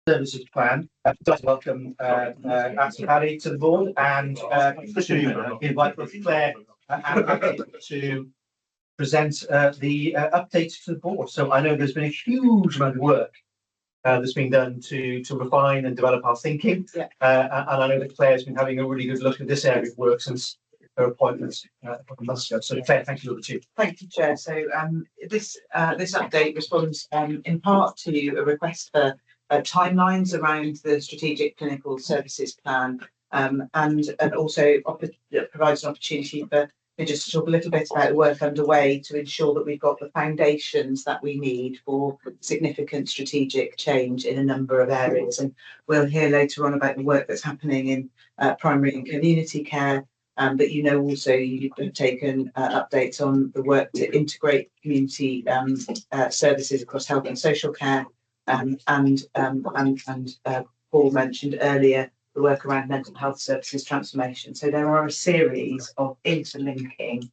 Services Plan. I'd like to welcome Asif Ali to the board and to invite both Claire and Abby to present the updates to the board. So I know there's been a huge amount of work that's been done to refine and develop our thinking. Yeah. And I know that Claire's been having a really good look at this area of work since her appointment a couple of months ago. So Claire, thank you over to you. Thank you, Chair. So this update responds in part to a request for timelines around the Strategic Clinical Services Plan, and also provides an opportunity for me just to talk a little bit about the work underway to ensure that we've got the foundations that we need for significant strategic change in a number of areas. And we'll hear later on about the work that's happening in primary and community care. But also you've taken updates on the work to integrate community services across health and social care, and Paul mentioned earlier the work around mental health services transformation. So there are a series of interlinking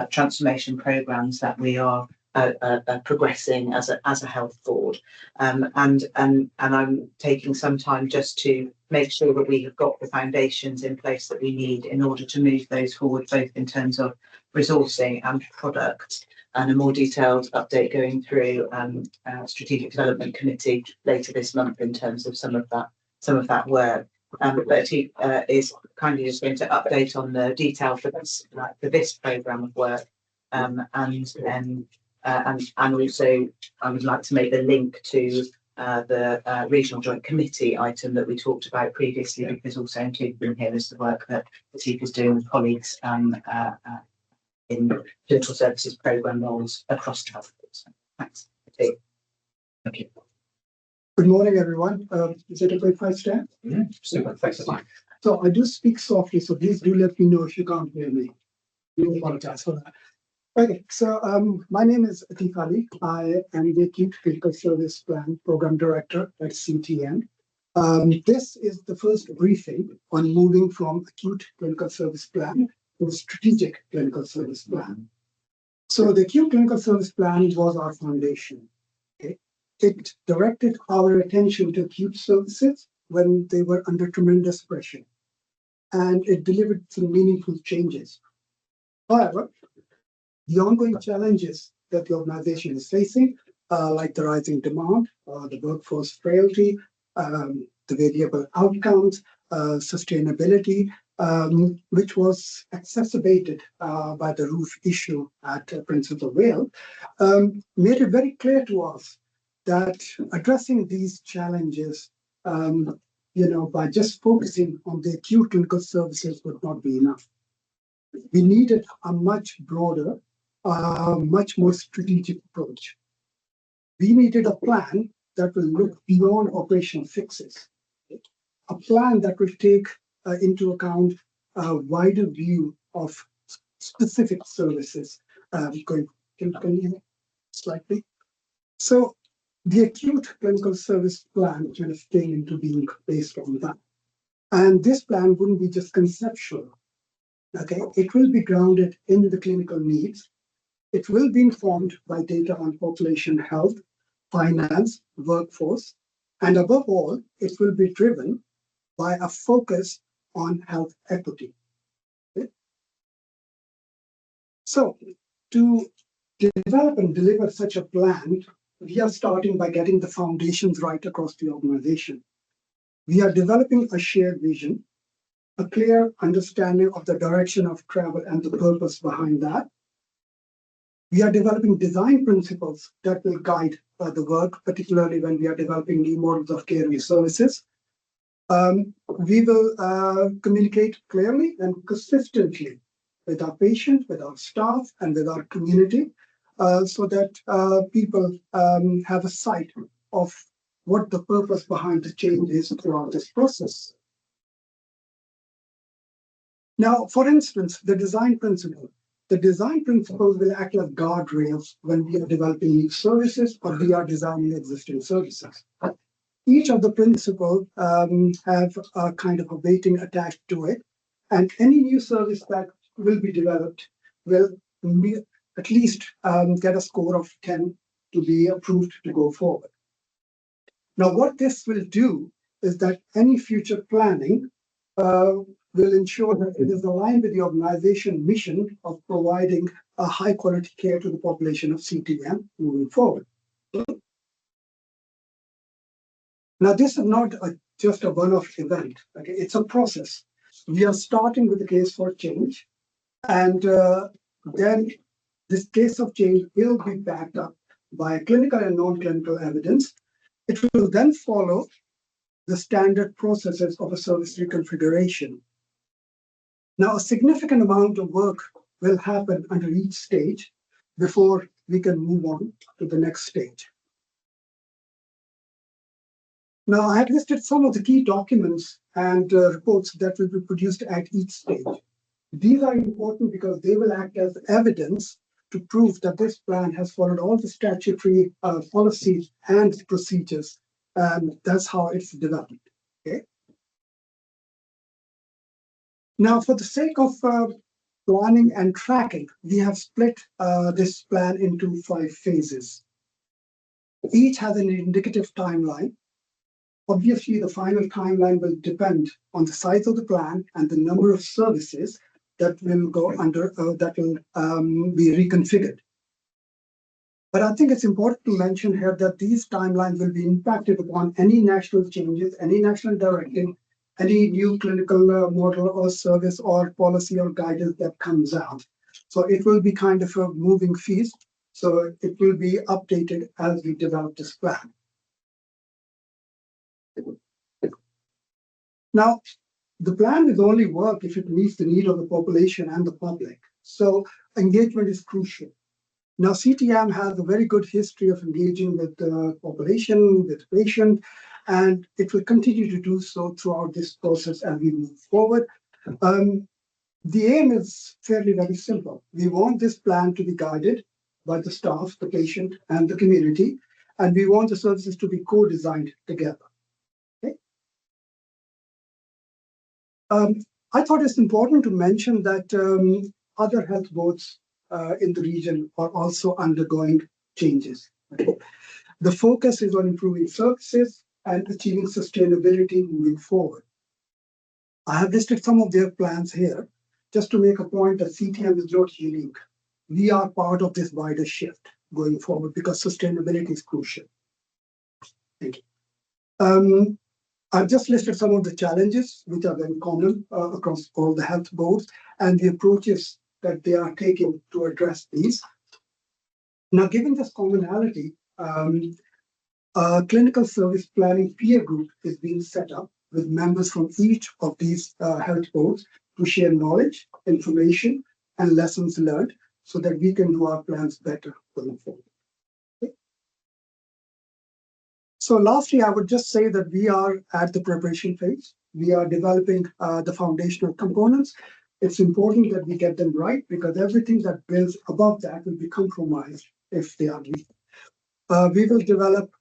transformation programs that we are progressing as a health board, and I'm taking some time just to make sure that we have got the foundations in place that we need in order to move those forward, both in terms of resourcing and product, and a more detailed update going through Strategic Development Committee later this month in terms of some of that work. But he is kindly just going to update on the detail for this programme of work, and also I would like to make the link to the Regional Joint Committee item that we talked about previously, because also included in here is the work that the team is doing with colleagues in digital services programme roles across the health board. So, thanks. Thank you. Good morning, everyone. Is it okay if I stand? Yeah, super. Thanks a lot. So I do speak softly, so please do let me know if you can't hear me. We apologize for that. Okay, so my name is Atif Ali. I am the Acute Clinical Service Plan Program Director at CTM. This is the first briefing on moving from Acute Clinical Service Plan to Strategic Clinical Service Plan. So the Acute Clinical Service Plan was our foundation. Okay? It directed our attention to acute services when they were under tremendous pressure, and it delivered some meaningful changes. However, the ongoing challenges that the organization is facing, like the rising demand, the workforce frailty, the variable outcomes, sustainability, which was exacerbated by the roof issue at Principal Vale, made it very clear to us that addressing these challenges, by just focusing on the acute clinical services would not be enough. We needed a much broader, much more strategic approach. We needed a plan that will look beyond operational fixes, a plan that will take into account a wider view of specific services. Can you slightly? So the acute clinical service plan kind of came into being based on that. And this plan wouldn't be just conceptual. Okay, it will be grounded in the clinical needs. It will be informed by data on population health, finance, workforce, and above all, it will be driven by a focus on health equity. Okay? So, to develop and deliver such a plan, we are starting by getting the foundations right across the organization. We are developing a shared vision, a clear understanding of the direction of travel and the purpose behind that. We are developing design principles that will guide the work, particularly when we are developing new models of care and services. We will communicate clearly and consistently with our patients, with our staff, and with our community, so that people have a sight of what the purpose behind the change is throughout this process. Now, for instance, the design principle. The design principles will act as guardrails when we are developing new services or we are designing existing services. Each of the principles have a kind of a weighting attached to it, and any new service that will be developed will at least get a score of 10 to be approved to go forward. Now, what this will do is that any future planning will ensure that it is aligned with the organization mission of providing a high quality care to the population of CTM moving forward. Now, this is not just a one-off event. Okay? It's a process. We are starting with the case for change, and then this case of change will be backed up by clinical and non-clinical evidence. It will then follow the standard processes of a service reconfiguration. Now, a significant amount of work will happen under each stage before we can move on to the next stage. Now, I have listed some of the key documents and reports that will be produced at each stage. These are important because they will act as evidence to prove that this plan has followed all the statutory policies and procedures, and that's how it's developed. Okay. Now, for the sake of planning and tracking, we have split this plan into 5 phases. Each has an indicative timeline. Obviously, the final timeline will depend on the size of the plan and the number of services that will go under, that will be reconfigured. But I think it's important to mention here that these timelines will be impacted upon any national changes, any national directive, any new clinical model or service or policy or guidance that comes out. So it will be kind of a moving feast. So it will be updated as we develop this plan. Now, the plan will only work if it meets the need of the population and the public. So engagement is crucial. Now, CTM has a very good history of engaging with the population, with the patient, and it will continue to do so throughout this process as we move forward. The aim is fairly very simple. We want this plan to be guided by the staff, the patient, and the community, and we want the services to be co-designed together. Okay? I thought it's important to mention that other health boards in the region are also undergoing changes. Okay? The focus is on improving services and achieving sustainability moving forward. I have listed some of their plans here just to make a point that CTM is not unique. We are part of this wider shift going forward because sustainability is crucial. Thank you. I've just listed some of the challenges which are very common across all the health boards and the approaches that they are taking to address these. Now, given this commonality, a clinical service planning peer group is being set up with members from each of these health boards to share knowledge, information, and lessons learned so that we can do our plans better going forward. Okay. So lastly, I would just say that we are at the preparation phase. We are developing the foundational components. It's important that we get them right because everything that builds above that will be compromised if they are weak. We will develop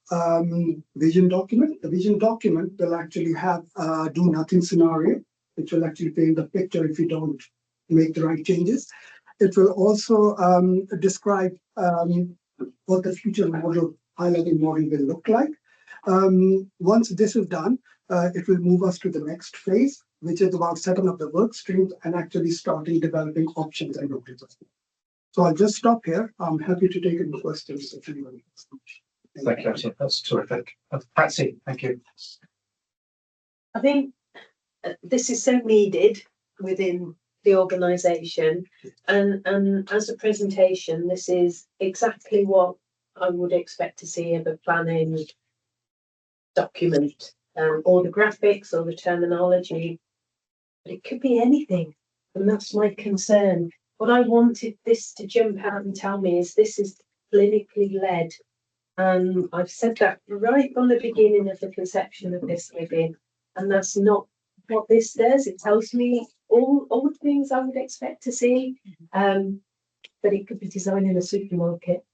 vision document. The vision document will actually have a do nothing scenario, which will actually paint the picture if we don't make the right changes. It will also describe what the future model, high-level model will look like. Once this is done, it will move us to the next phase, which is about setting up the work streams and actually starting developing options and objectives. So I'll just stop here. I'm happy to take any questions if anyone has. Thank you. That's terrific. Patsy, thank you. I think this is so needed within the organisation, and as a presentation, this is exactly what I would expect to see of a planning document, or the graphics or the terminology. But it could be anything, and that's my concern. What I wanted this to jump out and tell me is this is clinically led. And I've said that right from the beginning of the conception of this living. And that's not what this does. It tells me all the things I would expect to see. But it could be designed in a supermarket.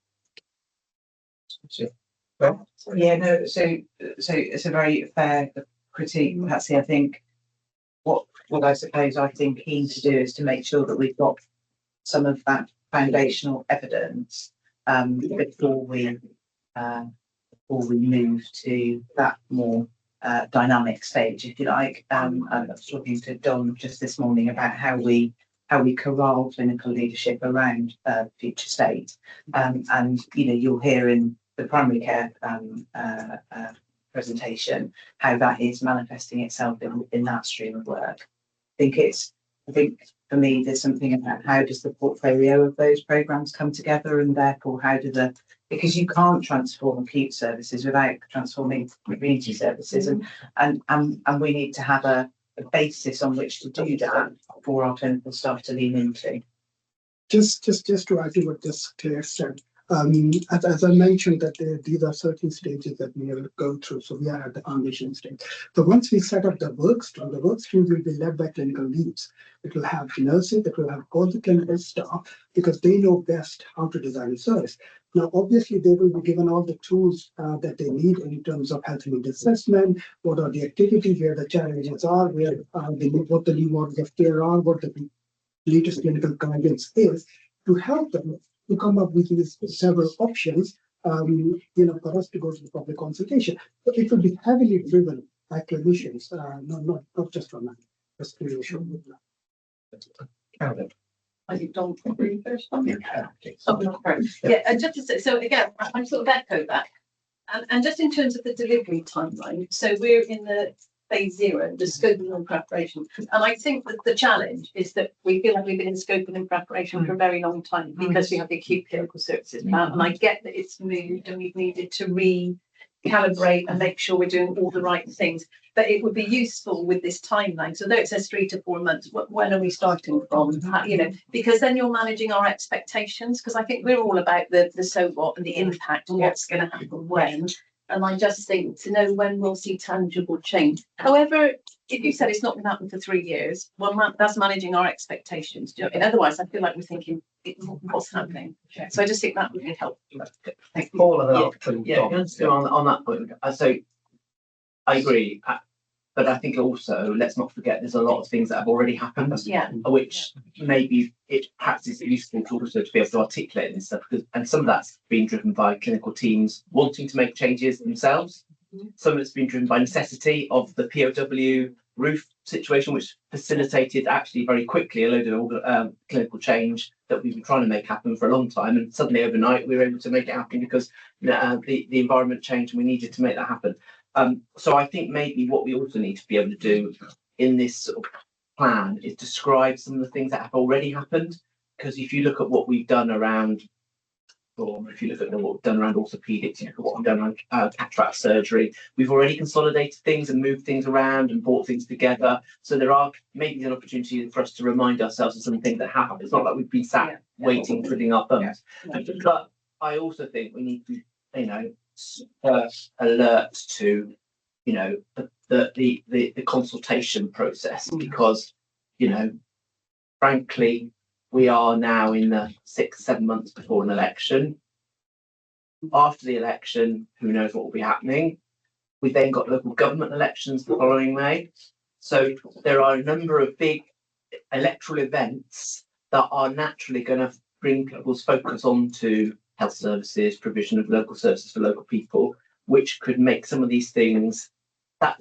Yeah, no, so it's a very fair critique, Patsy. I think what I suppose I think keen to do is to make sure that we've got some of that foundational evidence before we before we move to that more dynamic stage, if you like. I was talking to Don just this morning about how we corral clinical leadership around future state. And you'll hear in the primary care presentation how that is manifesting itself in that stream of work. I think for me there's something about how does the portfolio of those programs come together, and therefore because you can't transform acute services without transforming community services, and we need to have a basis on which to do that for our clinical staff to lean into. Just to add to what just Claire said, as I mentioned, that these are certain stages that we will go through. So we are at the foundation stage. So once we set up the work stream will be led by clinical leads. It will have nurses, it will have all the clinical staff, because they know best how to design a service. Now, obviously, they will be given all the tools that they need in terms of health need assessment, what are the activities, where the challenges are, what the new models of care are, what the latest clinical guidance is, to help them to come up with these several options, for us to go to the public consultation. But it will be heavily driven by clinicians, not just from us. Carolyn. I think Don probably first. Yeah. Yeah, and just to say, so again, I'm sort of echo that. And just in terms of the delivery timeline, so we're in the phase 0, the scoping and preparation. And I think that the challenge is that we feel like we've been in scoping and preparation for a very long time because we have the acute clinical services plan. And I get that it's moved and we've needed to recalibrate and make sure we're doing all the right things. But it would be useful with this timeline. So though it says 3 to 4 months, when are we starting from? Because then you're managing our expectations. Because I think we're all about the so what and the impact and what's going to happen when. And I just think to know when we'll see tangible change. However, if you said it's not going to happen for 3 years, well, that's managing our expectations. And otherwise, I feel like we're thinking, what's happening? So I just think that would be helpful. Paul and then after Dom. On that point, so I agree, but I think also let's not forget there's a lot of things that have already happened, which maybe it perhaps is useful to also to be able to articulate this stuff, and some of that's been driven by clinical teams wanting to make changes themselves. Some of it's been driven by necessity of the POW roof situation, which facilitated actually very quickly a load of clinical change that we've been trying to make happen for a long time, and suddenly overnight we were able to make it happen because the environment changed and we needed to make that happen. So I think maybe what we also need to be able to do in this sort of plan is describe some of the things that have already happened. Because if you look at what we've done around, or if you look at what we've done around orthopedics, you look at what we've done around cataract surgery, we've already consolidated things and moved things around and brought things together. So there are maybe an opportunity for us to remind ourselves of some things that happened. It's not like we've been sat waiting, twiddling our thumbs. But I also think we need to, alert to the consultation process, because frankly we are now in the 6-7 months before an election. After the election, who knows what will be happening. We've then got local government elections the following May, so there are a number of big electoral events that are naturally going to bring people's focus onto health services, provision of local services for local people, which could make some of these things that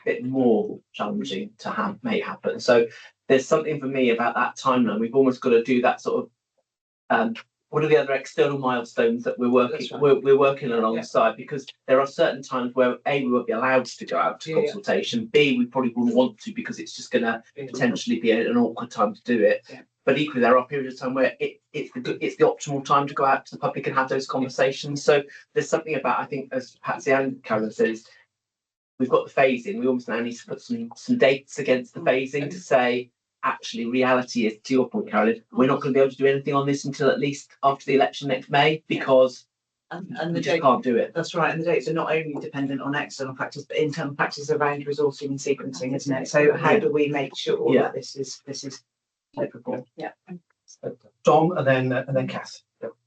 bit more challenging to make happen. So there's something for me about that timeline. We've almost got to do that sort of what are the other external milestones that we're working alongside, because there are certain times where A, we won't be allowed to go out to consultation, B, we probably wouldn't want to because it's just going to potentially be an awkward time to do it. But equally, there are periods of time where it's the optimal time to go out to the public and have those conversations. So there's something about, I think, as Patsy and Carolyn says, we've got the phasing. We almost now need to put some dates against the phasing to say, actually, reality is, to your point, Carolyn, we're not going to be able to do anything on this until at least after the election next May, because and we just can't do it. That's right, and the dates are not only dependent on external factors, but internal factors around resourcing and sequencing, isn't it? So how do we make sure that this is deliverable? Dom and then Cass.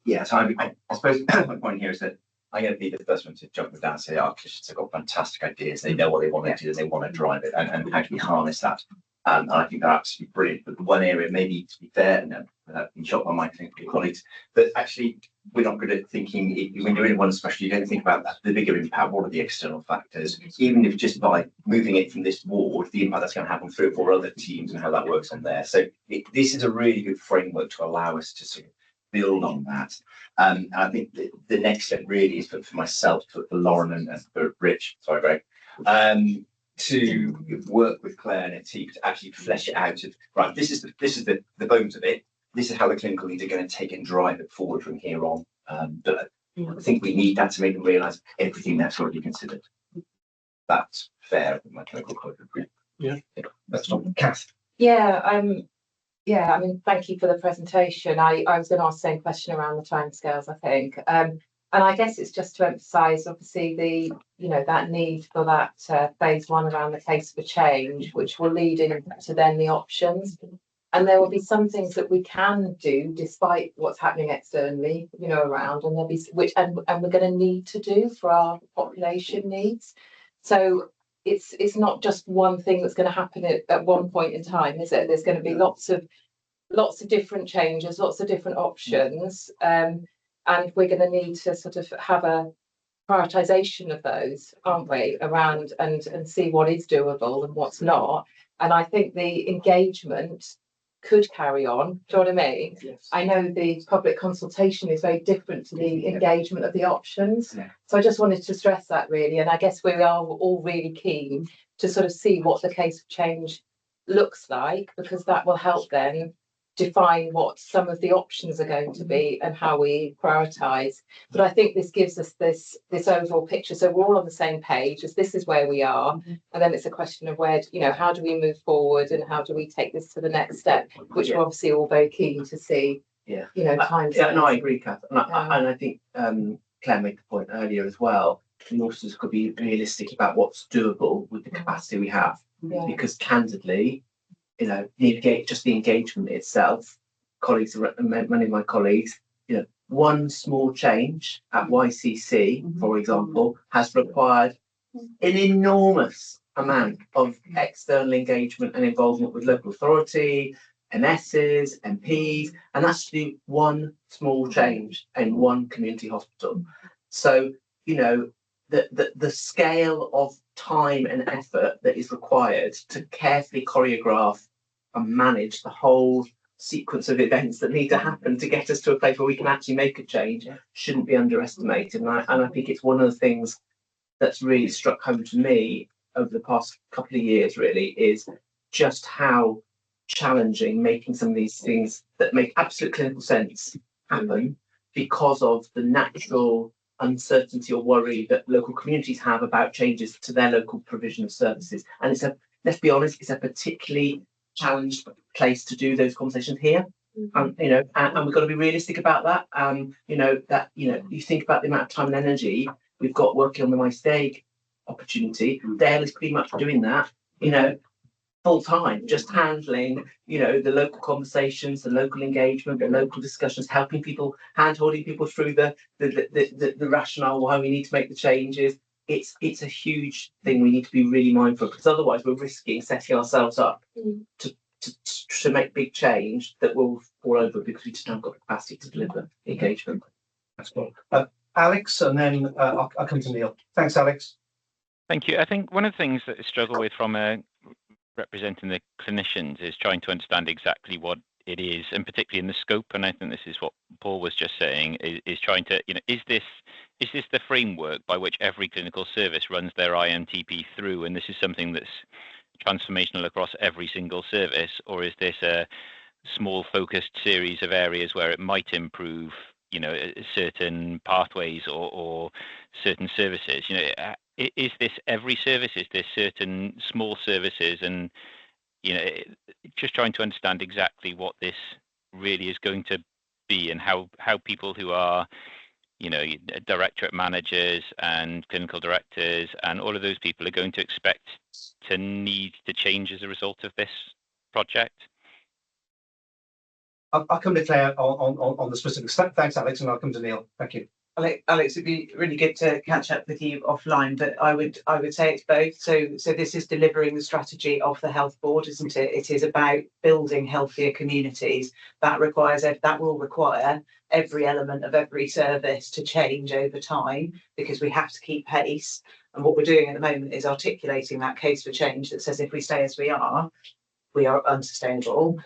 Yeah, so I suppose my point here is that I'm going to be the first one to jump down and say our clinicians have got fantastic ideas. They know what they want to do and they want to drive it, and how do we harness that? And I think they're absolutely brilliant. But the one area, maybe to be fair, and without being shot by my clinical colleagues, but actually we're not good at thinking, when you're in one specialty, you don't think about that, the bigger impact, what are the external factors, even if just by moving it from this ward, the impact that's going to have on 3 or 4 other teams and how that works on there. So this is a really good framework to allow us to sort of build on that. And I think the next step really is for myself, for Lauren and for Rich, sorry, Greg, to work with Claire and her team to actually flesh it out of, right, this is the bones of it. This is how the clinical leads are going to take and drive it forward from here on. But I think we need that to make them realise everything that's already considered. That's fair with my clinical colleague. Yeah, that's not Kath. Yeah, I mean, thank you for the presentation. I was going to ask the same question around the timescales, I think. And I guess it's just to emphasise, obviously, that need for that phase 1 around the case for change, which will lead into then the options. And there will be some things that we can do despite what's happening externally, around, and there'll be and we're going to need to do for our population needs. So it's not just one thing that's going to happen at one point in time, is it? There's going to be lots of different changes, lots of different options, and we're going to need to sort of have a prioritisation of those, aren't we, around and see what is doable and what's not. And I think the engagement could carry on. Do you know what I mean? Yes. I know the public consultation is very different to the engagement of the options. Yeah. So I just wanted to stress that really. And I guess we are all really keen to sort of see what the case of change looks like, because that will help then define what some of the options are going to be and how we prioritise. But I think this gives us this overall picture. So we're all on the same page as this is where we are. And then it's a question of where, how do we move forward and how do we take this to the next step, which we're obviously all very keen to see. Yeah. Time. Yeah, no, I agree, Kath. And I think Claire made the point earlier as well. We also could be realistic about what's doable with the capacity we have. Yeah. Because candidly, just the engagement itself, many of my colleagues, one small change at YCC, for example, has required an enormous amount of external engagement and involvement with local authority, MSs, MPs, and that's to do one small change in one community hospital. So, the scale of time and effort that is required to carefully choreograph and manage the whole sequence of events that need to happen to get us to a place where we can actually make a change shouldn't be underestimated. And I think it's one of the things that's really struck home to me over the past couple of years, really, is just how challenging making some of these things that make absolute clinical sense happen because of the natural uncertainty or worry that local communities have about changes to their local provision of services. And let's be honest, it's a particularly challenged place to do those conversations here. And we've got to be realistic about that. You think about the amount of time and energy we've got working on the MyStake opportunity. Dale is pretty much doing that, full time, just handling, the local conversations, the local engagement, the local discussions, helping people, hand-holding people through the rationale why we need to make the changes. It's a huge thing we need to be really mindful of, because otherwise we're risking setting ourselves up to make big change that will fall over because we just haven't got the capacity to deliver engagement. That's cool. Alex, and then I'll come to Neil. Thanks, Alex. Thank you. I think one of the things that I struggle with from representing the clinicians is trying to understand exactly what it is, and particularly in the scope. And I think this is what Paul was just saying, is trying to, is this the framework by which every clinical service runs their IMTP through, and this is something that's transformational across every single service, or is this a small focused series of areas where it might improve, certain pathways or certain services? Is this every service? Is this certain small services? And just trying to understand exactly what this really is going to be, and how people who are directorate managers and clinical directors and all of those people are going to expect to need to change as a result of this project. I'll come to Claire on the specifics. Thanks, Alex, and I'll come to Neil. Thank you. Alex, it'd be really good to catch up with you offline, but I would say it's both. So this is delivering the strategy of the health board, isn't it? It is about building healthier communities. That will require every element of every service to change over time, because we have to keep pace. And what we're doing at the moment is articulating that case for change that says if we stay as we are unsustainable.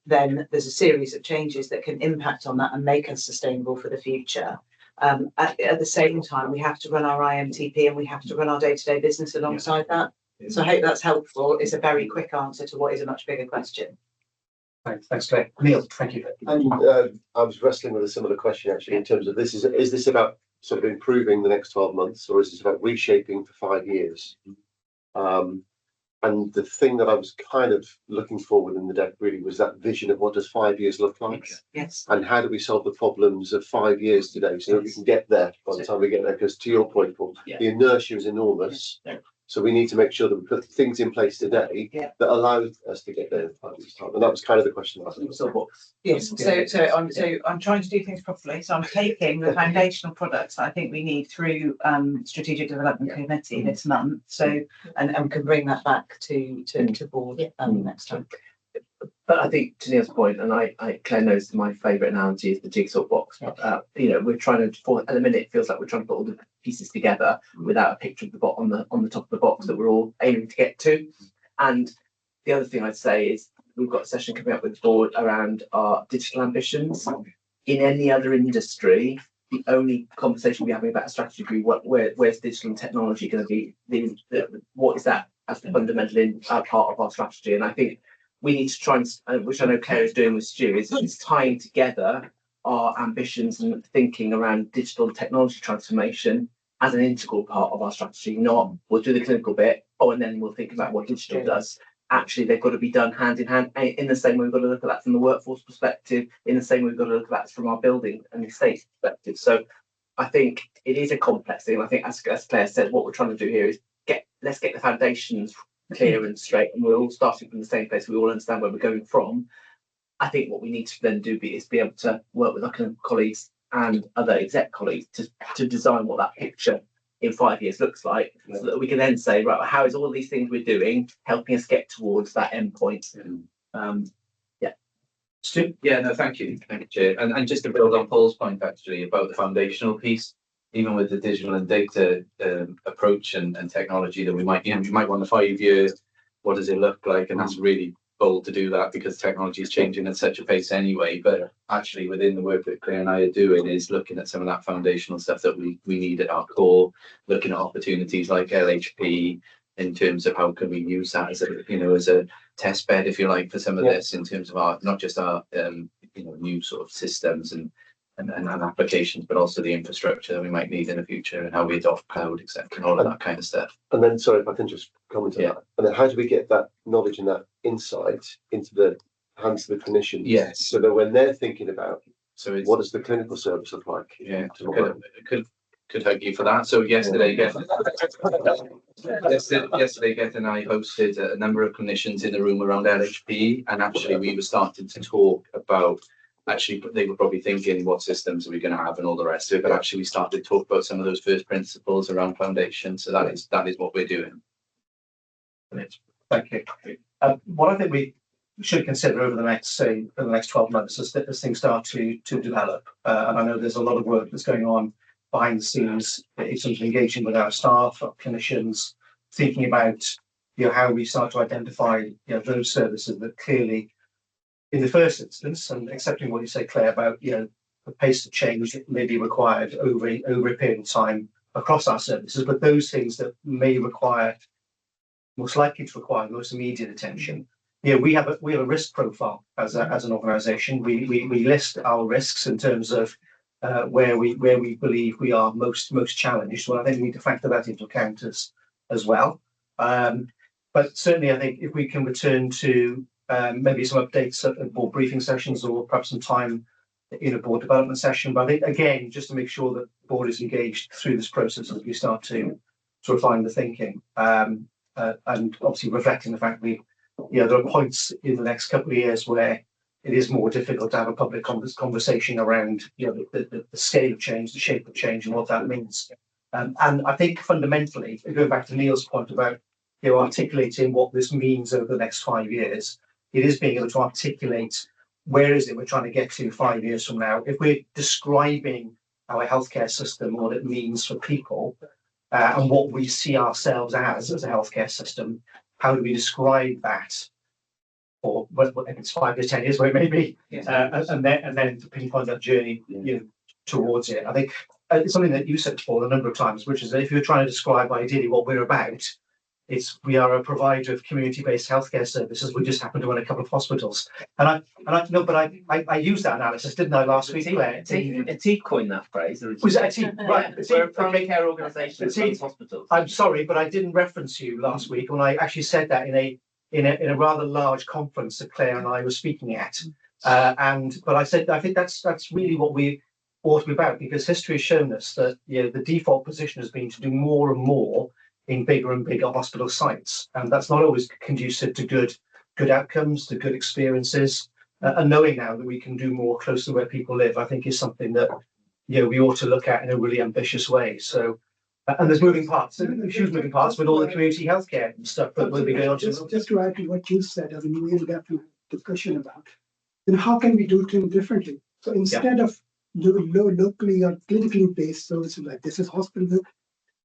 Then there's a series of changes that can impact on that and make us sustainable for the future. At the same time, we have to run our IMTP and we have to run our day-to-day business alongside that. So I hope that's helpful. It's a very quick answer to what is a much bigger question. Thanks, Claire. Neil, thank you. And I was wrestling with a similar question actually, in terms of is this about sort of improving the next 12 months, or is this about reshaping for 5 years? And the thing that I was kind of looking for within the deck really was that vision of what does 5 years look like? Yes. And how do we solve the problems of 5 years today so that we can get there by the time we get there? Because to your point, Paul, the inertia is enormous. So we need to make sure that we put things in place today that allow us to get there in 5 years' time. And that was kind of the question. Yes. So I'm trying to do things properly. So I'm taking the foundational products that I think we need through strategic development committee this month. So and can bring that back to board next time. But I think to Neil's point, and Claire knows my favourite analogy is the jigsaw box. We're trying to, at the minute, it feels like we're trying to put all the pieces together without a picture of the bot on the top of the box that we're all aiming to get to. And the other thing I'd say is we've got a session coming up with the board around our digital ambitions. In any other industry, the only conversation we're having about a strategy group, where's digital and technology going to be? What is that as the fundamental part of our strategy? And I think we need to try and, which I know Claire is doing with Stu, is tying together our ambitions and thinking around digital and technology transformation as an integral part of our strategy. Not we'll do the clinical bit, and then we'll think about what digital does. Actually, they've got to be done hand in hand. In the same way, we've got to look at that from the workforce perspective. In the same way, we've got to look at that from our building and estate perspective. So I think it is a complex thing. I think, as Claire said, what we're trying to do here is let's get the foundations clear and straight, and we're all starting from the same place. We all understand where we're going from. I think what we need to then do is be able to work with our colleagues and other exec colleagues to design what that picture in 5 years looks like, so that we can then say, right, how is all these things we're doing helping us get towards that end point? Stu? Yeah, no, thank you, Chair. And just to build on Paul's point actually about the foundational piece, even with the digital and data approach and technology that we might, you might want a 5 year, what does it look like? And that's really bold to do that because technology is changing at such a pace anyway. But actually within the work that Claire and I are doing is looking at some of that foundational stuff that we need at our core, looking at opportunities like LHP in terms of how can we use that as a test bed, if you like, for some of this in terms of our, not just our new sort of systems and applications, but also the infrastructure that we might need in the future and how we adopt cloud, etc., and all of that kind of stuff. And then, sorry, if I can just comment on that. And then how do we get that knowledge and that insight into the hands of the clinicians? Yes. So that when they're thinking about what does the clinical service look like? Yeah, could thank you for that. So yesterday, Geth and I hosted a number of clinicians in the room around LHP, and actually we were starting to talk about. Actually, they were probably thinking, what systems are we going to have and all the rest of it, but actually we started to talk about some of those first principles around foundation. So that is what we're doing. Thank you. What I think we should consider over the next 12 months as things start to develop, and I know there's a lot of work that's going on behind the scenes in terms of engaging with our staff, our clinicians, thinking about how we start to identify those services that clearly, in the first instance, and accepting what you say, Claire, about the pace of change that may be required over a period of time across our services, but those things that may require, most likely to require, most immediate attention. We have a risk profile as an organisation. We list our risks in terms of where we believe we are most challenged. Well, I think we need to factor that into account as well. But certainly, I think if we can return to maybe some updates at board briefing sessions or perhaps some time in a board development session. But I think, again, just to make sure that the board is engaged through this process as we start to refine the thinking. And obviously reflecting the fact there are points in the next couple of years where it is more difficult to have a public conversation around, you know, the scale of change, the shape of change, and what that means. And I think fundamentally, going back to Neil's point about, you know, articulating what this means over the next 5 years, it is being able to articulate where is it we're trying to get to 5 years from now. If we're describing our healthcare system, what it means for people, and what we see ourselves as a healthcare system, how do we describe that? Or if it's 5 to 10 years, where it may be, and then to pinpoint that journey, you know, towards it. I think it's something that you said before a number of times, which is that if you're trying to describe ideally what we're about, we are a provider of community-based healthcare services. We just happen to run a couple of hospitals, and I used that analysis, didn't I, last week? Claire? T coined that phrase. Was it a T? Right, We're a primary care organisation that runs hospitals. I'm sorry, but I didn't reference you last week when I actually said that in a rather large conference that Claire and I were speaking at. But I said I think that's really what we ought to be about, because history has shown us that, you know, the default position has been to do more and more in bigger and bigger hospital sites, and that's not always conducive to good outcomes, to good experiences. And knowing now that we can do more close to where people live, I think is something that, you know, we ought to look at in a really ambitious way. So, and there's moving parts, huge moving parts with all the community healthcare stuff that will be going on. Just to add to what you said, I mean, we'll get to discussion about, you know, how can we do things differently? So instead of doing locally or clinically based services like this is hospital,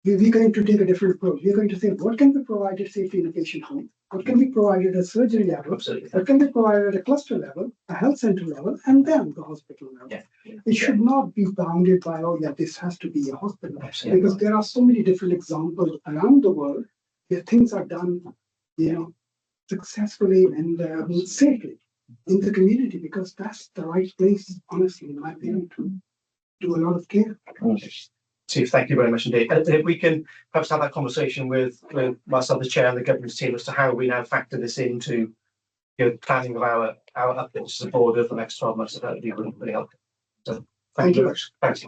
we're going to take a different approach. We're going to say, what can be provided safely in a patient home? What can be provided at surgery level? Absolutely. What can be provided at a cluster level, a health center level, and then the hospital level? Yeah. It should not be bounded by, oh yeah, this has to be a hospital. Absolutely. Because there are so many different examples around the world where things are done, you know, successfully and safely in the community, because that's the right place, honestly, in my opinion, to do a lot of care. Steve, thank you very much indeed. And if we can perhaps have that conversation with myself, the chair, and the governance team as to how we now factor this into, you know, planning of our updates to the board over the next 12 months, that would be really, really helpful. So thank you very much. Thanks.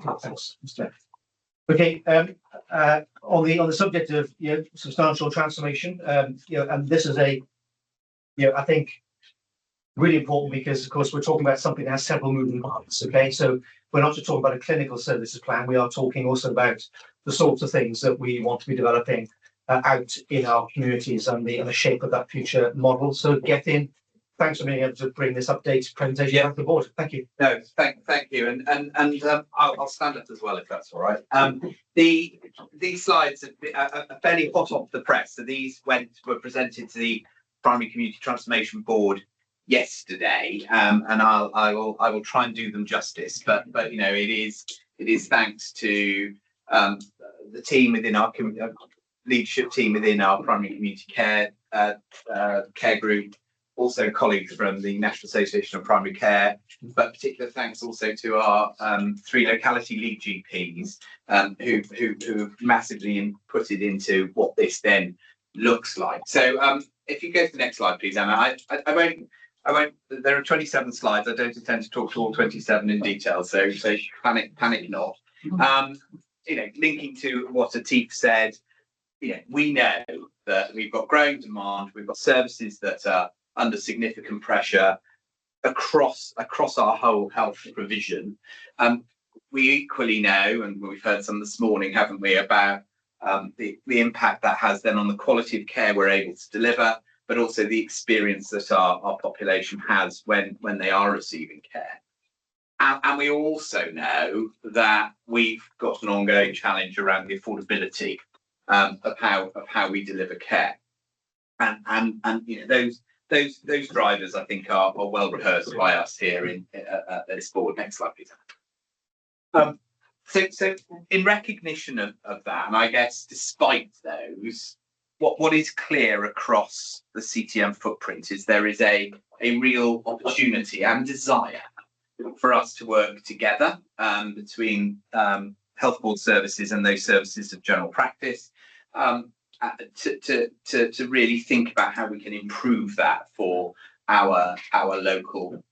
Okay, on the subject of, you know, substantial transformation, you know, and this is a, you know, I think really important, because of course we're talking about something that has several moving parts. Okay, so we're not just talking about a clinical services plan, we are talking also about the sorts of things that we want to be developing out in our communities and the shape of that future model. So thanks for being able to bring this update presentation back to the board. Thank you. No, thank you, and I'll stand up as well if that's all right. These slides are fairly hot off the press. So these were presented to the Primary Community Transformation Board yesterday, and I will try and do them justice. But you know, it is thanks to the team within our leadership team within our primary community care group, also colleagues from the National Association of Primary Care, but particular thanks also to our 3 locality lead GPs who have massively inputted into what this then looks like. So if you go to the next slide, please, Anna. I won't. There are 27 slides. I don't intend to talk to all 27 in detail, so panic not. You know, linking to what Atif said, you know, we know that we've got growing demand, we've got services that are under significant pressure across our whole health provision. We equally know, and we've heard some this morning, haven't we, about the impact that has then on the quality of care we're able to deliver, but also the experience that our population has when they are receiving care. And we also know that we've got an ongoing challenge around the affordability of how we deliver care. And you know, those drivers, I think, are well rehearsed by us here at this board. Next slide, please. So in recognition of that, and I guess despite those, what is clear across the CTM footprint is there is a real opportunity and desire for us to work together between health board services and those services of general practice to really think about how we can improve that for our local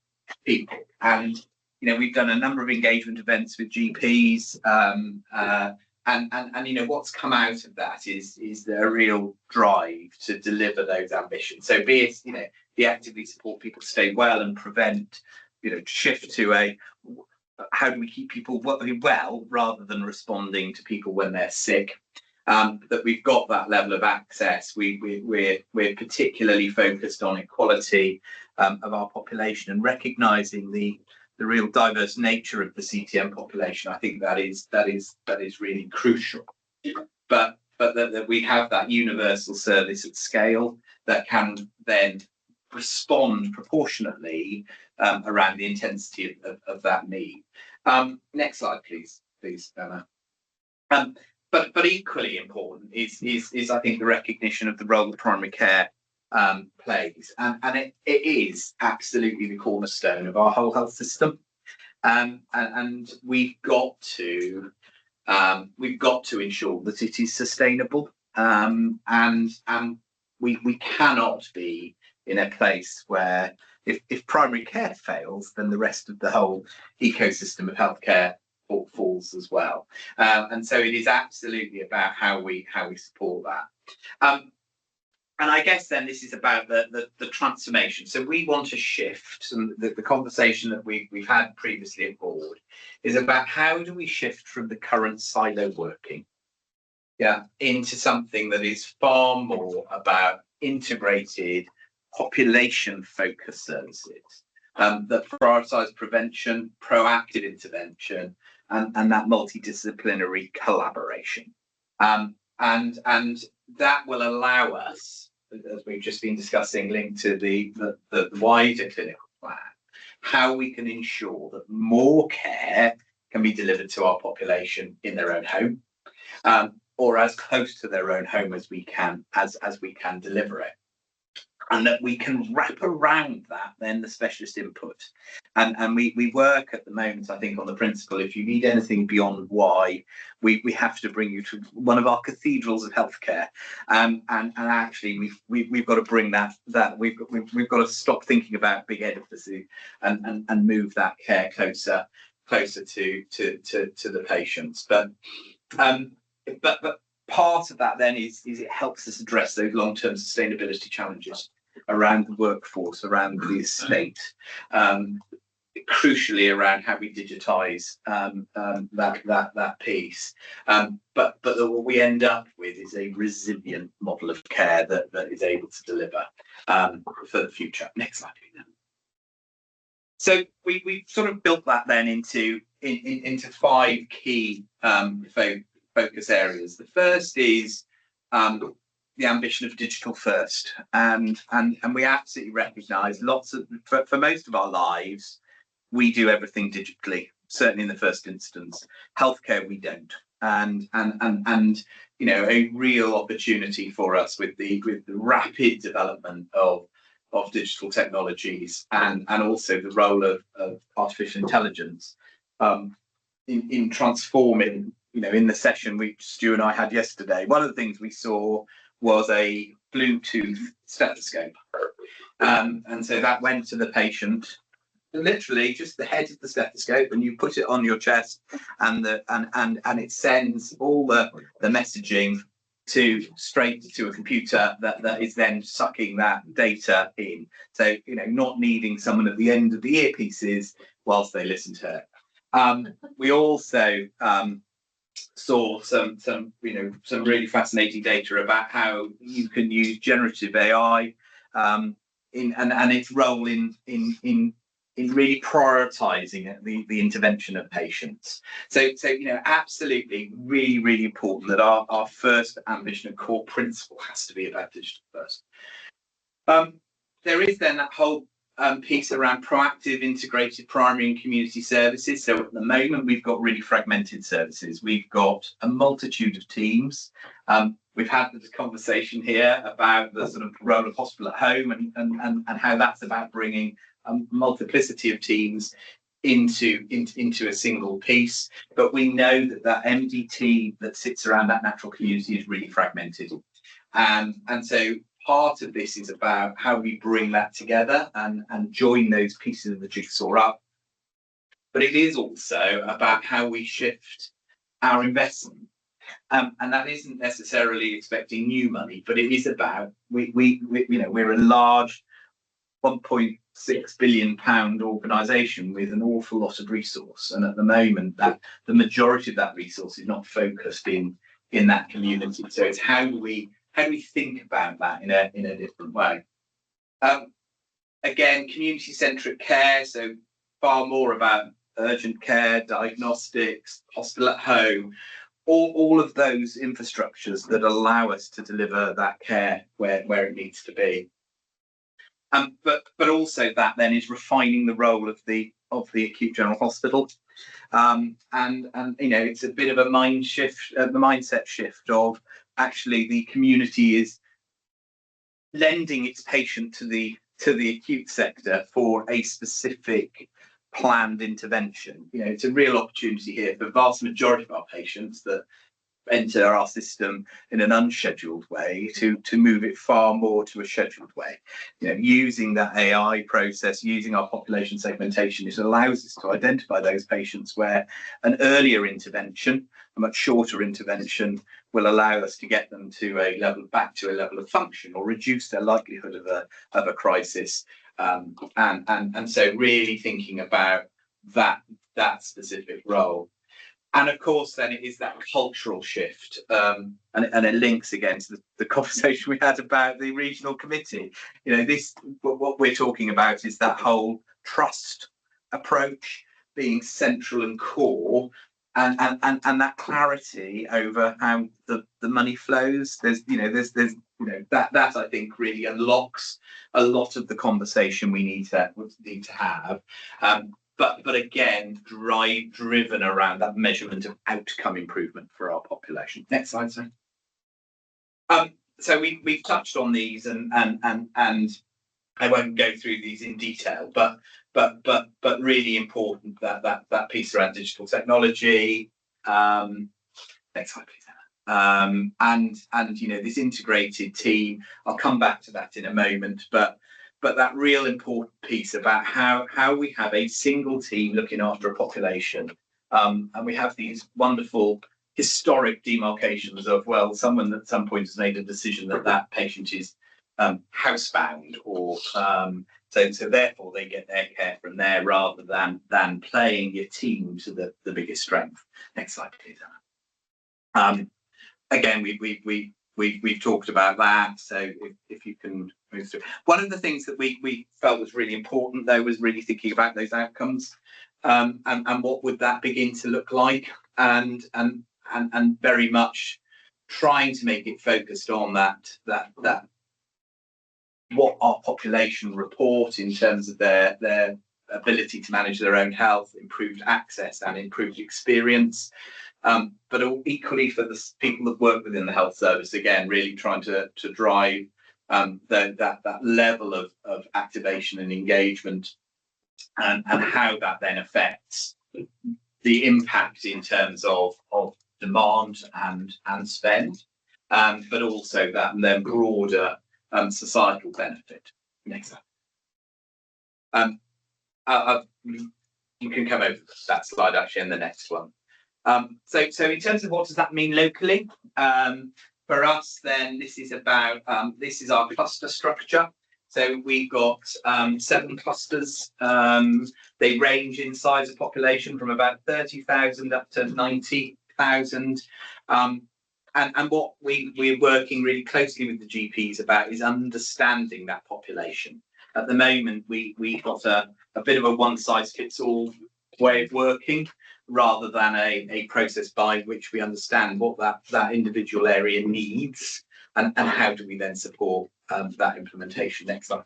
people. And you know, we've done a number of engagement events with GPs, and you know, what's come out of that is there a real drive to deliver those ambitions. So be it, you know, be actively support people to stay well and prevent, shift to a how do we keep people well rather than responding to people when they're sick. That we've got that level of access. We're particularly focused on equality of our population and recognising the real diverse nature of the CTM population. I think that is really crucial. But that we have that universal service at scale that can then respond proportionately around the intensity of that need. Next slide, please, Emma. But equally important is I think the recognition of the role that primary care plays, and it is absolutely the cornerstone of our whole health system, and we've got to ensure that it is sustainable, and we cannot be in a place where if primary care fails, then the rest of the whole ecosystem of healthcare falls as well. And so it is absolutely about how we support that. And I guess then this is about the transformation. So we want to shift, and the conversation that we've had previously at board is about how do we shift from the current silo working, into something that is far more about integrated population-focused services that prioritise prevention, proactive intervention, and that multidisciplinary collaboration. And that will allow us, as we've just been discussing, linked to the wider clinical plan, how we can ensure that more care can be delivered to our population in their own home, or as close to their own home as we can deliver it. And that we can wrap around that then the specialist input. And we work at the moment, I think, on the principle, if you need anything beyond why, we have to bring you to one of our cathedrals of healthcare. And actually we've got to bring that we've got to stop thinking about big edifices and move that care closer to the patients. But part of that then is it helps us address those long-term sustainability challenges around the workforce, around the estate, crucially around how we digitise that piece. But what we end up with is a resilient model of care that is able to deliver for the future. Next slide, please. So we sort of built that then into 5 key focus areas. The first is the ambition of digital first, and we absolutely recognise for most of our lives we do everything digitally. Certainly in the first instance, healthcare we don't, and a real opportunity for us with the rapid development of digital technologies and also the role of artificial intelligence in transforming. In the session Stu and I had yesterday, one of the things we saw was a Bluetooth stethoscope, and so that went to the patient, literally just the head of the stethoscope, and you put it on your chest, and it sends all the messaging straight to a computer that is then sucking that data in. So not needing someone at the end of the earpieces whilst they listen to it. We also saw some really fascinating data about how you can use generative AI and its role in really prioritising the intervention of patients. So absolutely really important that our first ambition and core principle has to be about digital first. There is then that whole piece around proactive integrated primary and community services. So at the moment we've got really fragmented services. We've got a multitude of teams. We've had this conversation here about the sort of role of hospital at home and how that's about bringing a multiplicity of teams into a single piece. But we know that MDT that sits around that natural community is really fragmented. And so part of this is about how we bring that together and join those pieces of the jigsaw up. But it is also about how we shift our investment. And that isn't necessarily expecting new money, but it is about we're a large 1.6 billion pound organisation with an awful lot of resource, and at the moment that the majority of that resource is not focused in that community. So it's how do we think about that in a different way? Again, community-centric care, so far more about urgent care, diagnostics, hospital at home, all of those infrastructures that allow us to deliver that care where it needs to be. But also that then is refining the role of the acute general hospital, and you know, it's a bit of a mindset shift of actually the community is lending its patient to the acute sector for a specific planned intervention. You know, it's a real opportunity here for the vast majority of our patients that enter our system in an unscheduled way to move it far more to a scheduled way. You know, using that AI process, using our population segmentation, it allows us to identify those patients where an earlier intervention, a much shorter intervention, will allow us to get them to back to a level of function or reduce their likelihood of a crisis. And so really thinking about that specific role. And of course, then it is that cultural shift, and it links again to the conversation we had about the regional committee. You know, what we're talking about is that whole trust approach being central and core, and that clarity over how the money flows. There's that I think really unlocks a lot of the conversation we need to have. But again, driven around that measurement of outcome improvement for our population. Next slide, sorry. So we've touched on these, and I won't go through these in detail, but really important that piece around digital technology. Next slide, please. And you know, this integrated team. I'll come back to that in a moment, but that real important piece about how we have a single team looking after a population, and we have these wonderful historic demarcations of, well, someone at some point has made a decision that patient is housebound, or so therefore they get their care from there rather than playing your team to the biggest strength. Next slide, please. Again, we've talked about that, so if you can move through. One of the things that we felt was really important, though, was really thinking about those outcomes, and what would that begin to look like, and very much trying to make it focused on that what our population report in terms of their ability to manage their own health, improved access and improved experience. But equally for the people that work within the health service, again, really trying to drive that level of activation and engagement, and how that then affects the impact in terms of demand and spend, but also that then broader societal benefit. Next up. You can come over that slide actually in the next one. So in terms of what does that mean locally, for us then this is about this is our cluster structure. So we've got 7 clusters. They range in size of population from about 30,000 up to 90,000. And what we're working really closely with the GPs about is understanding that population. At the moment, we've got a bit of a one-size-fits-all way of working, rather than a process by which we understand what that individual area needs, and how do we then support that implementation. Next slide.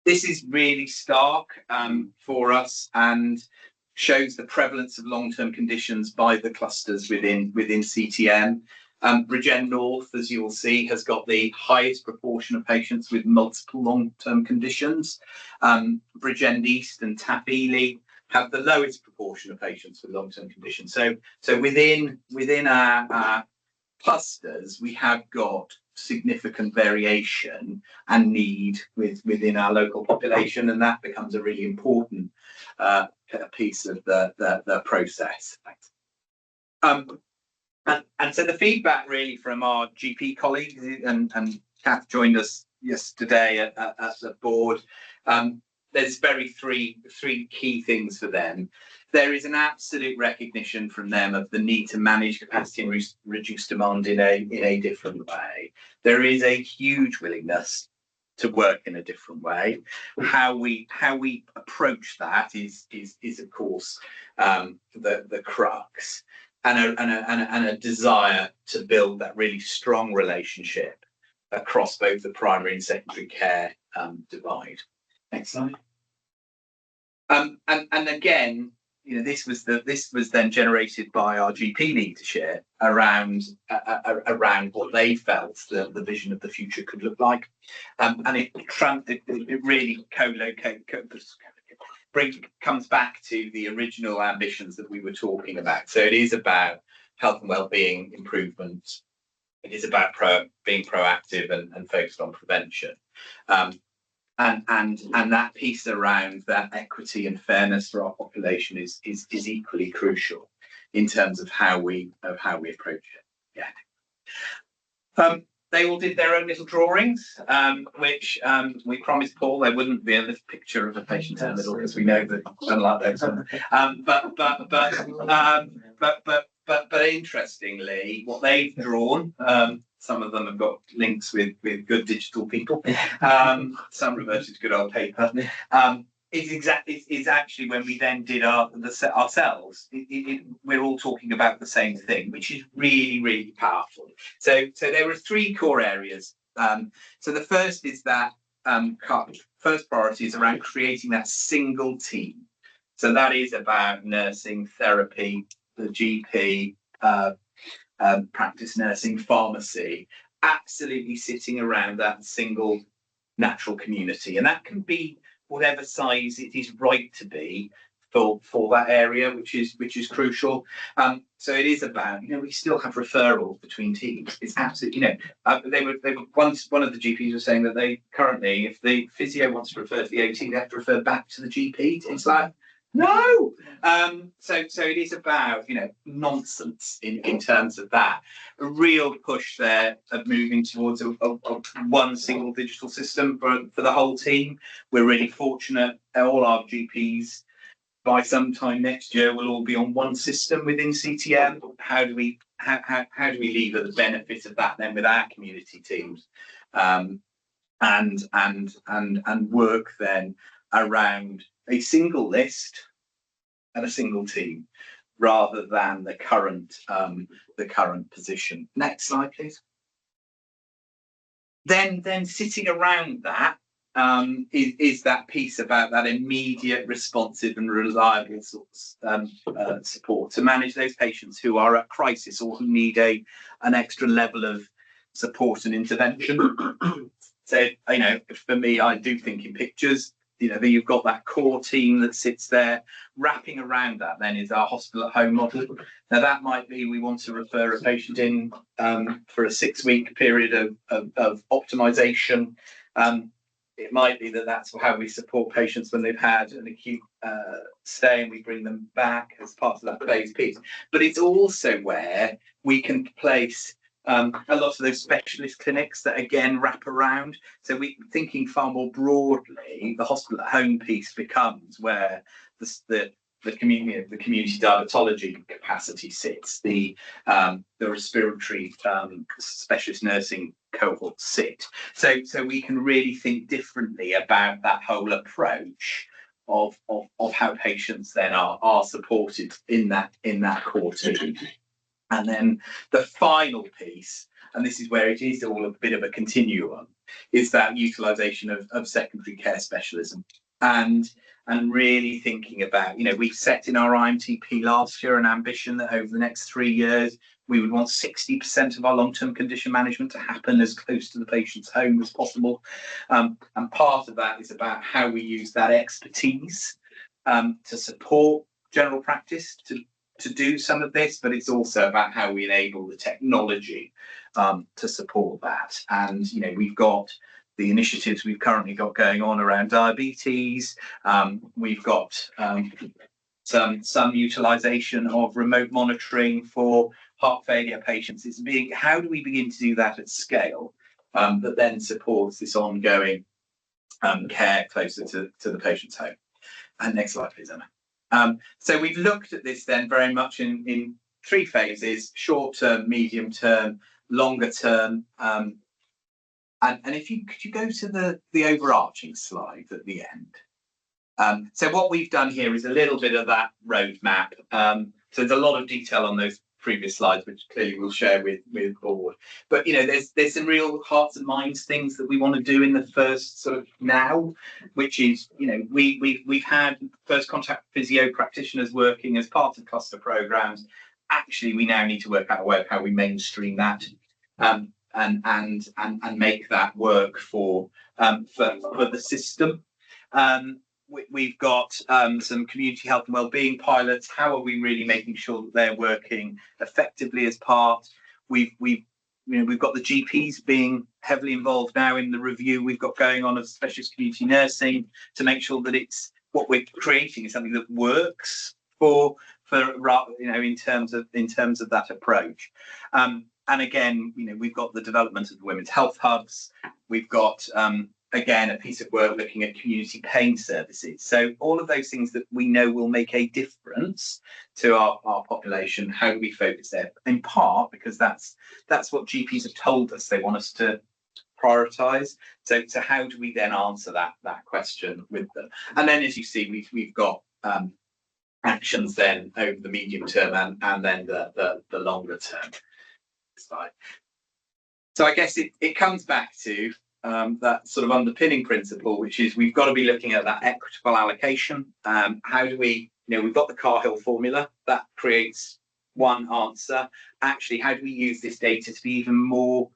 This is really stark for us, and shows the prevalence of long-term conditions by the clusters within CTM. Bridgend North, as you will see, has got the highest proportion of patients with multiple long-term conditions. Bridgend East and Tap Ely have the lowest proportion of patients with long-term conditions. So within our clusters, we have got significant variation and need within our local population, and that becomes a really important piece of the process. Thanks. And so the feedback really from our GP colleagues, and Kath joined us yesterday at the board. There's three key things for them. There is an absolute recognition from them of the need to manage capacity and reduce demand in a different way. There is a huge willingness to work in a different way. How we approach that is of course the crux, and a desire to build that really strong relationship across both the primary and secondary care divide. Next slide. And again, you know, this was then generated by our GP leadership around what they felt the vision of the future could look like, and it really comes back to the original ambitions that we were talking about. So it is about health and well-being improvement. It is about being proactive and focused on prevention. And that piece around that equity and fairness for our population is equally crucial in terms of how we approach it. Yeah. They all did their own little drawings, which we promised Paul there wouldn't be a little picture of a patient in the middle, because we know that unlike those ones. But interestingly, what they've drawn, some of them have got links with good digital people. Some reverted to good old paper. Is actually when we then did ourselves. We're all talking about the same thing, which is really powerful. So there were three core areas. So the first is that first priority is around creating that single team. So that is about nursing, therapy, the GP, practice nursing, pharmacy, absolutely sitting around that single natural community, and that can be whatever size it is right to be for that area, which is crucial. So it is about, you know, we still have referrals between teams. It's absolutely, you know, they were once, one of the GPs was saying that they currently, if the physio wants to refer to the OT, they have to refer back to the GP. It's like, no. So it is about, you know, nonsense in terms of that. A real push there of moving towards a one single digital system for the whole team. We're really fortunate. All our GPs by sometime next year will all be on one system within CTM. How do we lever the benefit of that then with our community teams, and work then around a single list and a single team, rather than the current position. Next slide, please. Then sitting around that is that piece about that immediate, responsive and reliable support to manage those patients who are at crisis or who need an extra level of support and intervention. So, you know, for me, I do think in pictures. You know, you've got that core team that sits there. Wrapping around that then is our hospital at home model. Now that might be we want to refer a patient in for a 6-week period of optimization. It might be that's how we support patients when they've had an acute stay, and we bring them back as part of that phase piece. But it's also where we can place a lot of those specialist clinics that again wrap around. So we thinking far more broadly, the hospital at home piece becomes where the community diabetology capacity sits, the respiratory specialist nursing cohorts sit. So we can really think differently about that whole approach of how patients then are supported in that core team. And then the final piece, and this is where it is all a bit of a continuum, is that utilisation of secondary care specialism, and really thinking about, you know, we set in our IMTP last year an ambition that over the next 3 years we would want 60% of our long-term condition management to happen as close to the patient's home as possible, and part of that is about how we use that expertise to support general practice to do some of this, but it's also about how we enable the technology to support that. And, you know, we've got the initiatives we've currently got going on around diabetes. We've got some utilisation of remote monitoring for heart failure patients. How do we begin to do that at scale that then supports this ongoing care closer to the patient's home. And next slide, please, Emma. So we've looked at this then very much in three phases: short term, medium term, longer term. And if you could you go to the overarching slide at the end. So what we've done here is a little bit of that roadmap. So there's a lot of detail on those previous slides, which clearly we'll share with board. But you know, there's some real hearts and minds things that we want to do in the first sort of now, which is, you know, we've had first contact physio practitioners working as part of cluster programs. Actually, we now need to work out a way of how we mainstream that, and make that work for the system. We've got some community health and wellbeing pilots. How are we really making sure that they're working effectively as part? We've got the GPs being heavily involved now in the review we've got going on of specialist community nursing to make sure that it's what we're creating is something that works for you know, in terms of that approach. And again, you know, we've got the development of the women's health hubs. We've got again, a piece of work looking at community pain services. So all of those things that we know will make a difference to our population, how do we focus there? In part because that's what GPs have told us they want us to prioritise. So how do we then answer that question with them? And then, as you see, we've got actions then over the medium term and then the longer term slide. So I guess it comes back to that sort of underpinning principle, which is we've got to be looking at that equitable allocation. How do we, you know, we've got the Cahill formula that creates one answer. Actually, how do we use this data to be even more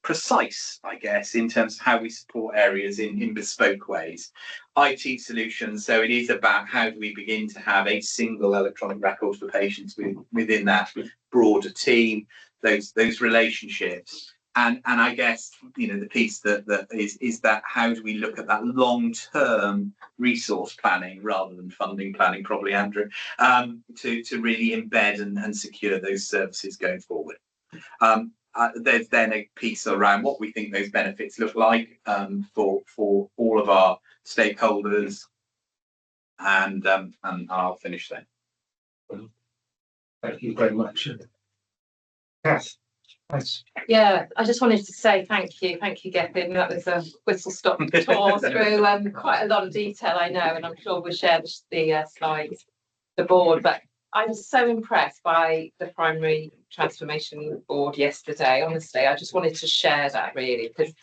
precise, I guess, in terms of how we support areas in bespoke ways? IT solutions. So it is about how do we begin to have a single electronic record for patients within that broader team, those relationships. And I guess, you know, the piece that is that how do we look at that long-term resource planning rather than funding planning, probably, Andrew, to really embed and secure those services going forward. There's then a piece around what we think those benefits look like for all of our stakeholders, and I'll finish there. Thank you very much. Kath. Thanks. Yeah, I just wanted to say thank you, Gethin. That was a whistle-stop tour through quite a lot of detail, I know, and I'm sure we'll share the slides, the board. But I was so impressed by the primary transformation board yesterday. Honestly, I just wanted to share that really, because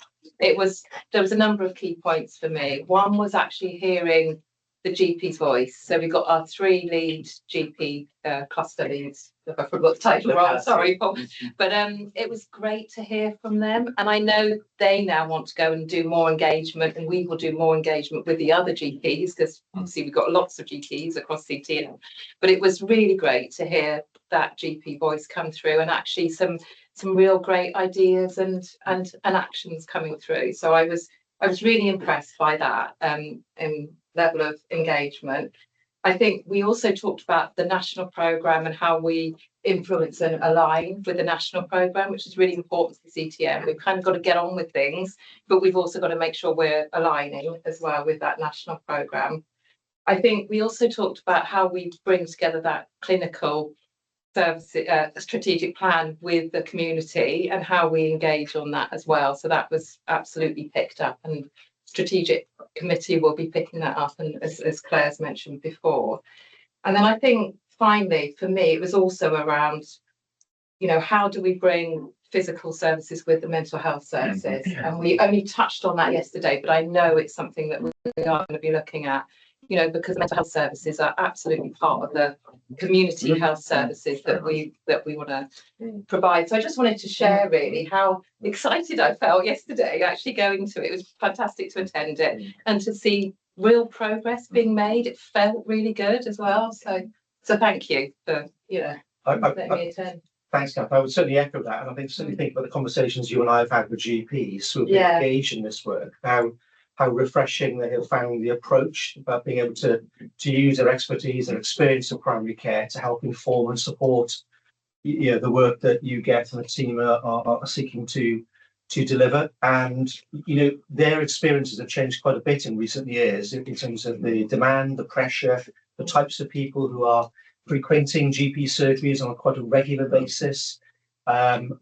there was a number of key points for me. One was actually hearing the GP's voice. So we got our 3 lead GP cluster leads. I forgot the title wrong, sorry, Paul. But it was great to hear from them. And I know they now want to go and do more engagement, and we will do more engagement with the other GPs, because obviously we've got lots of GPs across CTM. But it was really great to hear that GP voice come through, and actually some real great ideas and actions coming through. So I was really impressed by that level of engagement. I think we also talked about the national programme and how we influence and align with the national programme, which is really important for CTM. We've kind of got to get on with things, but we've also got to make sure we're aligning as well with that national programme. I think we also talked about how we bring together that clinical service strategic plan with the community and how we engage on that as well. So that was absolutely picked up, and strategic committee will be picking that up, and as Claire's mentioned before. And then I think finally for me it was also around, you know, how do we bring physical services with the mental health services? And we only touched on that yesterday, but I know it's something that we are going to be looking at, you know, because mental health services are absolutely part of the community health services that we want to provide. So I just wanted to share really how excited I felt yesterday actually going to it. It was fantastic to attend it and to see real progress being made. It felt really good as well. So thank you for, you know, letting me attend. Thanks, Kath. I would certainly echo that, and I think certainly think about the conversations you and I have had with GPs who have been engaged in this work. How refreshing they have found the approach about being able to use their expertise and experience of primary care to help inform and support, you know, the work that you get and the team are seeking to deliver. And, you know, their experiences have changed quite a bit in recent years in terms of the demand, the pressure, the types of people who are frequenting GP surgeries on quite a regular basis. And,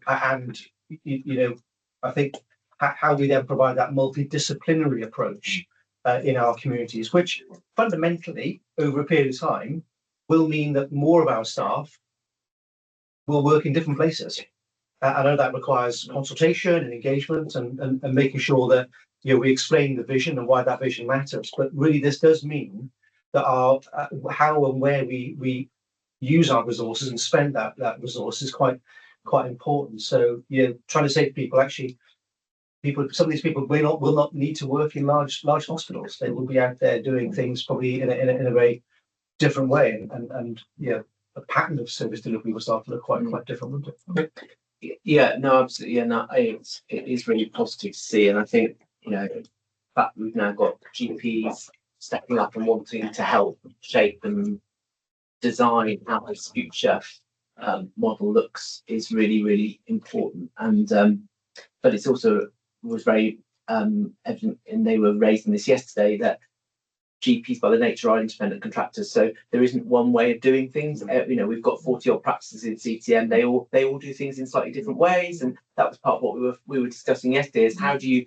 you know, I think how we then provide that multidisciplinary approach in our communities, which fundamentally over a period of time will mean that more of our staff will work in different places. I know that requires consultation and engagement and making sure that, you know, we explain the vision and why that vision matters. But really, this does mean that our how and where we use our resources and spend that resource is quite important. So, you know, trying to say to people, actually, some of these people will not need to work in large hospitals. They will be out there doing things probably in a very different way, and you know, the pattern of service delivery will start to look quite different, won't it? Yeah, no, absolutely. Yeah, no, it is really positive to see. And I think, you know, the fact we've now got GPs stepping up and wanting to help shape and design how this future model looks is really, really important. And but it's also was very evident, and they were raising this yesterday, that GPs by the nature are independent contractors, so there isn't one way of doing things. You know, we've got 40 odd practices in CTM. They all do things in slightly different ways, and that was part of what we were discussing yesterday. Is how do you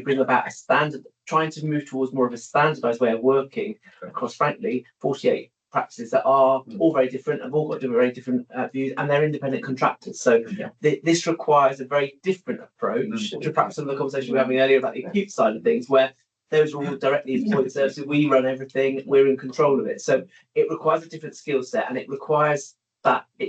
bring about a standard, trying to move towards more of a standardised way of working across, frankly, 48 practices that are all very different, have all got very different views, and they're independent contractors. So this requires a very different approach to perhaps some of the conversation we were having earlier about the acute side of things, where those are all directly employed services. We run everything. We're in control of it. So it requires a different skill set, and it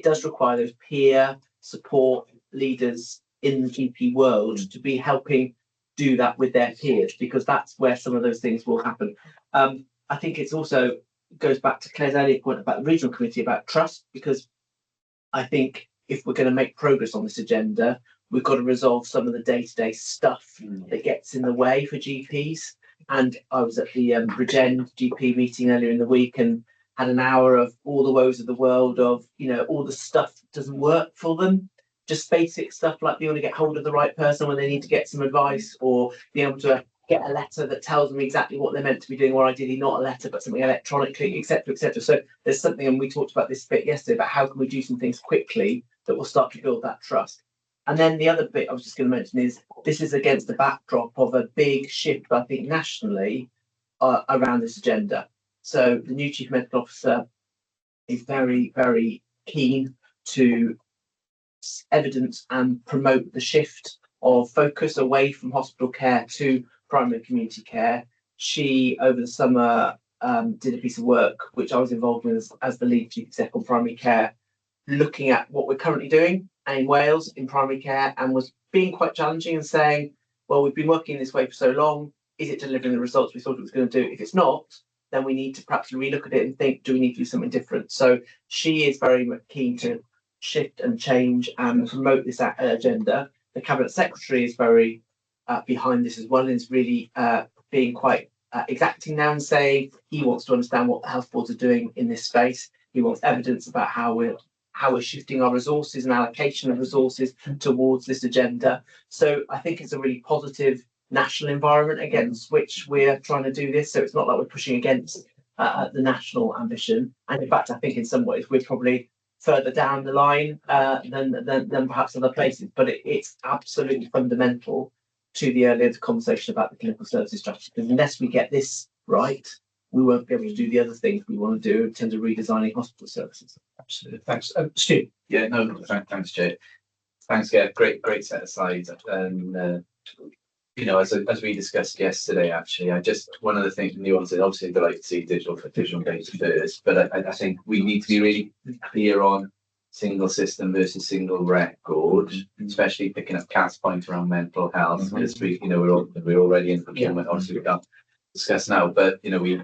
does require those peer support leaders in the GP world to be helping do that with their peers, because that's where some of those things will happen. I think it's also goes back to Claire's earlier point about the regional committee about trust, because I think if we're going to make progress on this agenda, we've got to resolve some of the day-to-day stuff that gets in the way for GPs. And I was at the Regen GP meeting earlier in the week and had an hour of all the woes of the world of, you know, all the stuff that doesn't work for them. Just basic stuff like being able to get hold of the right person when they need to get some advice, or being able to get a letter that tells them exactly what they're meant to be doing, or ideally not a letter, but something electronically, etc., etc. So there's something, and we talked about this bit yesterday, about how can we do some things quickly that will start to build that trust. And then the other bit I was just going to mention is this is against the backdrop of a big shift, I think, nationally around this agenda. So the new Chief Medical Officer is very, very keen to evidence and promote the shift of focus away from hospital care to primary community care. She, over the summer, did a piece of work which I was involved with as the lead chief exec on primary care, looking at what we're currently doing in Wales in primary care, and was being quite challenging and saying, well, we've been working this way for so long, is it delivering the results we thought it was going to do? If it's not, then we need to perhaps relook at it and think, do we need to do something different? So she is very much keen to shift and change and promote this agenda. The Cabinet Secretary is very behind this as well, and is really being quite exacting now and saying he wants to understand what the health boards are doing in this space. He wants evidence about how we're shifting our resources and allocation of resources towards this agenda. So I think it's a really positive national environment against which we're trying to do this. So it's not like we're pushing against the national ambition. And in fact, I think in some ways we're probably further down the line than perhaps other places. But it's absolutely fundamental to the earlier conversation about the clinical services strategy, because unless we get this right, we won't be able to do the other things we want to do in terms of redesigning hospital services. Absolutely. Thanks. Stu. Yeah, no, thanks, Jay. Thanks, Gav. Great set of slides. And you know, as we discussed yesterday, actually, one of the things, nuances, obviously they like to see digital data first, but I think we need to be really clear on single system versus single record, especially picking up Cat's point around mental health, because we're already in procurement. Obviously, we can't discuss now, but you know, we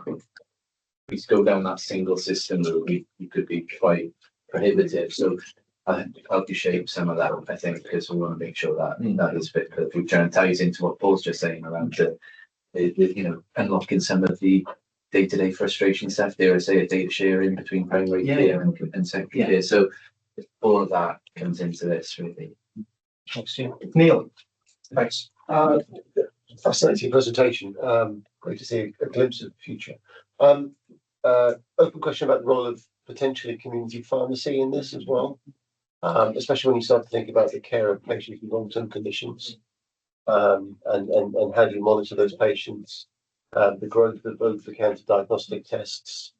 go down that single system route, we could be quite prohibitive. So I think help you shape some of that, I think, because we want to make sure that that is fit. But if we try and ties into what Paul's just saying around the unlocking some of the day-to-day frustration stuff, dare I say, a data sharing between primary care and secondary care. So all of that comes into this, really. Thanks, Neil. Thanks. Fascinating presentation. Great to see a glimpse of the future. Open question about the role of potentially community pharmacy in this as well, especially when you start to think about the care of patients with long-term conditions, and how do you monitor those patients, the growth of over-the-counter diagnostic tests,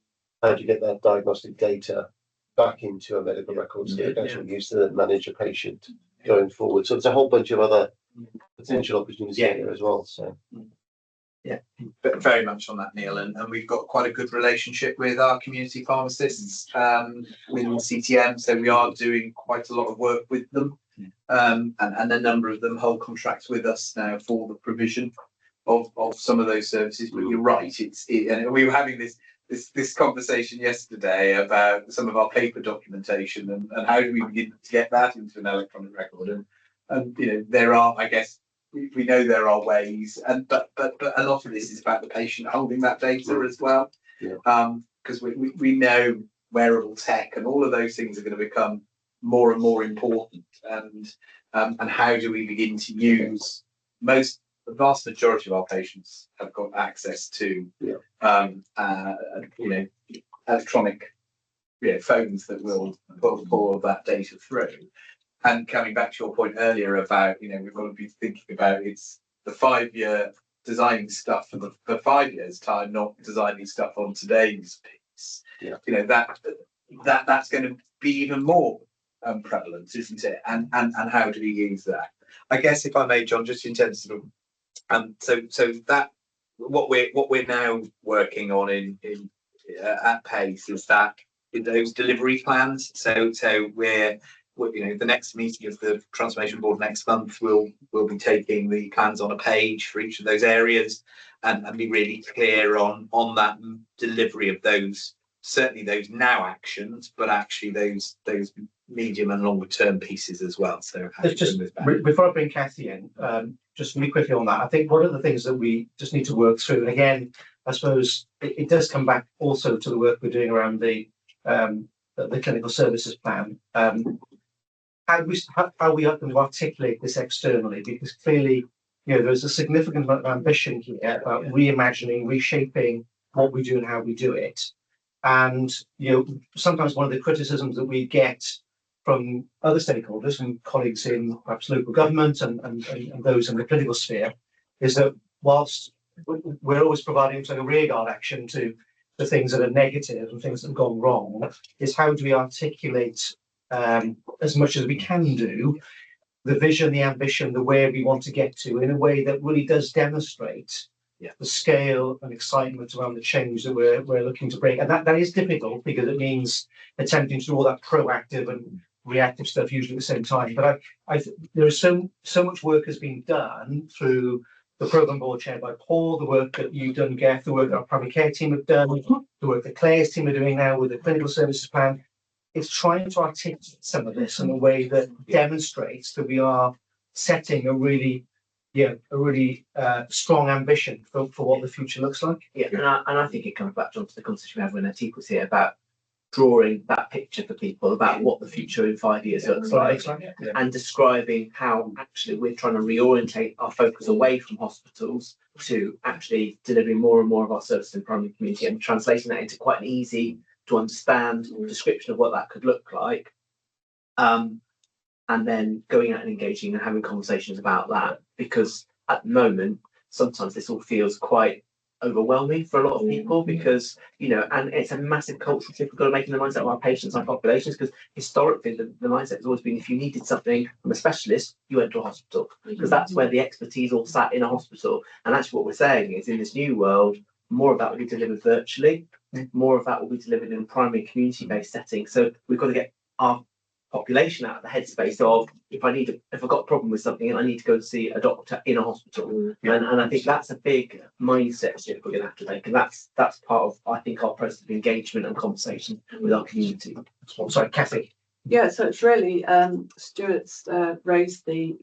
how do you get that diagnostic data back into a medical record so that actually used to manage a patient going forward. So there's a whole bunch of other potential opportunities here as well. So But very much on that, Neil, and we've got quite a good relationship with our community pharmacists within CTM, so we are doing quite a lot of work with them, and a number of them hold contracts with us now for the provision of some of those services. But you're right, and we were having this conversation yesterday about some of our paper documentation and how do we begin to get that into an electronic record, and you know, there are, I guess, we know there are ways, but a lot of this is about the patient holding that data as well, because we know wearable tech and all of those things are going to become more and more important, and how do we begin to use the vast majority of our patients have got access to electronic phones that will pull all of that data through. And coming back to your point earlier about, we've got to be thinking about it's the 5-year designing stuff for 5 years time, not designing stuff on today's piece. That's going to be even more prevalent, isn't it? And how do we use that? I guess if I may, John, just in terms of so that what we're now working on in at pace is that those delivery plans. So we're the next meeting of the transformation board next month, we'll be taking the plans on a page for each of those areas and be really clear on that delivery of those, certainly those now actions, but actually those medium and longer term pieces as well. So just before I bring Kathy in, just really quickly on that, I think one of the things that we just need to work through, and again, I suppose it does come back also to the work we're doing around the clinical services plan. How we are going to articulate this externally, because clearly, there's a significant amount of ambition here about reimagining, reshaping what we do and how we do it. And sometimes one of the criticisms that we get from other stakeholders and colleagues in perhaps local government and those in the political sphere is that whilst we're always providing a rearguard action to the things that are negative and things that have gone wrong, is how do we articulate as much as we can do the vision, the ambition, the way we want to get to in a way that really does demonstrate the scale and excitement around the change that we're looking to bring. And that is difficult because it means attempting to do all that proactive and reactive stuff usually at the same time. But there is so much work has been done through the programme board chaired by Paul, the work that you've done, Geoff, the work that our primary care team have done, the work that Claire's team are doing now with the clinical services plan. It's trying to articulate some of this in a way that demonstrates that we are setting a really strong ambition for what the future looks like. Yeah, and I think it comes back, John, to the conversation we had when Atik was here about drawing that picture for people about what the future in 5 years looks like, and describing how actually we're trying to reorientate our focus away from hospitals to actually delivering more and more of our services in primary community and translating that into quite an easy to understand description of what that could look like, and then going out and engaging and having conversations about that, because at the moment sometimes this all feels quite overwhelming for a lot of people, because and it's a massive cultural shift we've got to make in the mindset of our patients and our populations, because historically the mindset has always been if you needed something from a specialist you went to a hospital, because that's where the expertise all sat, in a hospital. And actually what we're saying is in this new world more of that will be delivered virtually, more of that will be delivered in a primary community-based setting. So we've got to get our population out of the headspace of if I've got a problem with something and I need to go and see a doctor in a hospital. And I think that's a big mindset shift we're going to have to make, and that's part of, I think, our process of engagement and conversation with our community. Sorry, Kathy. Yeah, so it's really Stuart's raised the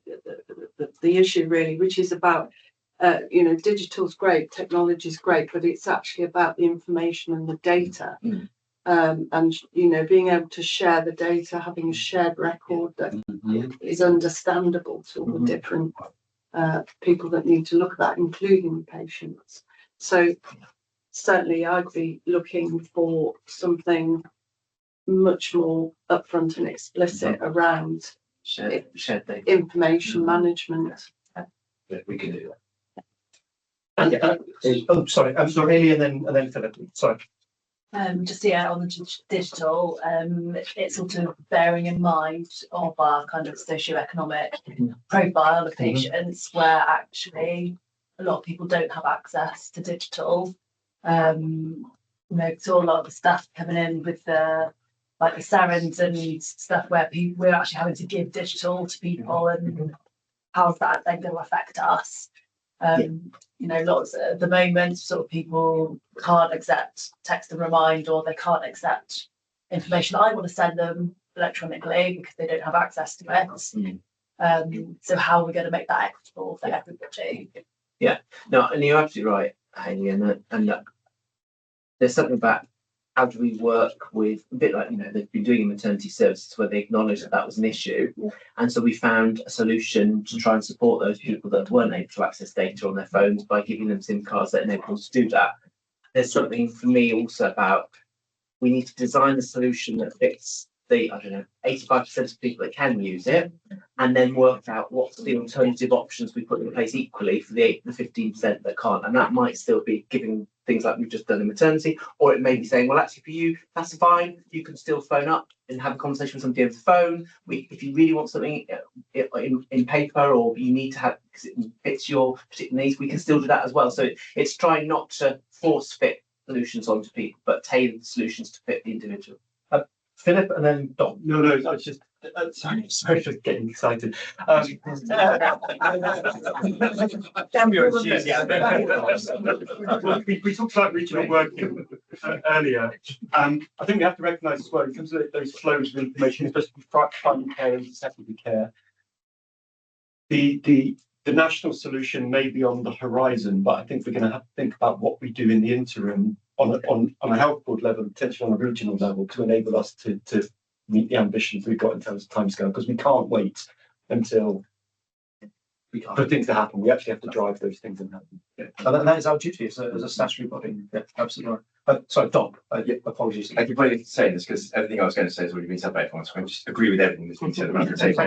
issue really, which is about digital's great, technology's great, but it's actually about the information and the data. And being able to share the data, having a shared record that is understandable to all the different people that need to look at that, including patients. So certainly I'd be looking for something much more upfront and explicit around Shared data. information management. Yeah, we can do that. And sorry, Hayley, and then Philip. Sorry. Just on the digital, it's sort of bearing in mind of our kind of socioeconomic profile of patients, where actually a lot of people don't have access to digital. So a lot of the stuff coming in with the Sarens and stuff where we're actually having to give digital to people, and how's that then going to affect us? Lots at the moment, sort of people can't accept text and remind, or they can't accept information I want to send them electronically because they don't have access to it. So how are we going to make that equitable for everybody? Yeah, no, and you're absolutely right, Hayley, and there's something about how do we work with, a bit like, they've been doing in maternity services where they acknowledged that was an issue. And so we found a solution to try and support those people that weren't able to access data on their phones by giving them SIM cards that enable them to do that. There's something for me also about, we need to design the solution that fits the, 85% of people that can use it, and then work out what's the alternative options we put in place equally for the 15% that can't. And that might still be giving things like we've just done in maternity, or it may be saying, well, actually for you, that's fine. You can still phone up and have a conversation with somebody over the phone. If you really want something in paper, or you need to have, because it fits your particular needs, we can still do that as well. So it's trying not to force fit solutions onto people, but tailor the solutions to fit the individual. Philip, and then Dom. No, I was just sorry for getting excited. We talked about regional working earlier. I think we have to recognise as well, in terms of those flows of information, especially primary care and secondary care, the national solution may be on the horizon, but I think we're going to have to think about what we do in the interim on a health board level, potentially on a regional level, to enable us to meet the ambitions we've got in terms of timescale, because we can't wait until for things to happen. We actually have to drive those things and happen. Yeah. And that is our duty as a statutory body. Yeah, absolutely right. Sorry, Dom. Apologies. I keep probably saying this because everything I was going to say has already been said by everyone, so I just agree with everything that's been said around the table.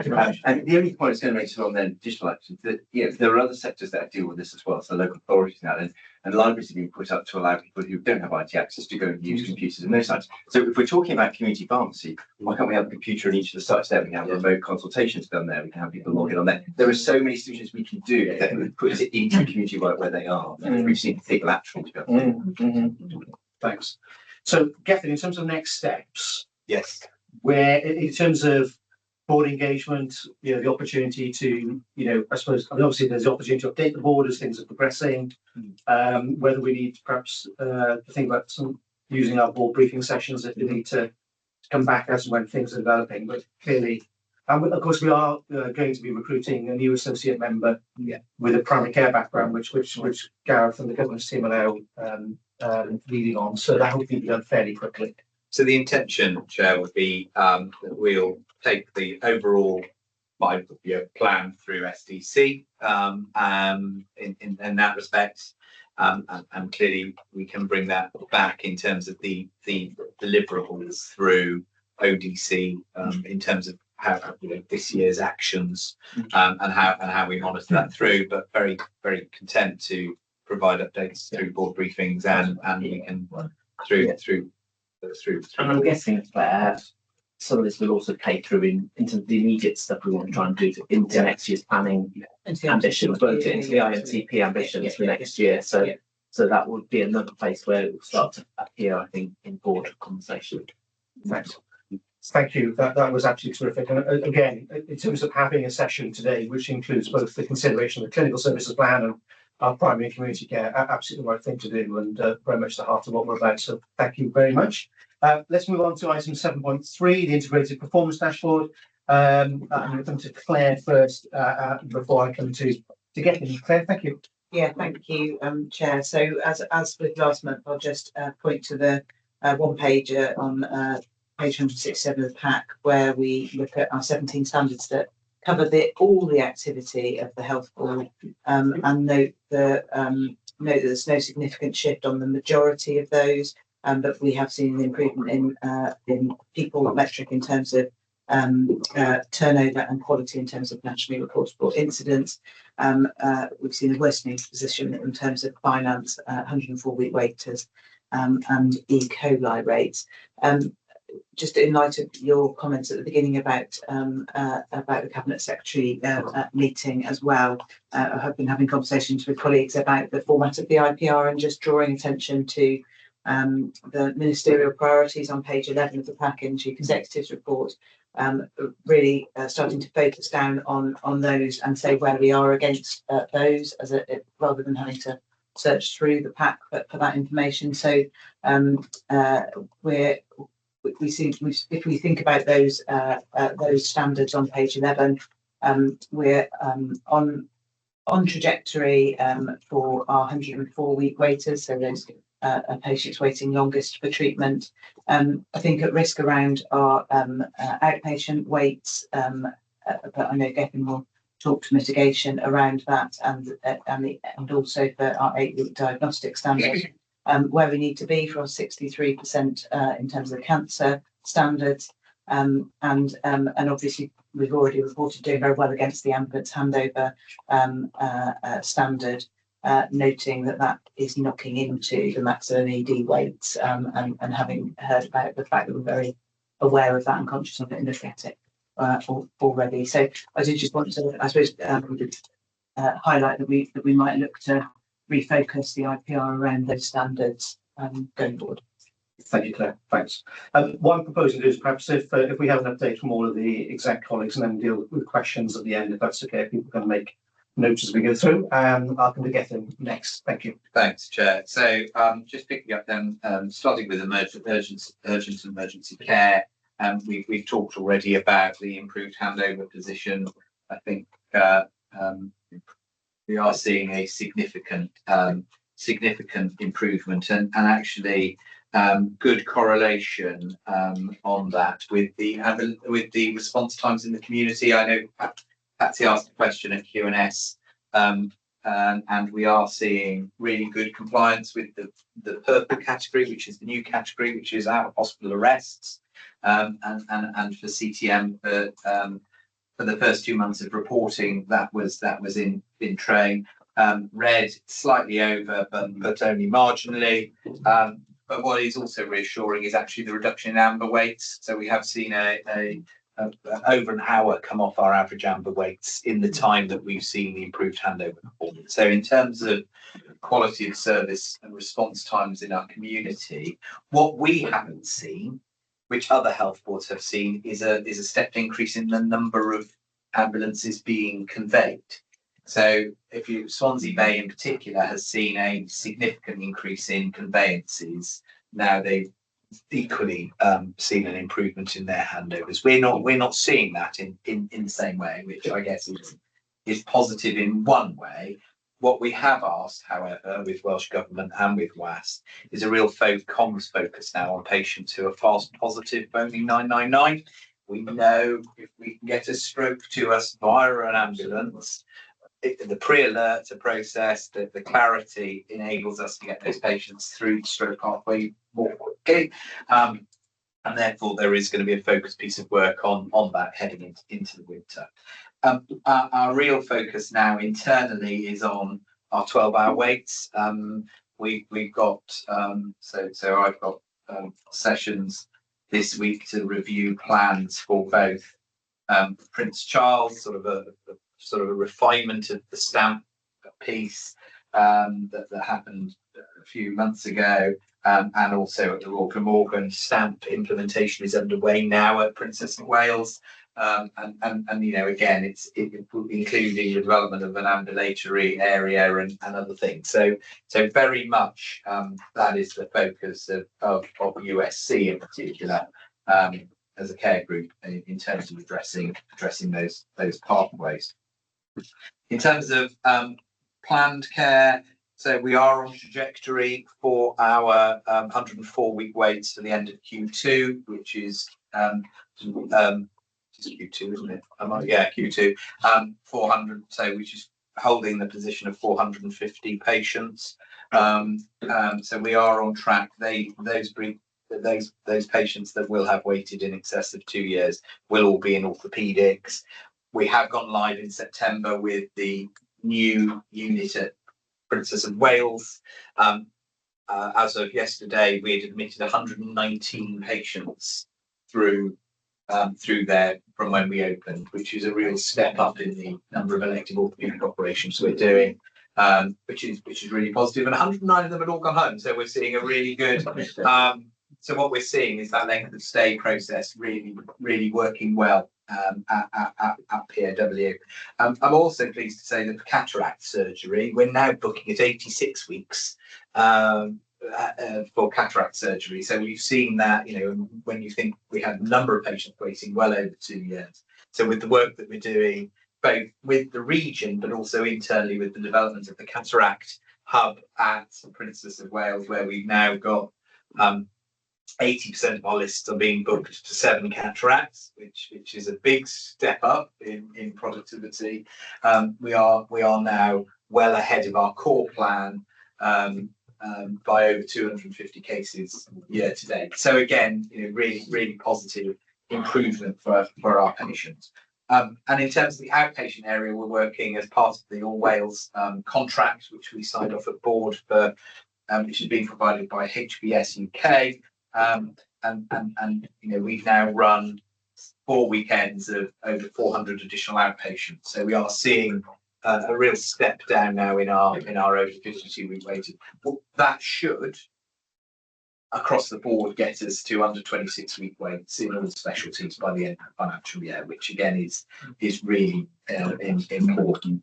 And the only point I was going to make is on then digital actions, that there are other sectors that deal with this as well. So local authorities now, and libraries have been put up to allow people who don't have IT access to go and use computers in those sites. So if we're talking about community pharmacy, why can't we have a computer in each of the sites there? We can have remote consultations done there. We can have people log in on there. There are so many solutions we can do that would put it into the community right where they are. We just need to think laterally to be able to. Thanks. So, Gethin, in terms of next steps, Yes. where in terms of board engagement, the opportunity to, I suppose, obviously there's the opportunity to update the board as things are progressing. Whether we need perhaps to think about using our board briefing sessions if we need to come back as and when things are developing. But clearly, and of course, we are going to be recruiting a new associate member with a primary care background, which Gareth and the governance team are now leading on. So that will be done fairly quickly. So the intention, Chair, would be that we'll take the overall 5-year plan through SDC in that respect. And clearly we can bring that back in terms of the deliverables through ODC in terms of how this year's actions and how we monitor that through, but very, very content to provide updates through board briefings and we can through. And I'm guessing some of this will also play through into the immediate stuff we want to try and do into next year's planning ambitions, but into the IMTP ambitions for next year. So that would be another place where it will start to appear, I think, in board conversation. Thanks. Thank you. That was absolutely terrific. And again, in terms of having a session today, which includes both the consideration of the clinical services plan and our primary and community care, absolutely the right thing to do, and very much the heart of what we're about. So thank you very much. Let's move on to item 7.3, the integrated performance dashboard. I'm going to come to Claire first before I come to Gethin. Claire, thank you. Yeah, thank you, Chair. So as with last month, I'll just point to the one pager on page 167 of the pack, where we look at our 17 standards that cover all the activity of the health board, and note that there's no significant shift on the majority of those, but we have seen an improvement in people metric in terms of turnover and quality in terms of nationally reportable incidents. We've seen a worsening position in terms of finance, 104-week waiters, and E. coli rates. Just in light of your comments at the beginning about the cabinet secretary meeting as well, I have been having conversations with colleagues about the format of the IPR and just drawing attention to the ministerial priorities on page 11 of the pack in Chief Executive's report. Really starting to focus down on those and say where we are against those, rather than having to search through the pack for that information. So if we think about those standards on page 11, we're on trajectory for our 104-week waiters, so those patients waiting longest for treatment. I think at risk around our outpatient waits, but I know Gethin will talk to mitigation around that, and also for our 8-week diagnostic standard. Where we need to be for our 63% in terms of cancer standards, and obviously we've already reported doing very well against the ambulance handover standard, noting that is knocking into the maximum ED weights, and having heard about the fact that we're very aware of that and conscious of it and look at it already. So I did just want to, I suppose, highlight that we might look to refocus the IPR around those standards going forward. Thank you, Claire. Thanks. What I'm proposing to do is perhaps if we have an update from all of the exec colleagues and then deal with questions at the end, if that's okay, if people can make notes as we go through. I'll come to Gethin next. Thank you. Thanks, Chair. So just picking up then, starting with urgent and emergency care. We've talked already about the improved handover position. I think we are seeing a significant improvement and actually good correlation on that with the response times in the community. I know Patsy asked a question at Q&S, and we are seeing really good compliance with the purple category, which is the new category, which is out of hospital arrests, and for CTM for the first 2 months of reporting, that was in train. Red slightly over, but only marginally. But what is also reassuring is actually the reduction in amber weights. So we have seen over an hour come off our average amber weights in the time that we've seen the improved handover performance. So in terms of quality of service and response times in our community, what we haven't seen, which other health boards have seen, is a stepped increase in the number of ambulances being conveyed. So Swansea Bay in particular has seen a significant increase in conveyances. Now they've equally seen an improvement in their handovers. We're not seeing that in the same way, which I guess is positive in one way. What we have asked, however, with Welsh Government and with WAS, is a real comms focus now on patients who are fast positive phoning 999. We know if we can get a stroke to us via an ambulance, the pre-alert to process, the clarity enables us to get those patients through the stroke pathway more quickly. And therefore, there is going to be a focused piece of work on that heading into the winter. Our real focus now internally is on our 12-hour waits. We've got so I've got sessions this week to review plans for both Prince Charles, sort of a refinement of the stamp piece that happened a few months ago, and also at the Royal Glamorgan. Stamp implementation is underway now at Princess of Wales. And you know, again, it's including the development of an ambulatory area and other things. So very much that is the focus of USC in particular, as a care group in terms of addressing those pathways. In terms of planned care, so we are on trajectory for our 104-week waits to the end of Q2, which is It's Q2, isn't it? Yeah, Q2. 400, so which is holding the position of 450 patients. So we are on track. Those patients that will have waited in excess of 2 years will all be in orthopedics. We have gone live in September with the new unit at Princess of Wales. As of yesterday, we had admitted 119 patients through there from when we opened, which is a real step up in the number of elective orthopedic operations we're doing, which is really positive. And 109 of them had all gone home, so we're seeing a really good. So what we're seeing is that length of stay process really working well at POW. I'm also pleased to say that for cataract surgery, we're now booking at 86 weeks. For cataract surgery. So we've seen that, when you think we had a number of patients waiting well over 2 years. So with the work that we're doing, both with the region, but also internally with the development of the cataract hub at Princess of Wales, where we've now got 80% of our lists are being booked to 7 cataracts, which is a big step up in productivity. We are now well ahead of our core plan. By over 250 cases year to date. So again, really positive improvement for our patients. And in terms of the outpatient area, we're working as part of the All Wales contract, which we signed off at board for, which is being provided by HBS UK. And we've now run 4 weekends of over 400 additional outpatients. So we are seeing a real step down now in our over 52-week waiting. Well, that should, across the board, get us to under 26-week waits in all specialties by the end of the financial year, which again is really important.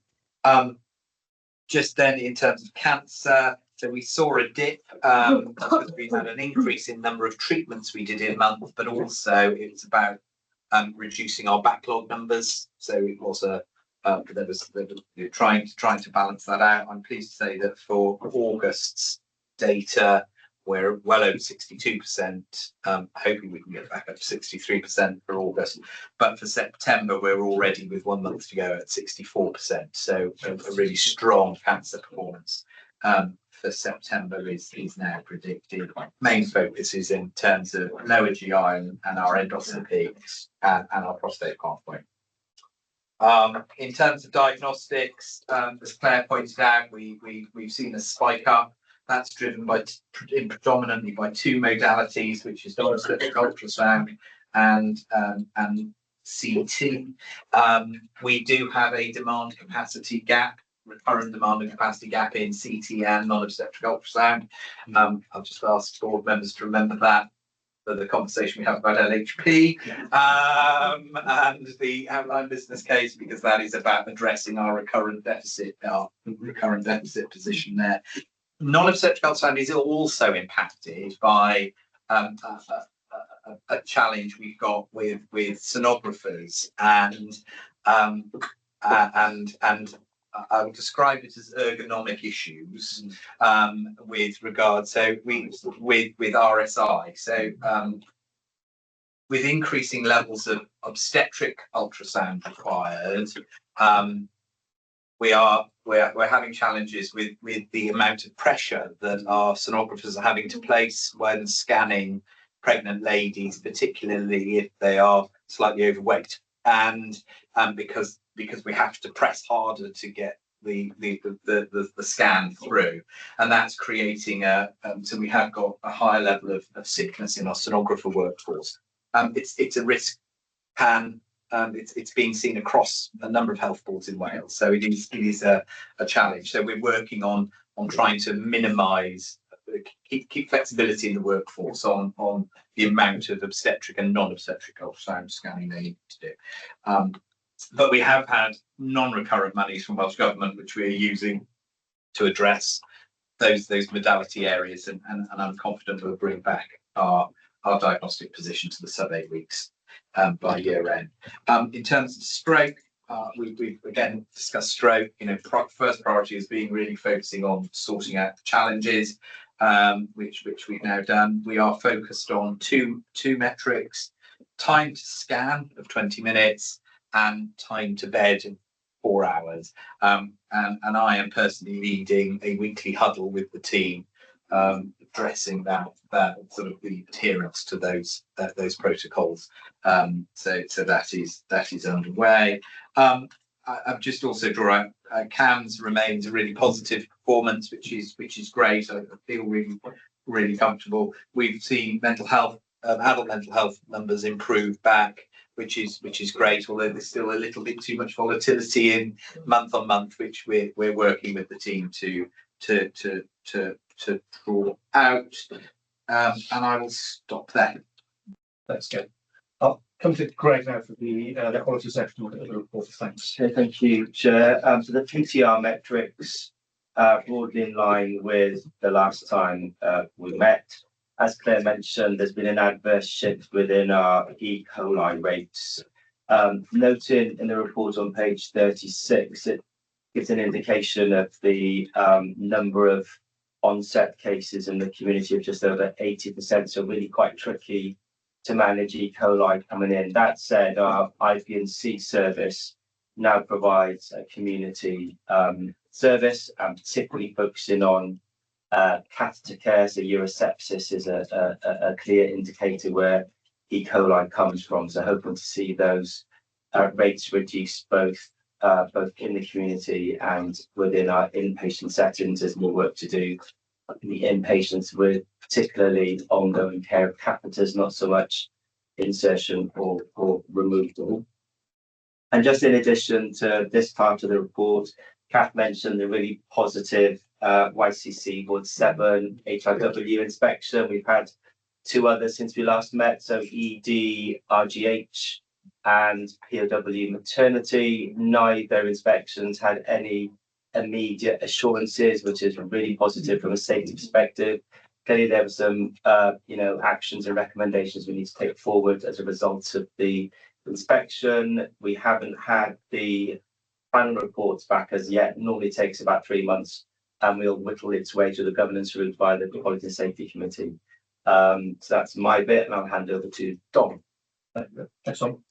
Just then, in terms of cancer, so we saw a dip because we had an increase in number of treatments we did in a month, but also it was about reducing our backlog numbers. So it was trying to balance that out. I'm pleased to say that for August's data, we're well over 62%. Hoping we can get back up to 63% for August. But for September, we're already with 1 month to go at 64%. So a really strong cancer performance for September is now predicted. Main focus is in terms of lower GI and our endoscopy and our prostate pathway. In terms of diagnostics, as Claire pointed out, we've seen a spike up. That's driven predominantly by 2 modalities, which is non-obstetric ultrasound and CT. We do have a demand capacity gap, recurrent demand and capacity gap in CT and non-obstetric ultrasound. I'll just ask board members to remember that for the conversation we have about LHP and the outline business case, because that is about addressing our recurrent deficit position there. Non-obstetric ultrasound is also impacted by a challenge we've got with sonographers, and I would describe it as ergonomic issues with regard. So with RSI. So with increasing levels of obstetric ultrasound required, we're having challenges with the amount of pressure that our sonographers are having to place when scanning pregnant ladies, particularly if they are slightly overweight, and because we have to press harder to get the scan through, and that's creating so we have got a higher level of sickness in our sonographer workforce. It's a risk, and it's being seen across a number of health boards in Wales, so it is a challenge. So we're working on trying to minimise, keep flexibility in the workforce on the amount of obstetric and non-obstetric ultrasound scanning they need to do. But we have had non-recurrent monies from Welsh Government, which we are using to address those modality areas, and I'm confident we'll bring back our diagnostic position to the sub-8 weeks by year end. In terms of stroke, we've again discussed stroke. First priority is being really focusing on sorting out the challenges, which we've now done. We are focused on two metrics: time to scan of 20 minutes and time to bed of 4 hours. And I am personally leading a weekly huddle with the team, addressing that sort of the adherence to those protocols. So that is underway. I've just also drawn out CAMS remains a really positive performance, which is great. I feel really comfortable. We've seen mental health, adult mental health numbers improve back, which is great. Although there's still a little bit too much volatility in month on month, which we're working with the team to draw out. And I will stop there. Thanks, Ken. I'll come to Greg now for the quality section of the report. Thanks. Okay, thank you, Chair. So the PTR metrics are broadly in line with the last time we met. As Claire mentioned, there's been an adverse shift within our E. coli rates. Noted in the report on page 36, it gives an indication of the number of onset cases in the community of just over 80%, so really quite tricky to manage E. coli coming in. That said, our IP&C service now provides a community service, particularly focusing on catheter care. So urosepsis is a clear indicator where E. coli comes from. So hoping to see those rates reduce both in the community and within our inpatient settings. There's more work to do in the inpatients with particularly ongoing care of catheters, not so much insertion or removal. And just in addition to this part of the report, Kath mentioned the really positive YCC Ward 7 HIW inspection. We've had 2 others since we last met, so ED, RGH and POW maternity. Neither inspections had any immediate assurances, which is really positive from a safety perspective. Clearly there were some actions and recommendations we need to take forward as a result of the inspection. We haven't had the final reports back as yet. Normally takes about 3 months, and we'll whittle its way to the governance route via the Quality and Safety Committee. So that's my bit, and I'll hand over to Dom. Thanks, Dom.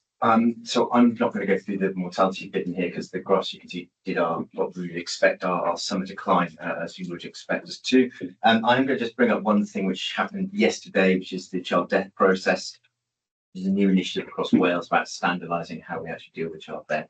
So I'm not going to go through the mortality bit in here because the graphs you can see did what we would expect our summer decline, as you would expect us to. I'm going to just bring up one thing which happened yesterday, which is the child death process. There's a new initiative across Wales about standardising how we actually deal with child death.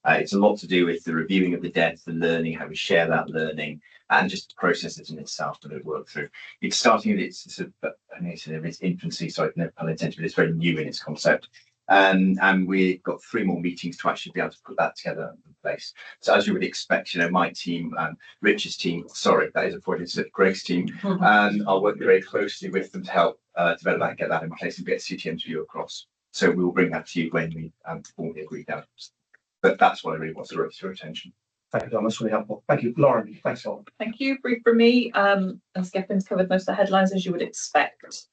It's a lot to do with the reviewing of the death, the learning, how we share that learning, and just the processes in itself that we work through. It's starting at its infancy, so no pun intended, but it's very new in its concept. And we've got 3 more meetings to actually be able to put that together in place. So as you would expect, my team, Rich's team, sorry, that is avoided, Greg's team, and I'll work very closely with them to help develop that and get that in place and get CTM to you across. So we will bring that to you when we formally agree that. But that's what I really want to raise your attention. Thank you, Dom. That's really helpful. Thank you, Lauren. Thanks, Dom. Thank you. Brief from me. As Geffin's covered most of the headlines, as you would expect.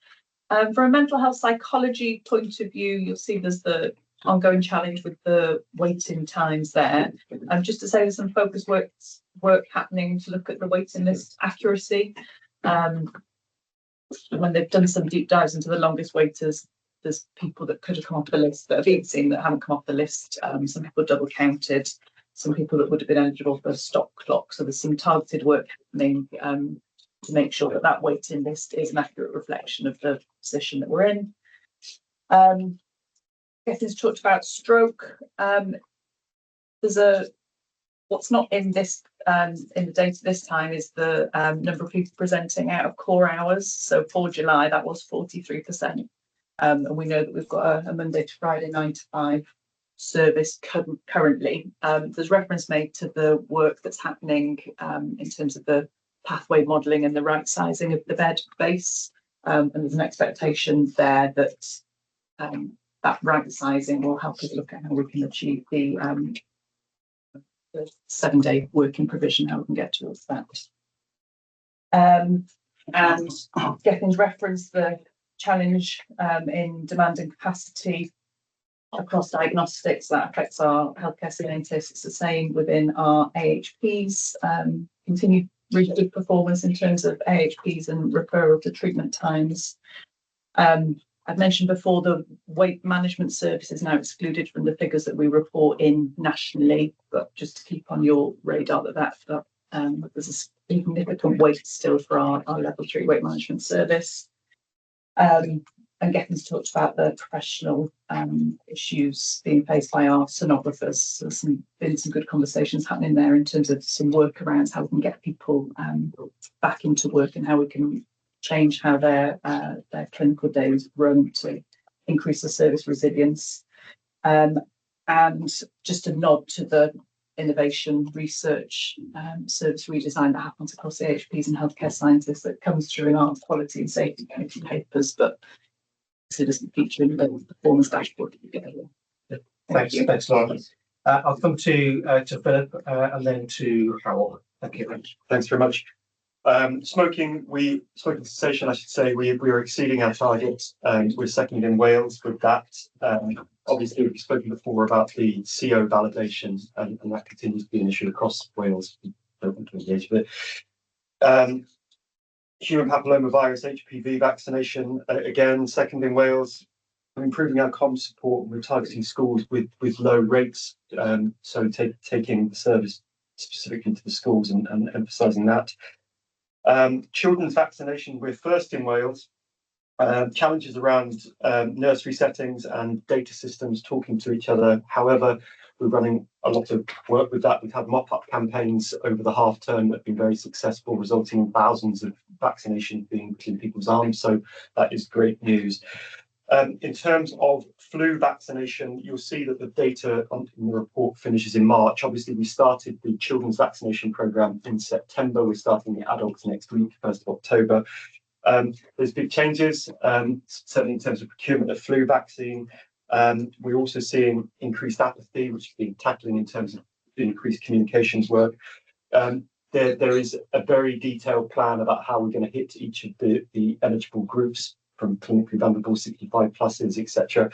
From a mental health psychology point of view, you'll see there's the ongoing challenge with the waiting times there. Just to say, there's some focus work happening to look at the waiting list accuracy. When they've done some deep dives into the longest waiters, there's people that could have come off the list that have been seen that haven't come off the list. Some people double counted, some people that would have been eligible for a stop clock. So there's some targeted work happening to make sure that that waiting list is an accurate reflection of the position that we're in. Gethin's talked about stroke. What's not in this in the data this time is the number of people presenting out of core hours. So for July, that was 43%. And we know that we've got a Monday to Friday 9 to 5 service currently. There's reference made to the work that's happening in terms of the pathway modelling and the right sizing of the bed base. And there's an expectation there that that right sizing will help us look at how we can achieve the 7-day working provision, how we can get towards that. And Gethin's referenced the challenge in demand and capacity across diagnostics that affects our healthcare scientists. It's the same within our AHPs. Continued really good performance in terms of AHPs and referral to treatment times. I've mentioned before the weight management service is now excluded from the figures that we report in nationally, but just to keep on your radar that there's a significant weight still for our level 3 weight management service. And Gethin's talked about the professional issues being faced by our sonographers. So there's been some good conversations happening there in terms of some workarounds, how we can get people back into work and how we can change how their clinical days run to increase the service resilience. And just a nod to the innovation research service redesign that happens across the HPs and healthcare scientists that comes through in our quality and safety committee papers, but it doesn't feature in the performance dashboard. Thanks, Laura. I'll come to Philip and then to Harold. Thank you. Thanks very much. Smoking cessation, I should say, we are exceeding our targets, and we're second in Wales with that. Obviously, we've spoken before about the CO validation, and that continues to be an issue across Wales. We don't want to engage with it. Human papillomavirus HPV vaccination, again, second in Wales. We're improving our comms support. We're targeting schools with low rates, so taking the service specifically to the schools and emphasising that. Children's vaccination, we're first in Wales. Challenges around nursery settings and data systems talking to each other. However, we're running a lot of work with that. We've had mop-up campaigns over the half term that have been very successful, resulting in thousands of vaccinations being put in people's arms. So that is great news. In terms of flu vaccination, you'll see that the data in the report finishes in March. Obviously, we started the children's vaccination programme in September. We're starting the adults next week, 1st of October. There's big changes, certainly in terms of procurement of flu vaccine. We're also seeing increased apathy, which is being tackling in terms of increased communications work. There is a very detailed plan about how we're going to hit each of the eligible groups, from clinically vulnerable 65 pluses, etc.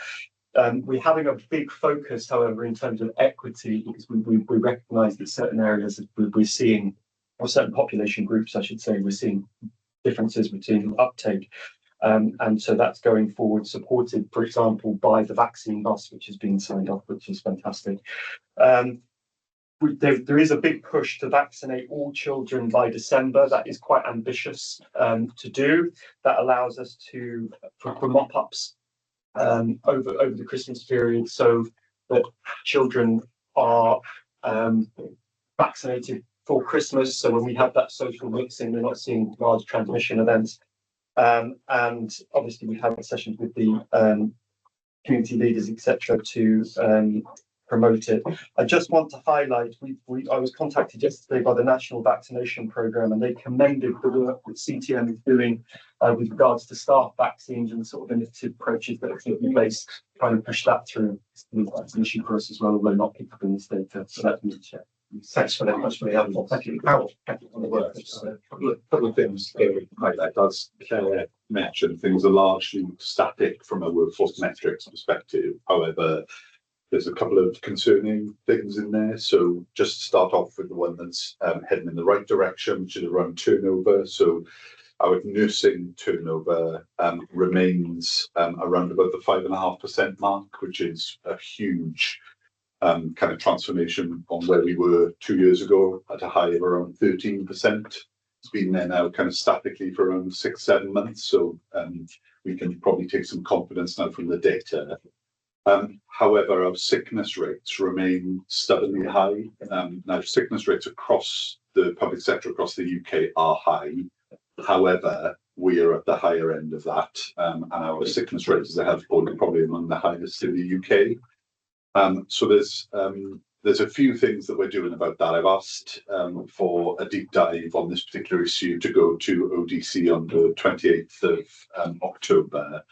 We're having a big focus, however, in terms of equity, because we recognise that certain areas we're seeing, or certain population groups, I should say, we're seeing differences between uptake. And so that's going forward, supported, for example, by the vaccine bus, which has been signed off, which is fantastic. There is a big push to vaccinate all children by December. That is quite ambitious to do. That allows us to, for mop-ups over the Christmas period, so that children are vaccinated for Christmas. So when we have that social mixing, we're not seeing large transmission events. And obviously, we have sessions with the community leaders, etc., to promote it. I just want to highlight, I was contacted yesterday by the National Vaccination Programme, and they commended the work that CTM is doing with regards to staff vaccines and sort of innovative approaches that are taking place, trying to push that through. That's an issue for us as well, although not picked up in this data. So that's me to share. Thanks for that. That's really helpful. Thank you. Harold, thank you for the work. Couple of things to highlight. As Claire mentioned, things are largely static from a workforce metrics perspective. However, there's a couple of concerning things in there. So just to start off with the one that's heading in the right direction, which is around turnover. So our nursing turnover remains around about the 5.5% mark, which is a huge kind of transformation on where we were 2 years ago at a high of around 13%. It's been there now kind of statically for around 6-7 months. So we can probably take some confidence now from the data. However, our sickness rates remain stubbornly high. Now, sickness rates across the public sector across the UK are high. However, we are at the higher end of that, and our sickness rates as a health board are probably among the highest in the UK. So there's a few things that we're doing about that. I've asked for a deep dive on this particular issue to go to ODC on the 28th of October.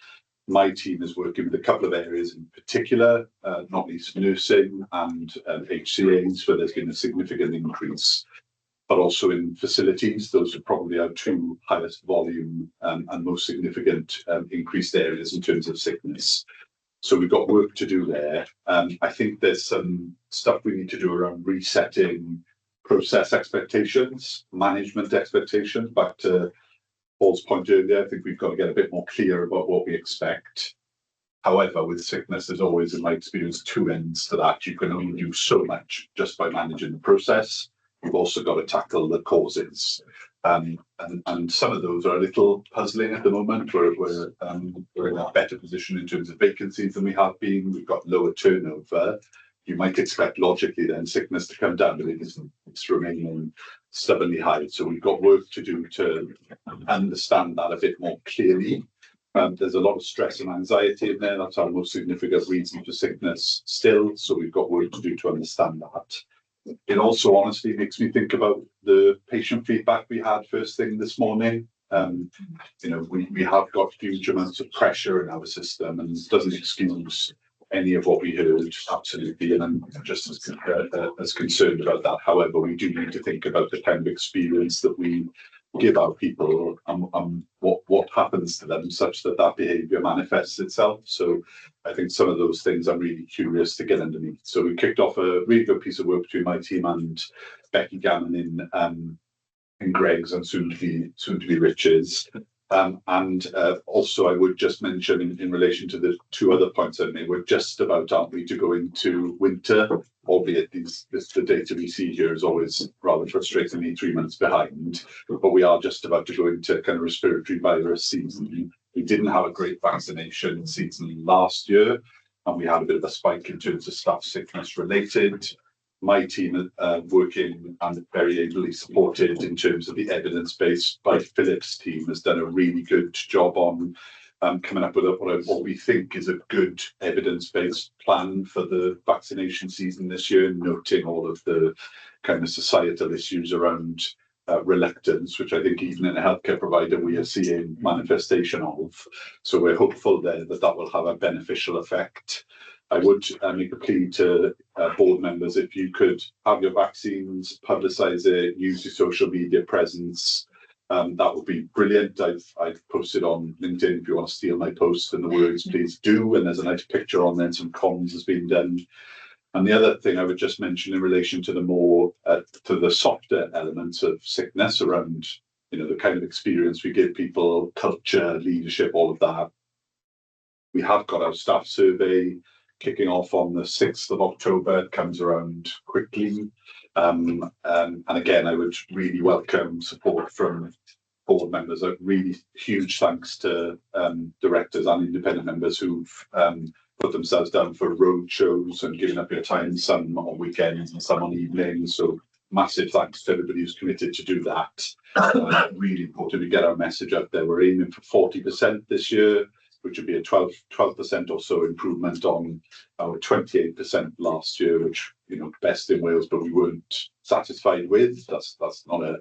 My team is working with a couple of areas in particular, not least nursing and HCAs, where there's been a significant increase, but also in facilities. Those are probably our two highest volume and most significant increased areas in terms of sickness. So we've got work to do there. I think there's some stuff we need to do around resetting process expectations, management expectations, back to Paul's point earlier, I think we've got to get a bit more clear about what we expect. However, with sickness, there's always, in my experience, two ends to that. You can only do so much just by managing the process. You've also got to tackle the causes. And some of those are a little puzzling at the moment. We're in a better position in terms of vacancies than we have been. We've got lower turnover. You might expect logically then sickness to come down, but it isn't. It's remaining stubbornly high. So we've got work to do to understand that a bit more clearly. There's a lot of stress and anxiety in there. That's our most significant reason for sickness still. So we've got work to do to understand that. It also honestly makes me think about the patient feedback we had first thing this morning. We have got huge amounts of pressure in our system, and it doesn't excuse any of what we heard, absolutely. And I'm just as concerned about that. However, we do need to think about the kind of experience that we give our people and what happens to them such that behaviour manifests itself. So I think some of those things I'm really curious to get underneath. So we kicked off a really good piece of work between my team and Becky Gannon in Greg's and soon to be Rich's. Also I would just mention in relation to the two other points I made, we're just about, aren't we, to go into winter, albeit the data we see here is always rather frustratingly 3 months behind, but we are just about to go into kind of respiratory virus season. We didn't have a great vaccination season last year, and we had a bit of a spike in terms of staff sickness related. My team working and very ably supported in terms of the evidence base by Philip's team has done a really good job on coming up with what we think is a good evidence-based plan for the vaccination season this year, noting all of the kind of societal issues around reluctance, which I think even in a healthcare provider we are seeing manifestation of. So we're hopeful there that will have a beneficial effect. I would make a plea to board members, if you could have your vaccines, publicise it, use your social media presence, that would be brilliant. I've posted on LinkedIn, if you want to steal my post and the words, please do. And there's a nice picture on there and some comms has been done. And the other thing I would just mention in relation to the more, to the softer elements of sickness around, the kind of experience we give people, culture, leadership, all of that. We have got our staff survey kicking off on the 6th of October. It comes around quickly. And again, I would really welcome support from board members. A really huge thanks to directors and independent members who've put themselves down for road shows and given up your time, some on weekends and some on evenings. So massive thanks to everybody who's committed to do that. Really important to get our message out there. We're aiming for 40% this year, which would be a 12% or so improvement on our 28% last year, which, best in Wales, but we weren't satisfied with. That's not a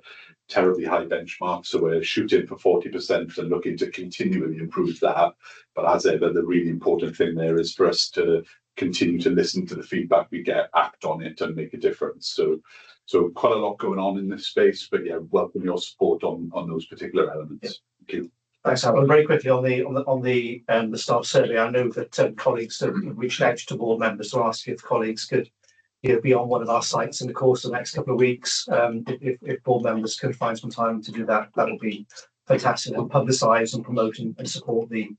terribly high benchmark. So we're shooting for 40% and looking to continually improve that. But as ever, the really important thing there is for us to continue to listen to the feedback we get, act on it and make a difference. So quite a lot going on in this space, but yeah, welcome your support on those particular elements. Thank you. Thanks, Alan. Very quickly on the staff survey, I know that colleagues have reached out to board members to ask if colleagues could be on one of our sites in the course of the next couple of weeks. If board members can find some time to do that, that would be fantastic. We'll publicise and promote and support the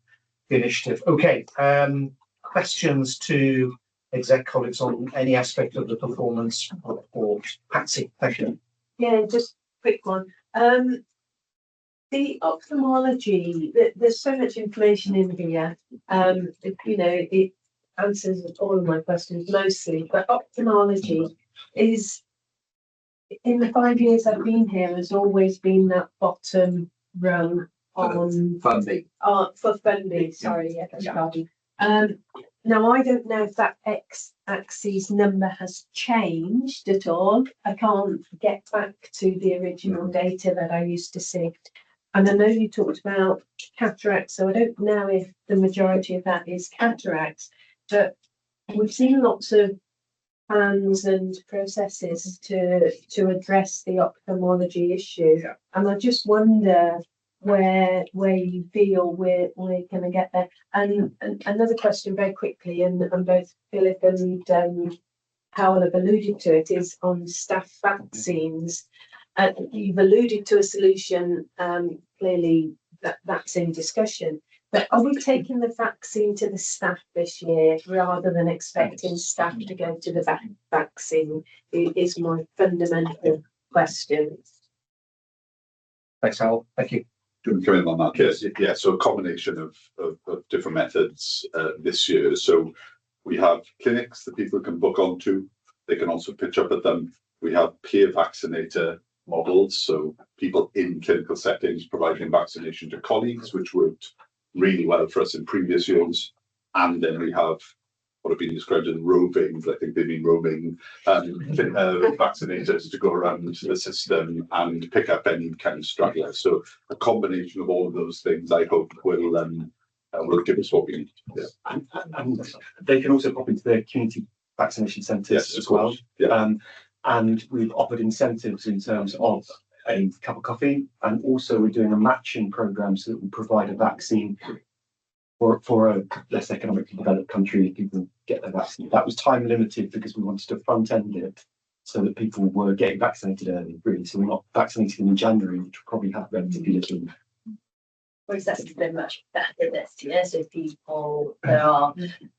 initiative. Okay, questions to exec colleagues on any aspect of the performance report. Patsy, thank you. Yeah, just a quick one. The ophthalmology, there's so much information in here. It answers all of my questions mostly, but ophthalmology is, in the 5 years I've been here, has always been that bottom rung on funding. For funding, sorry, pardon. Now I don't know if that x-axis number has changed at all. I can't get back to the original data that I used to see. And I know you talked about cataracts, so I don't know if the majority of that is cataracts, but we've seen lots of plans and processes to address the ophthalmology issue. Yeah. And I just wonder where you feel we're going to get there. And another question very quickly, and both Philip and Howell have alluded to it, is on staff vaccines. you've alluded to a solution, clearly that's in discussion. But are we taking the vaccine to the staff this year rather than expecting staff to go to the vaccine? Is my fundamental question. Thanks, Al. Thank you. Do you want to come in on that? Yes, yeah. So a combination of different methods this year. So we have clinics that people can book onto. They can also pitch up at them. We have peer vaccinator models, so people in clinical settings providing vaccination to colleagues, which worked really well for us in previous years. And then we have what have been described as roving, I think they've been roaming vaccinators to go around the system and pick up any kind of straggler. So a combination of all of those things, I hope, will give us what we need. Yeah. And they can also pop into their community vaccination centres as well. Yeah. And we've offered incentives in terms of a cup of coffee, and also we're doing a matching programme so that we provide a vaccine for a less economically developed country. People can get their vaccine. That was time limited because we wanted to front end it so that people were getting vaccinated early, really. So we're not vaccinating them in January, which will probably have relatively little. Well, that's been much better this year. So people, there are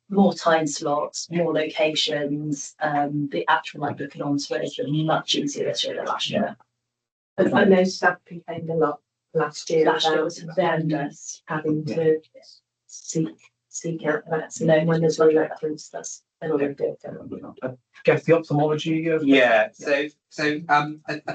more time slots, more locations. The actual booking onto it is much easier this year than last year. And I know staff complained a lot last year. Last year was horrendous. Having to seek out vaccine when there's a reference. That's another bit. Get the ophthalmology. Yeah. So I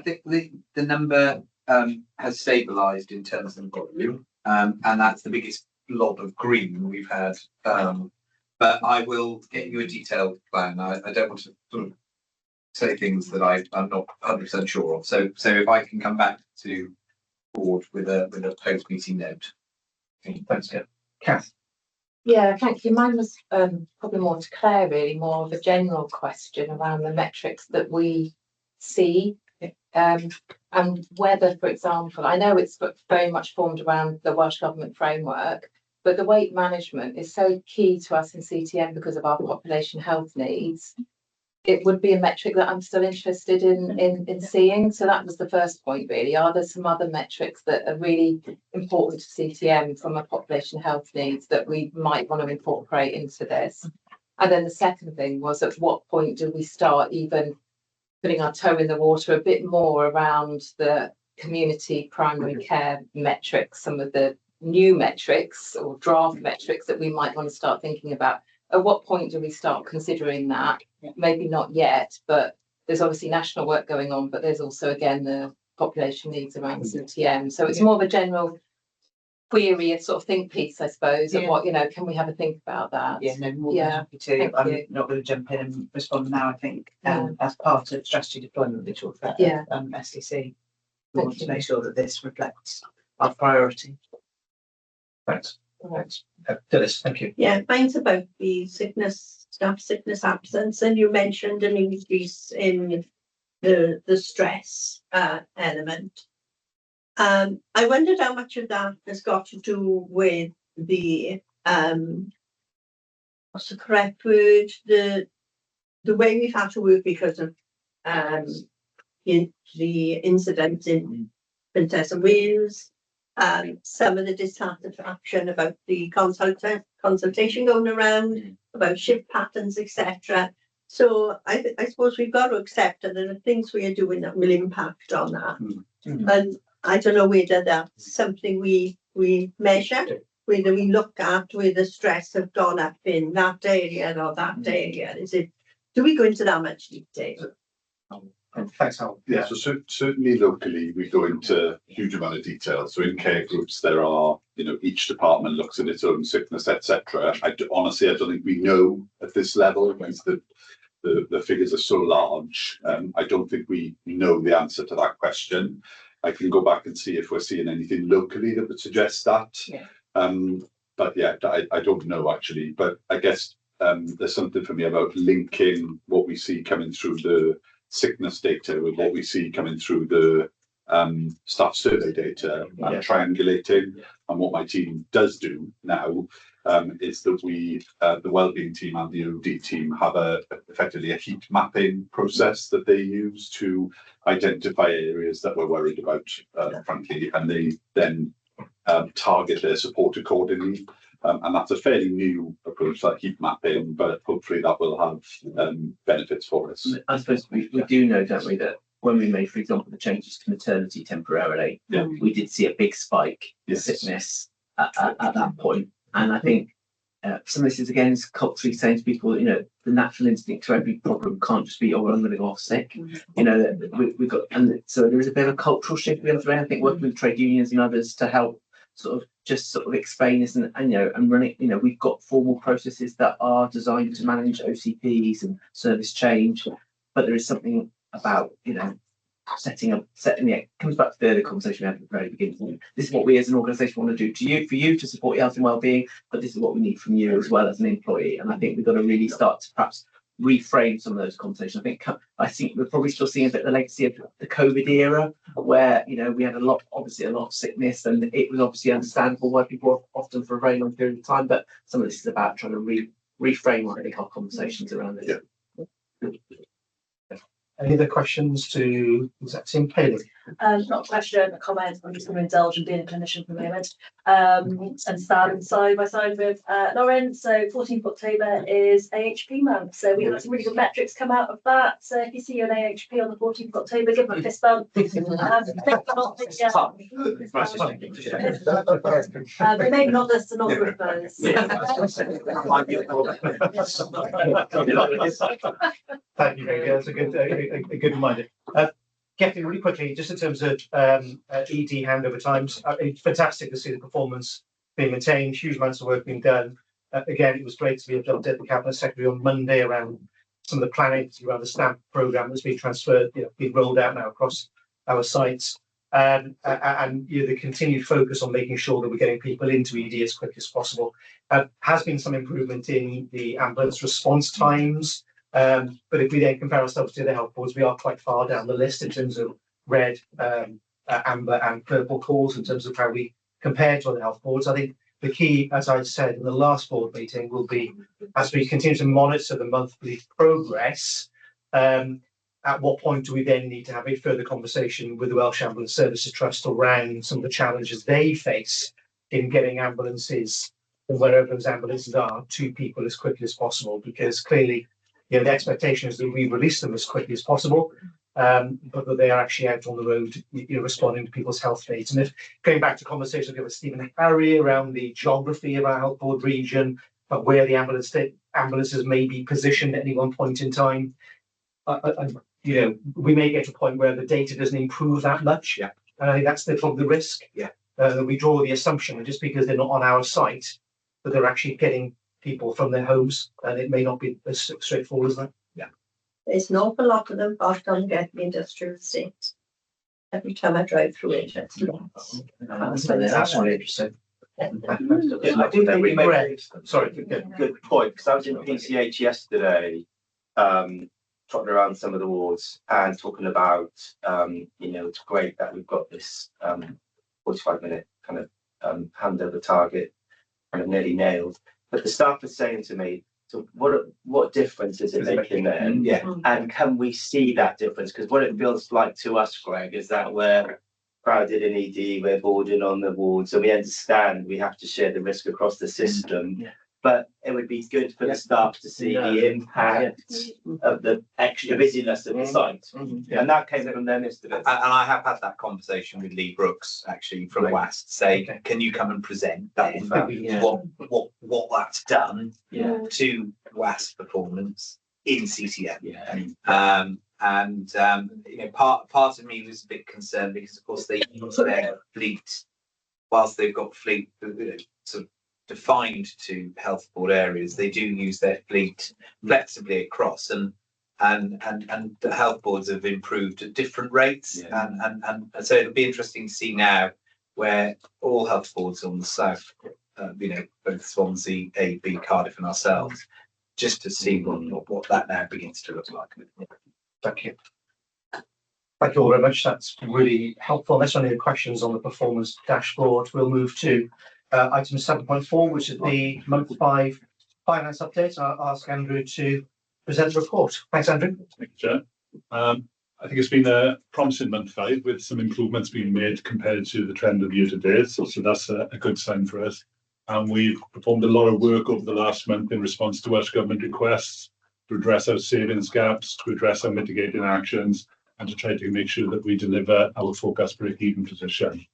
think the number has stabilised in terms of volume, and that's the biggest blob of green we've had. But I will get you a detailed plan. I don't want to sort of say things that I'm not 100% sure of. So if I can come back to board with a post meeting note. Thanks, Kath. Yeah, thank you. Mine was probably more to Claire, really, more of a general question around the metrics that we see, and whether, for example, I know it's very much formed around the Welsh Government framework, but the weight management is so key to us in CTM because of our population health needs. It would be a metric that I'm still interested in seeing. So that was the first point, really. Are there some other metrics that are really important to CTM from a population health needs that we might want to incorporate into this? And then the second thing was, at what point do we start even putting our toe in the water a bit more around the community primary care metrics, some of the new metrics or draft metrics that we might want to start thinking about? At what point do we start considering that? Maybe not yet, but there's obviously national work going on, but there's also, again, the population needs around CTM. So it's more of a general query, a sort of think piece, I suppose, of what, can we have a think about that? Yeah, no, more than happy to. I'm not going to jump in and respond now. I think as part of strategy deployment, we talked about SDC. We want to make sure that this reflects our priority. Thanks. Phyllis, thank you. Yeah, mine's about the staff sickness absence, and you mentioned an increase in the stress element. I wondered how much of that has got to do with the what's the correct word? The way we've had to work because of the incidents in Princess of Wales. Some of the dissatisfaction about the consultation going around, about shift patterns, etc. So I suppose we've got to accept that there are things we are doing that will impact on that. And I don't know whether that's something we measure, whether we look at where the stress have gone up in that area or that area. Do we go into that much detail? Thanks, Hal. Yeah, so certainly locally we go into a huge amount of detail. So in care groups there are, each department looks at its own sickness, etc. Honestly, I don't think we know at this level because the figures are so large. I don't think we know the answer to that question. I can go back and see if we're seeing anything locally that would suggest that. Yeah. But yeah, I don't know actually. But I guess there's something for me about linking what we see coming through the sickness data with what we see coming through the staff survey data and triangulating. And what my team does do now is that we, the wellbeing team and the OD team have effectively a heat mapping process that they use to identify areas that we're worried about, frankly, and they then target their support accordingly. And that's a fairly new approach, that heat mapping, but hopefully that will have benefits for us. I suppose we do know, don't we, that when we made, for example, the changes to maternity temporarily, we did see a big spike in sickness at that point. And I think some of this is, again, is culturally saying to people, you know, the natural instinct to every problem can't just be, oh, well, I'm going to go off sick. You know, we've got, and so there is a bit of a cultural shift we have to make. I think working with trade unions and others to help sort of explain this and you know, and run it. You know, we've got formal processes that are designed to manage OCPs and service change, but there is something about, you know, setting it comes back to the earlier conversation we had at the very beginning. This is what we as an organisation want to do for you to support your health and well-being, but this is what we need from you as well as an employee. And I think we've got to really start to perhaps reframe some of those conversations. I think we're probably still seeing a bit of the legacy of the COVID era, where, you know, we had a lot of sickness, and it was obviously understandable why people were often for a very long period of time. But some of this is about trying to reframe, I think, our conversations around this. Yeah. Any other questions to Team Paley? Not a question, a comment. I'm just going to indulge in being a clinician for a moment and stand side by side with Lauren. So 14th October is AHP month. So we had some really good metrics come out of that. So if you see an AHP on the 14th October, give them a fist bump. Maybe not the sonographers. Thank you, Greg. That's a good reminder. Getting really quickly, just in terms of ED handover times, it's fantastic to see the performance being maintained, huge amounts of work being done. Again, it was great to be able to update the Cabinet Secretary on Monday around some of the planning around the stamp programme that's been transferred, you know, being rolled out now across our sites. And you know, the continued focus on making sure that we're getting people into ED as quick as possible. Has been some improvement in the ambulance response times. But if we then compare ourselves to the health boards, we are quite far down the list in terms of red, amber and purple calls in terms of how we compare to other health boards. I think the key, as I said in the last board meeting, will be as we continue to monitor the monthly progress, at what point do we then need to have a further conversation with the Welsh Ambulance Services Trust around some of the challenges they face in getting ambulances, or wherever those ambulances are, to people as quickly as possible, because clearly, you know, the expectation is that we release them as quickly as possible, but that they are actually out on the road, you know, responding to people's health needs. And if going back to conversations with Stephen Harry around the geography of our health board region, but where the ambulances may be positioned at any one point in time, you know, we may get to a point where the data doesn't improve that much. Yeah. And I think that's the risk. Yeah. We draw the assumption that just because they're not on our site, that they're actually getting people from their homes, and it may not be as straightforward as that. Yeah. There's an awful lot of them parked on the industrial estate. Every time I drive through it, it's lots. That's really interesting. Yeah, I do think we made good point, because I was in PCH yesterday, trotting around some of the wards and talking about, you know, it's great that we've got this 45-minute kind of handover target kind of nearly nailed. But the staff are saying to me, so what difference is it making there? Yeah. And can we see that difference? Because what it feels like to us, Greg, is that we're crowded in ED, we're boarding on the wards, and we understand we have to share the risk across the system. Yeah. But it would be good for the staff to see the impact of the extra busyness of the site. And that came from them yesterday. And I have had that conversation with Lee Brooks, actually, from WAST, say, can you come and present what that's done to WAST performance in CTM? And you know, part of me was a bit concerned because, of course, they use their fleet, whilst they've got fleet sort of defined to health board areas, they do use their fleet flexibly across, and the health boards have improved at different rates, and so it'll be interesting to see now where all health boards on the south, you know, both Swansea, AB, Cardiff, and ourselves, just to see what that now begins to look like. Thank you. Thank you all very much. That's really helpful. Unless there are any questions on the performance dashboard, we'll move to item 7.4, which is the month 5 finance update. I'll ask Andrew to present the report. Thanks, Andrew. Thank you, Chair. I think it's been a promising month 5 with some improvements being made compared to the trend of the year to date. So that's a good sign for us. And we've performed a lot of work over the last month in response to Welsh Government requests to address our savings gaps, to address our mitigating actions, and to try to make sure that we deliver our forecast break-even position.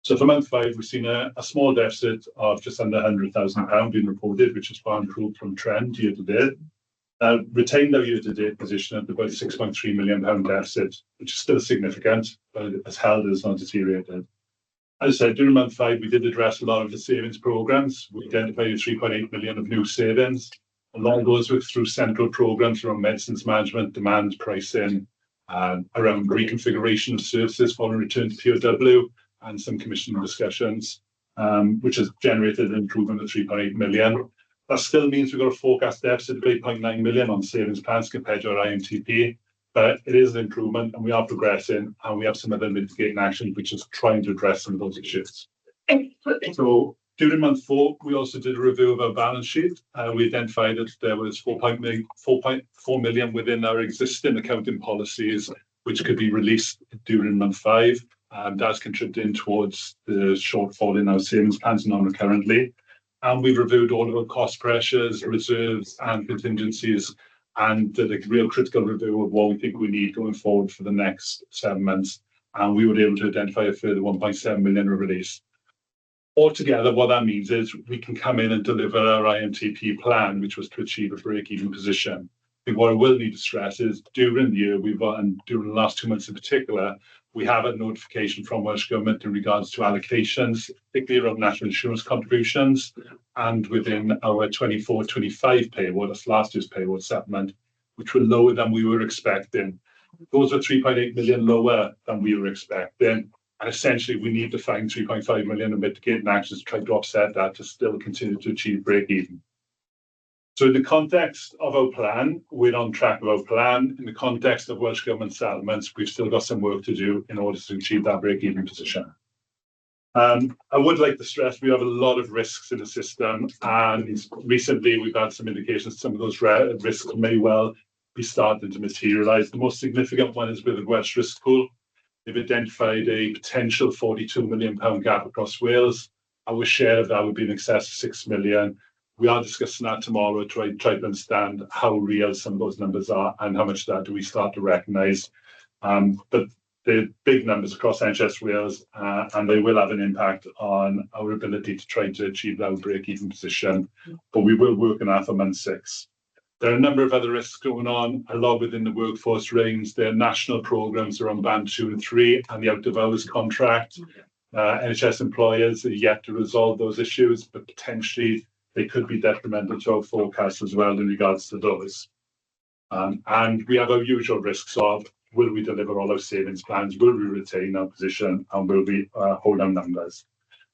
So for month 5, we've seen a small deficit of just under £100,000 being reported, which is far improved from trend year to date. Retained our year-to-date position at about £6.3 million deficit, which is still significant, but it has held, it has not deteriorated. As I said, during month 5, we did address a lot of the savings programs. We identified 3.8 million of new savings. A lot of those were through central programs around medicines management, demand pricing, around reconfiguration of services following return to POW, and some commission discussions, which has generated an improvement of 3.8 million. That still means we've got a forecast deficit of 8.9 million on savings plans compared to our IMTP, but it is an improvement and we are progressing, and we have some other mitigating actions which is trying to address some of those issues. So during month 4, we also did a review of our balance sheet. We identified that there was 4.4 million within our existing accounting policies, which could be released during month 5. That's contributing towards the shortfall in our savings plans non-recurrently. And we've reviewed all of our cost pressures, reserves and contingencies, and did a real critical review of what we think we need going forward for the next 7 months. And we were able to identify a further 1.7 million release. Altogether, what that means is we can come in and deliver our IMTP plan, which was to achieve a break-even position. I think what I will need to stress is during the year, and during the last 2 months in particular, we have a notification from Welsh Government in regards to allocations, particularly around national insurance contributions, and within our 24-25 pay award, that's last year's pay award settlement, which were lower than we were expecting. Those are 3.8 million lower than we were expecting. And essentially, we need to find 3.5 million of mitigating actions to try to offset that to still continue to achieve break-even. So in the context of our plan, we're on track with our plan. In the context of Welsh Government settlements, we've still got some work to do in order to achieve that break-even position. I would like to stress we have a lot of risks in the system, and recently we've had some indications some of those risks may well be starting to materialise. The most significant one is with the Welsh Risk Pool. They've identified a potential £42 million gap across Wales. Our share of that would be in excess of 6 million. We are discussing that tomorrow to try to understand how real some of those numbers are and how much that do we start to recognise. But they're big numbers across NHS Wales, and they will have an impact on our ability to try to achieve that break-even position. But we will work on that for month 6. There are a number of other risks going on, a lot within the workforce range. There are national programmes around Band 2 and 3 and the out-of-hours contract. NHS employers are yet to resolve those issues, but potentially they could be detrimental to our forecast as well in regards to those. And we have our usual risks of, will we deliver all our savings plans? Will we retain our position? And will we hold our numbers?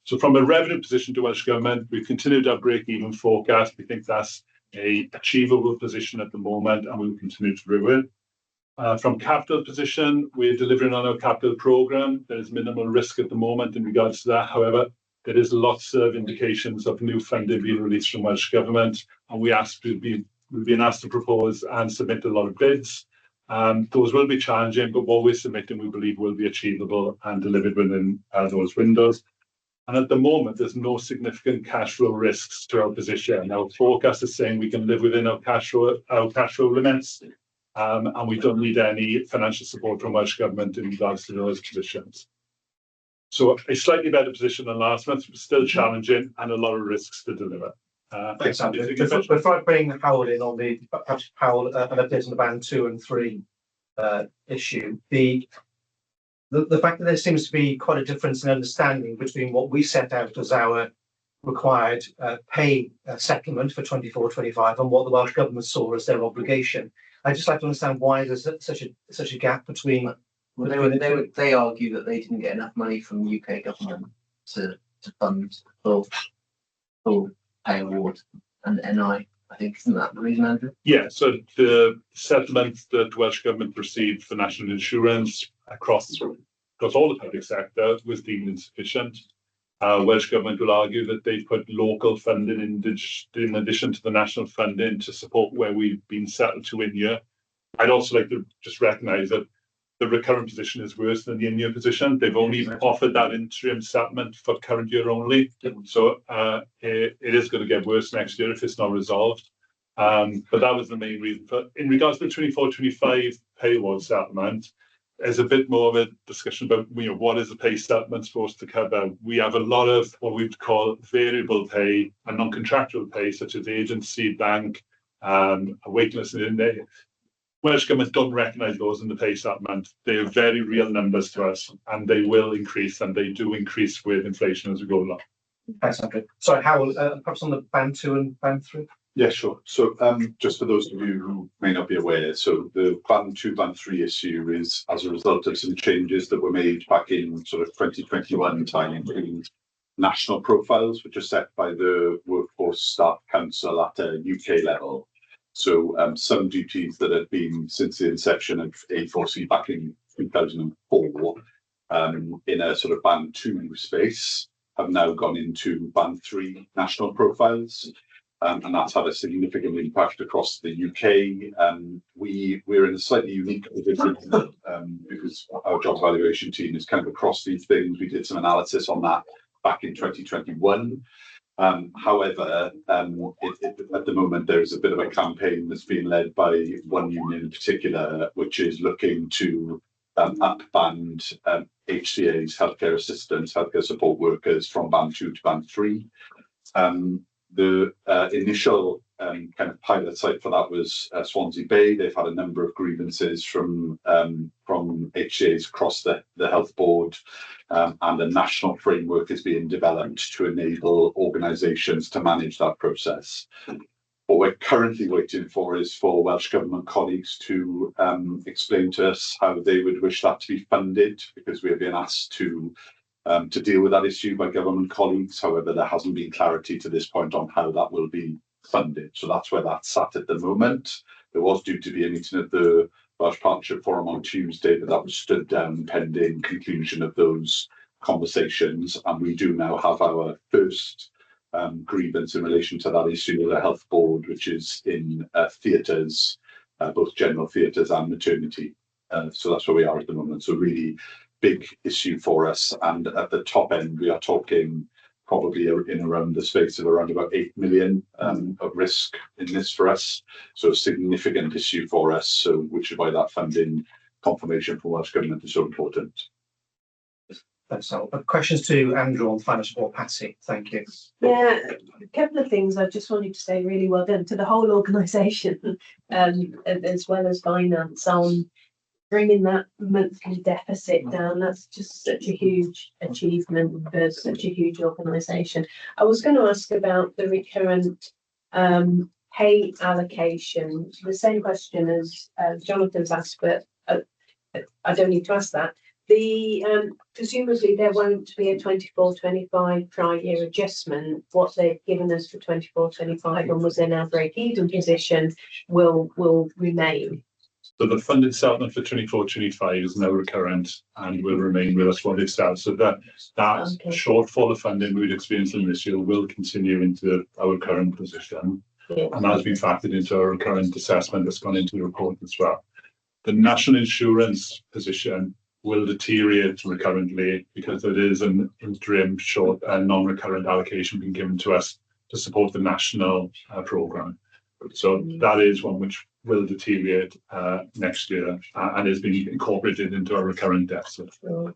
So from a revenue position to Welsh Government, we've continued our break-even forecast. We think that's an achievable position at the moment, and we'll continue to review it. From capital position, we're delivering on our capital programme. There's minimal risk at the moment in regards to that. However, there is lots of indications of new funding being released from Welsh Government, and we've been asked to propose and submit a lot of bids. Those will be challenging, but what we're submitting we believe will be achievable and delivered within those windows. And at the moment, there's no significant cash flow risks to our position. Our forecast is saying we can live within our cash flow limits, and we don't need any financial support from Welsh Government in regards to those positions. So a slightly better position than last month, but still challenging and a lot of risks to deliver. Thanks, Andrew. Before I bring Howell in on the perhaps Howell an update on the Band 2 and 3 issue, the fact that there seems to be quite a difference in understanding between what we set out as our required pay settlement for 24-25 and what the Welsh Government saw as their obligation. I'd just like to understand why there's such a gap between. Well, they argue that they didn't get enough money from the UK government to fund full pay award and NI. I think, isn't that the reason, Andrew? Yeah, so the settlement that Welsh Government received for national insurance across all the public sector was deemed insufficient. Welsh Government will argue that they put local funding in addition to the national funding to support where we've been settled to in year. I'd also like to just recognise that the recurrent position is worse than the in-year position. They've only offered that interim settlement for current year only. So it is going to get worse next year if it's not resolved. But that was the main reason. In regards to the 24-25 pay award settlement, there's a bit more of a discussion about what is the pay settlement supposed to cover. We have a lot of what we would call variable pay and non-contractual pay, such as agency, bank, waiting list in there. Welsh Government don't recognise those in the pay settlement. They are very real numbers to us, and they will increase, and they do increase with inflation as we go along. Thanks, Andrew. Sorry, Howell, perhaps on the band 2 and band 3? Yeah, sure. So just for those of you who may not be aware, so the band 2, band 3 issue is as a result of some changes that were made back in sort of 2021 time, including national profiles, which are set by the Workforce Staff Council at a UK level. So some duties that have been since the inception of A4C back in 2004 in a sort of band 2 space have now gone into band 3 national profiles. And that's had a significant impact across the UK. We're in a slightly unique position because our job evaluation team is kind of across these things. We did some analysis on that back in 2021. However, at the moment, there is a bit of a campaign that's being led by one union in particular, which is looking to up-band HCAs, healthcare assistants, healthcare support workers from band 2 to band 3. The initial kind of pilot site for that was Swansea Bay. They've had a number of grievances from HCAs across the health board, and a national framework is being developed to enable organisations to manage that process. What we're currently waiting for is for Welsh Government colleagues to explain to us how they would wish that to be funded, because we have been asked to deal with that issue by government colleagues. However, there hasn't been clarity to this point on how that will be funded. So that's where that's sat at the moment. There was due to be a meeting at the Welsh Partnership Forum on Tuesday, but that was stood down pending conclusion of those conversations. And we do now have our first grievance in relation to that issue with the health board, which is in theatres, both general theatres and maternity. So that's where we are at the moment. So really big issue for us, and at the top end we are talking probably in around the space of around about 8 million of risk in this for us, so a significant issue for us, so which is why that funding confirmation from Welsh Government is so important. Thanks, Al. Questions to Andrew on final support. Patsy, thank you. Yeah, a couple of things I just wanted to say really well done to the whole organisation, as well as finance, on bringing that monthly deficit down. That's just such a huge achievement for such a huge organisation. I was going to ask about the recurrent pay allocation, the same question as Jonathan's asked, but I don't need to ask that. Presumably there won't be a 24-25 prior year adjustment. What they've given us for 24-25 and was in our break-even position will remain. So the funded settlement for 24-25 is now recurrent and will remain with us what it's at. So that shortfall of funding we would experience in this year will continue into our current position, and has been factored into our current assessment that's gone into the report as well. The national insurance position will deteriorate recurrently because there is an interim short and non-recurrent allocation being given to us to support the national programme. So that is one which will deteriorate next year and is being incorporated into our recurrent deficit. And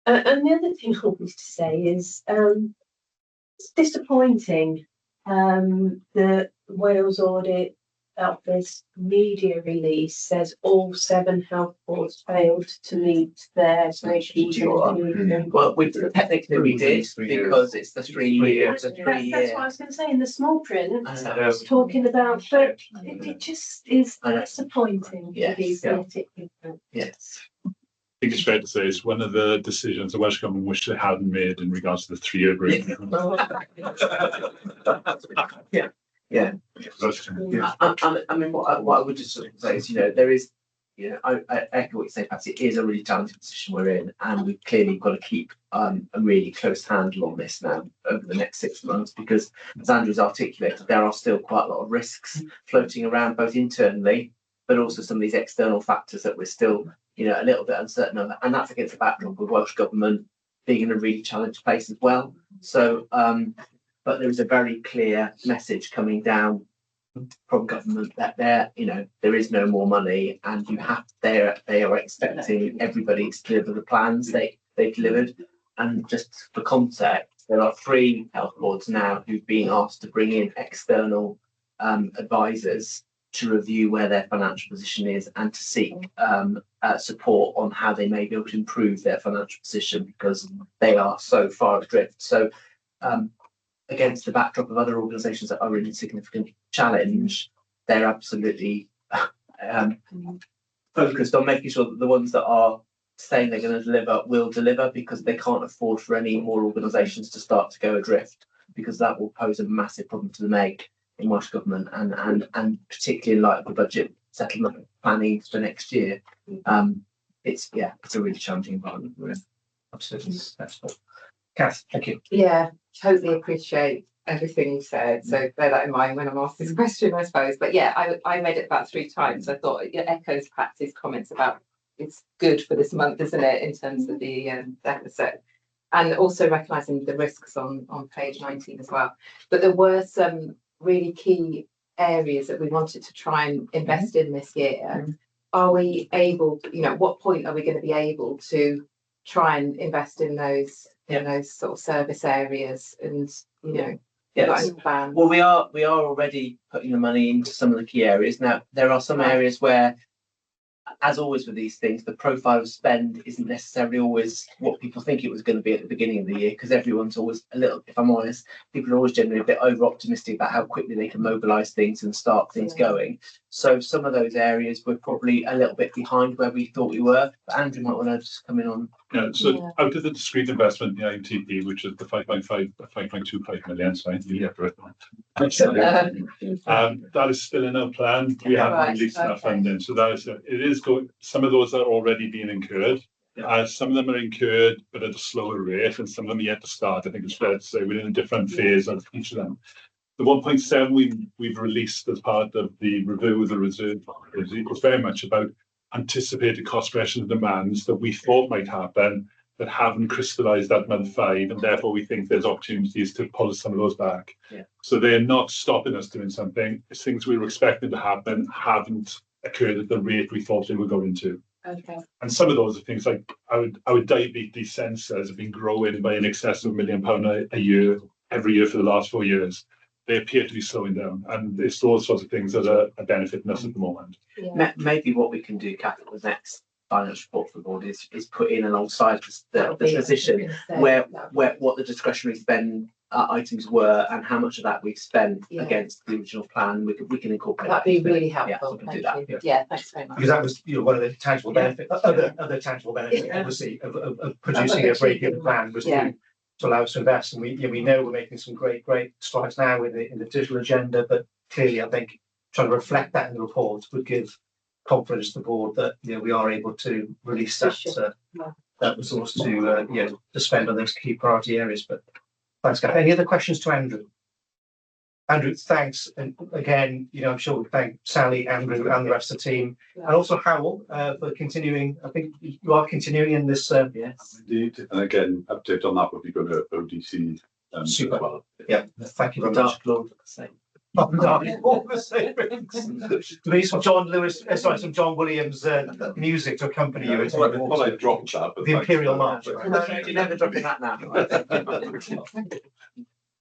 the other thing I wanted to say is it's disappointing that Wales Audit Office media release says all 7 health boards failed to meet their break-even. Well, technically we did, because it's the 3 year. That's what I was going to say in the small print. Talking about, but it just is disappointing for these political people. Yes. I think it's fair to say it's one of the decisions the Welsh Government wish they hadn't made in regards to the 3-year agreement. Yeah. I mean, what I would just sort of say is, there is, I echo what you say, Patsy. It is a really challenging position we're in, and we've clearly got to keep a really close handle on this now over the next 6 months, because as Andrew's articulated, there are still quite a lot of risks floating around, both internally, but also some of these external factors that we're still, a little bit uncertain of, and that's against the backdrop of Welsh Government being in a really challenged place as well. So, but there is a very clear message coming down from government that there is no more money, and they are expecting everybody to deliver the plans they've delivered. And just for context, there are 3 health boards now who've been asked to bring in external advisors to review where their financial position is and to seek support on how they may be able to improve their financial position, because they are so far adrift. So against the backdrop of other organisations that are in significant challenge, they're absolutely focused on making sure that the ones that are saying they're going to deliver will deliver, because they can't afford for any more organisations to start to go adrift, because that will pose a massive problem to the MEG in Welsh Government, and particularly in light of the budget settlement planning for next year. It's a really challenging environment we're in. Absolutely. Kath, thank you. Yeah, totally appreciate everything you said. So bear that in mind when I'm asked this question, I suppose. But yeah, I made it about 3 times. I thought it echoes Patsy's comments about it's good for this month, isn't it, in terms of the deficit, and also recognising the risks on page 19 as well. But there were some really key areas that we wanted to try and invest in this year. Are we able, at what point are we going to be able to try and invest in those sort of service areas, and plan? Well, we are already putting the money into some of the key areas. Now, there are some areas where, as always with these things, the profile of spend isn't necessarily always what people think it was going to be at the beginning of the year, because everyone's always a little, if I'm honest, people are always generally a bit over optimistic about how quickly they can mobilise things and start things going. So some of those areas we're probably a little bit behind where we thought we were. But Andrew might want to just come in on. So out of the discrete investment in the IMTP, which is the 5.25 million, sorry, that is still in our plan. We haven't released that funding, so it is going. Some of those are already being incurred. Some of them are incurred, but at a slower rate, and some of them are yet to start. I think it's fair to say we're in a different phase of each of them. The 1.7 we've released as part of the review of the reserve was very much about anticipated cost pressure and demands that we thought might happen that haven't crystallised at month 5, and therefore we think there's opportunities to pull some of those back. So they're not stopping us doing something. It's things we were expecting to happen haven't occurred at the rate we thought they were going to. And some of those are things like our diabetes sensors have been growing by in excess of £1 million a year every year for the last 4 years. They appear to be slowing down, and it's those sorts of things that are benefiting us at the moment. Maybe what we can do, Kath, at the next financial report for the board is put in alongside the position where what the discretionary spend items were and how much of that we've spent against the original plan. We can incorporate that'd be really helpful. Thank you. Yeah, thanks very much. Because that was one of the tangible benefits. Other tangible benefits, obviously, of producing a break-even plan was to allow us to invest. And we know we're making some great strides now in the digital agenda, but clearly I think trying to reflect that in the report would give confidence to the board that we are able to release that resource to spend on those key priority areas. But thanks, guys. Any other questions to Andrew? Andrew, thanks. And again, I'm sure we thank Sally, Andrew, and the rest of the team, and also Howell for continuing. I think you are continuing in this. Yes, indeed. And again, update on that would be good at ODC. Super. As well. Yeah, thank you very much. Some John Lewis, some John Williams music to accompany you. Well, I dropped that, but the Imperial March. You're never dropping that now.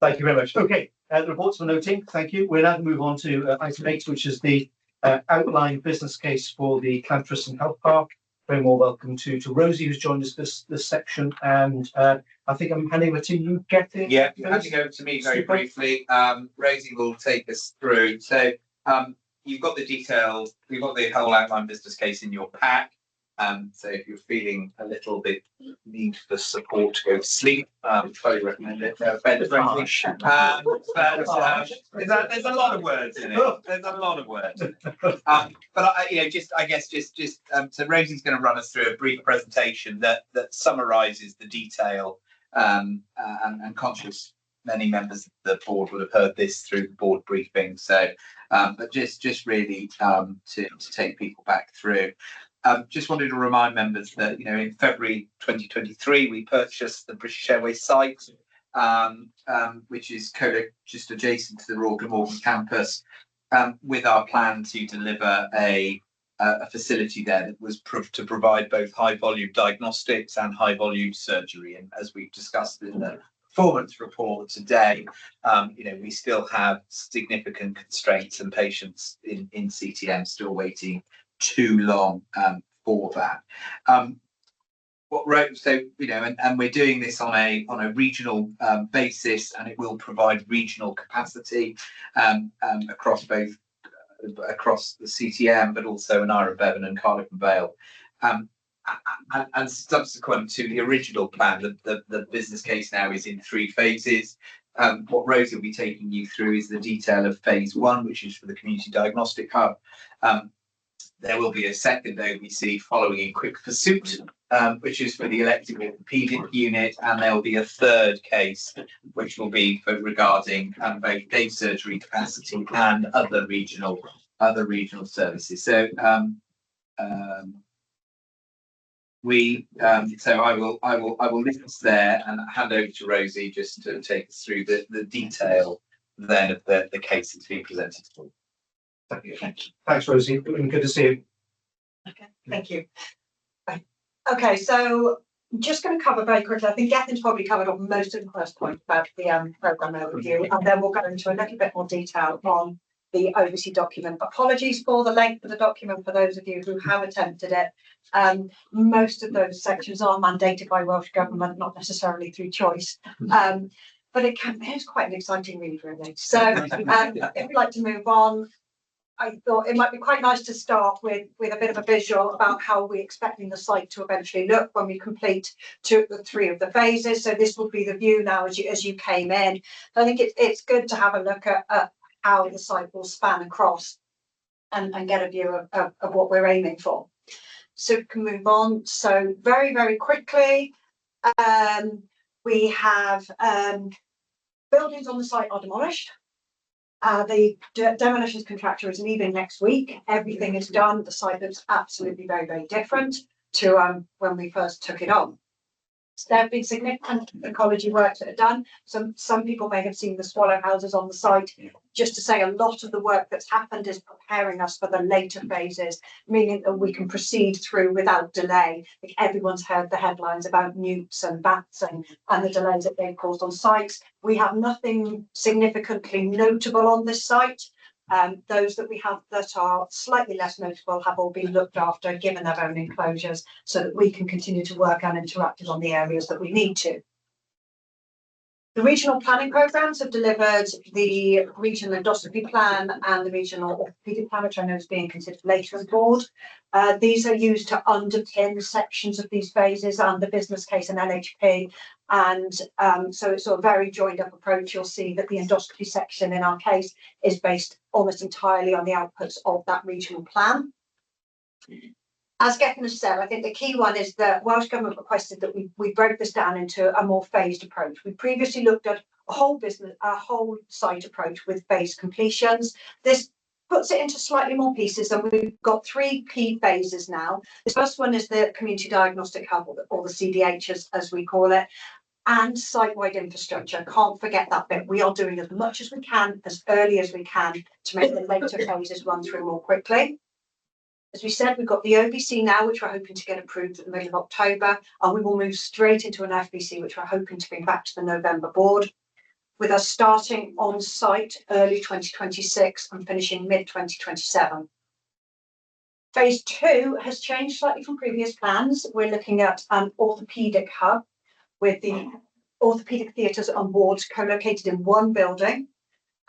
Thank you very much. Okay, the reports for noting. Thank you. We're now going to move on to item 8, which is the outline business case for the Llantryston Health Park. Very more welcome to Rosie, who's joined us this section, and I think I'm handing over to you. Yeah, handing over to me very briefly. Rosie will take us through. So you've got the details. We've got the whole outline business case in your pack. So if you're feeling a little bit need for support to go to sleep, totally recommend it. No offense, Rosie. There's a lot of words in it. There's a lot of words. So Rosie's going to run us through a brief presentation that summarises the detail. And conscious many members of the board would have heard this through the board briefing. So, but just really to take people back through. Just wanted to remind members that, in February 2023, we purchased the British Airways site, which is just adjacent to the Royal Glamorgan campus, with our plan to deliver a facility there that was to provide both high volume diagnostics and high volume surgery. And as we've discussed in the performance report today, we still have significant constraints and patients in CTM still waiting too long for that. And we're doing this on a regional basis, and it will provide regional capacity across the CTM, but also in Ira Bevan and Cardiff and Vale. And subsequent to the original plan, the business case now is in 3 phases. What Rosie will be taking you through is the detail of phase 1, which is for the community diagnostic hub. There will be a second OBC following in quick pursuit, which is for the elective orthopaedic unit, and there will be a third case, which will be regarding both day surgery capacity and other regional services. So I will leave us there and hand over to Rosie just to take us through the detail then of the case that's being presented. Thank you. Thanks, Rosie. Good to see you. Okay, thank you. Right. Okay, so I'm just going to cover very quickly. I think Gethin's probably covered off most of the first point about the programme overview, and then we'll go into a little bit more detail on the OBC document. Apologies for the length of the document for those of you who have attempted it. Most of those sections are mandated by Welsh Government, not necessarily through choice. But it's quite an exciting read, really. So if we'd like to move on, I thought it might be quite nice to start with a bit of a visual about how we're expecting the site to eventually look when we complete 3 of the phases. So this will be the view now as you came in. I think it's good to have a look at how the site will span across and get a view of what we're aiming for. So we can move on. So very, very quickly, we have buildings on the site are demolished. The demolitions contractor is leaving next week. Everything is done. The site looks absolutely very, very different to when we first took it on. So there have been significant ecology works that are done. Some people may have seen the swallow houses on the site. Just to say, a lot of the work that's happened is preparing us for the later phases, meaning that we can proceed through without delay. Like everyone's heard the headlines about newts and bats and the delays that they've caused on sites. We have nothing significantly notable on this site. Those that we have that are slightly less notable have all been looked after, given their own enclosures, so that we can continue to work uninterrupted on the areas that we need to. The regional planning programmes have delivered the regional endoscopy plan and the regional orthopaedic plan, which I know is being considered later on board. These are used to underpin sections of these phases and the business case and LHP. And so it's a very joined up approach. You'll see that the endoscopy section in our case is based almost entirely on the outputs of that regional plan. As Gethin has said, I think the key one is that Welsh Government requested that we broke this down into a more phased approach. We previously looked at a whole site approach with phased completions. This puts it into slightly more pieces, and we've got 3 key phases now. The first one is the community diagnostic hub, or the CDH as we call it, and site-wide infrastructure. Can't forget that bit. We are doing as much as we can, as early as we can, to make the later phases run through more quickly. As we said, we've got the OBC now, which we're hoping to get approved at the middle of October, and we will move straight into an FBC, which we're hoping to bring back to the November board, with us starting on site early 2026 and finishing mid-2027. Phase 2 has changed slightly from previous plans. We're looking at an orthopaedic hub with the orthopaedic theatres and wards co-located in one building.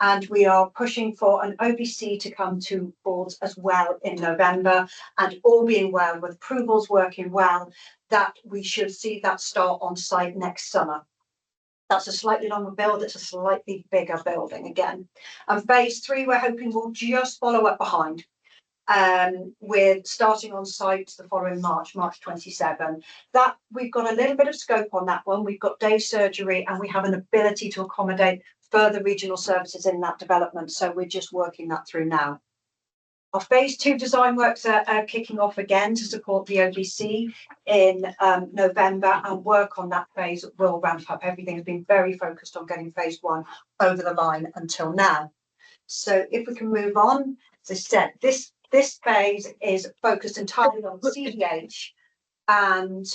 And we are pushing for an OBC to come to boards as well in November, and all being well, with approvals working well, that we should see that start on site next summer. That's a slightly longer build, it's a slightly bigger building again. And phase 3, we're hoping will just follow up behind. With starting on site the following March 27. That we've got a little bit of scope on that one. We've got day surgery and we have an ability to accommodate further regional services in that development. So we're just working that through now. Our phase 2 design works are kicking off again to support the OBC in November, and work on that phase will ramp up. Everything has been very focused on getting phase 1 over the line until now. So if we can move on, as I said, this phase is focused entirely on CDH and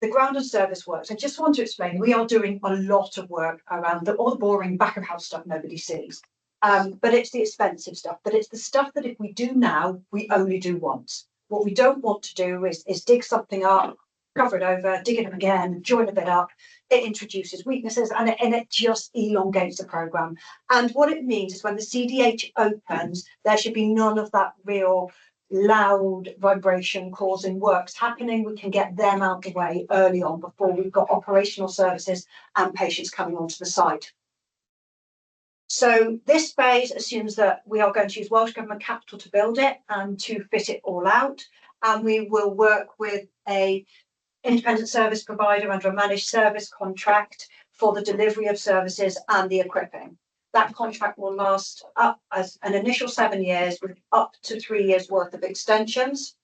the ground and service works. I just want to explain, we are doing a lot of work around all the boring back of house stuff nobody sees. But it's the expensive stuff, but it's the stuff that if we do now, we only do once. What we don't want to do is dig something up, cover it over, dig it up again, join a bit up. It introduces weaknesses and it just elongates the programme. And what it means is when the CDH opens, there should be none of that real loud vibration causing works happening. We can get them out of the way early on before we've got operational services and patients coming onto the site. So this phase assumes that we are going to use Welsh Government capital to build it and to fit it all out. And we will work with a independent service provider under a managed service contract for the delivery of services and the equipping. That contract will last up as an initial 7 years with up to 3 years worth of extensions.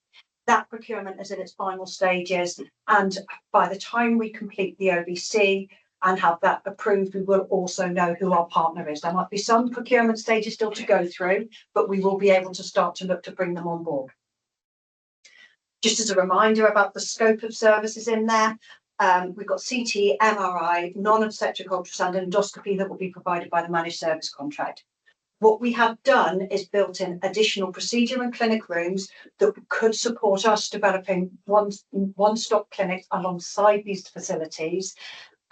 That procurement is in its final stages, and by the time we complete the OBC and have that approved, we will also know who our partner is. There might be some procurement stages still to go through, but we will be able to start to look to bring them on board. Just as a reminder about the scope of services in there, we've got CT, MRI, non-obstetric ultrasound and endoscopy that will be provided by the managed service contract. What we have done is built in additional procedure and clinic rooms that could support us developing one-stop clinics alongside these facilities.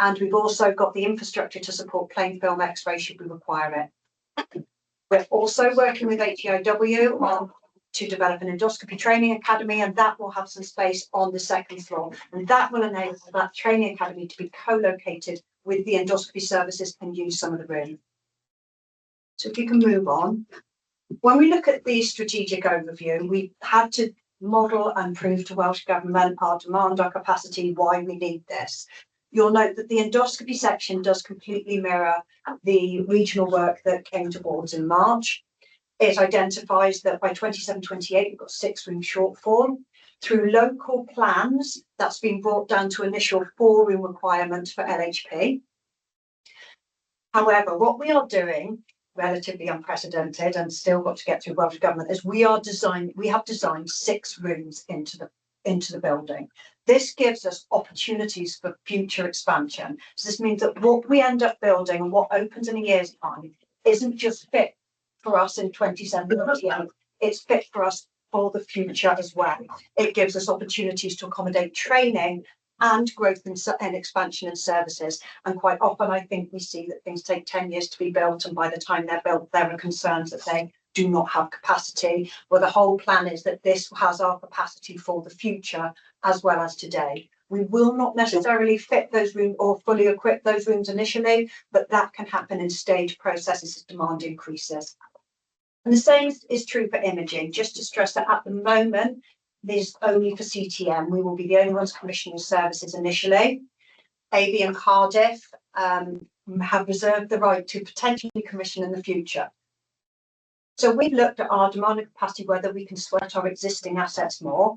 And we've also got the infrastructure to support plain film X-ray should we require it. We're also working with HEIW to develop an endoscopy training academy, and that will have some space on the second floor. And that will enable that training academy to be co-located with the endoscopy services and use some of the room. So if you can move on. When we look at the strategic overview, we had to model and prove to Welsh Government our demand, our capacity, why we need this. You'll note that the endoscopy section does completely mirror the regional work that came to boards in March. It identifies that by 27-28, we've got 6 room shortfall. Through local plans, that's been brought down to initial 4 room requirements for LHP. However, what we are doing, relatively unprecedented and still got to get through Welsh Government, is we have designed 6 rooms into the building. This gives us opportunities for future expansion. So this means that what we end up building and what opens in a year's time isn't just fit for us in 27-28, it's fit for us for the future as well. It gives us opportunities to accommodate training and growth and expansion in services. And quite often I think we see that things take 10 years to be built, and by the time they're built, there are concerns that they do not have capacity. Well, the whole plan is that this has our capacity for the future as well as today. We will not necessarily fit those rooms or fully equip those rooms initially, but that can happen in staged processes as demand increases. And the same is true for imaging. Just to stress that at the moment, this is only for CTM. We will be the only ones commissioning services initially. AB and Cardiff have reserved the right to potentially commission in the future. So we've looked at our demand and capacity, whether we can sweat our existing assets more.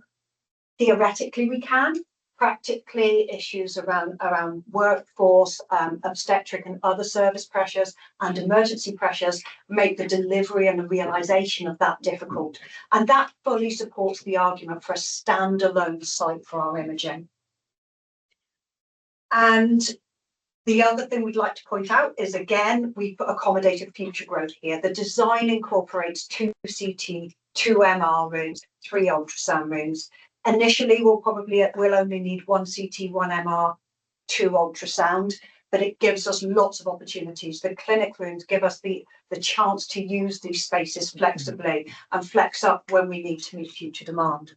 Theoretically, we can. Practically, issues around workforce, obstetric and other service pressures and emergency pressures make the delivery and the realisation of that difficult. And that fully supports the argument for a standalone site for our imaging. And the other thing we'd like to point out is, again, we've accommodated future growth here. The design incorporates 2 CT, 2 MR rooms, 3 ultrasound rooms. Initially, we'll only need 1 CT, 1 MR, 2 ultrasound. but it gives us lots of opportunities. The clinic rooms give us the chance to use these spaces flexibly and flex up when we need to meet future demand.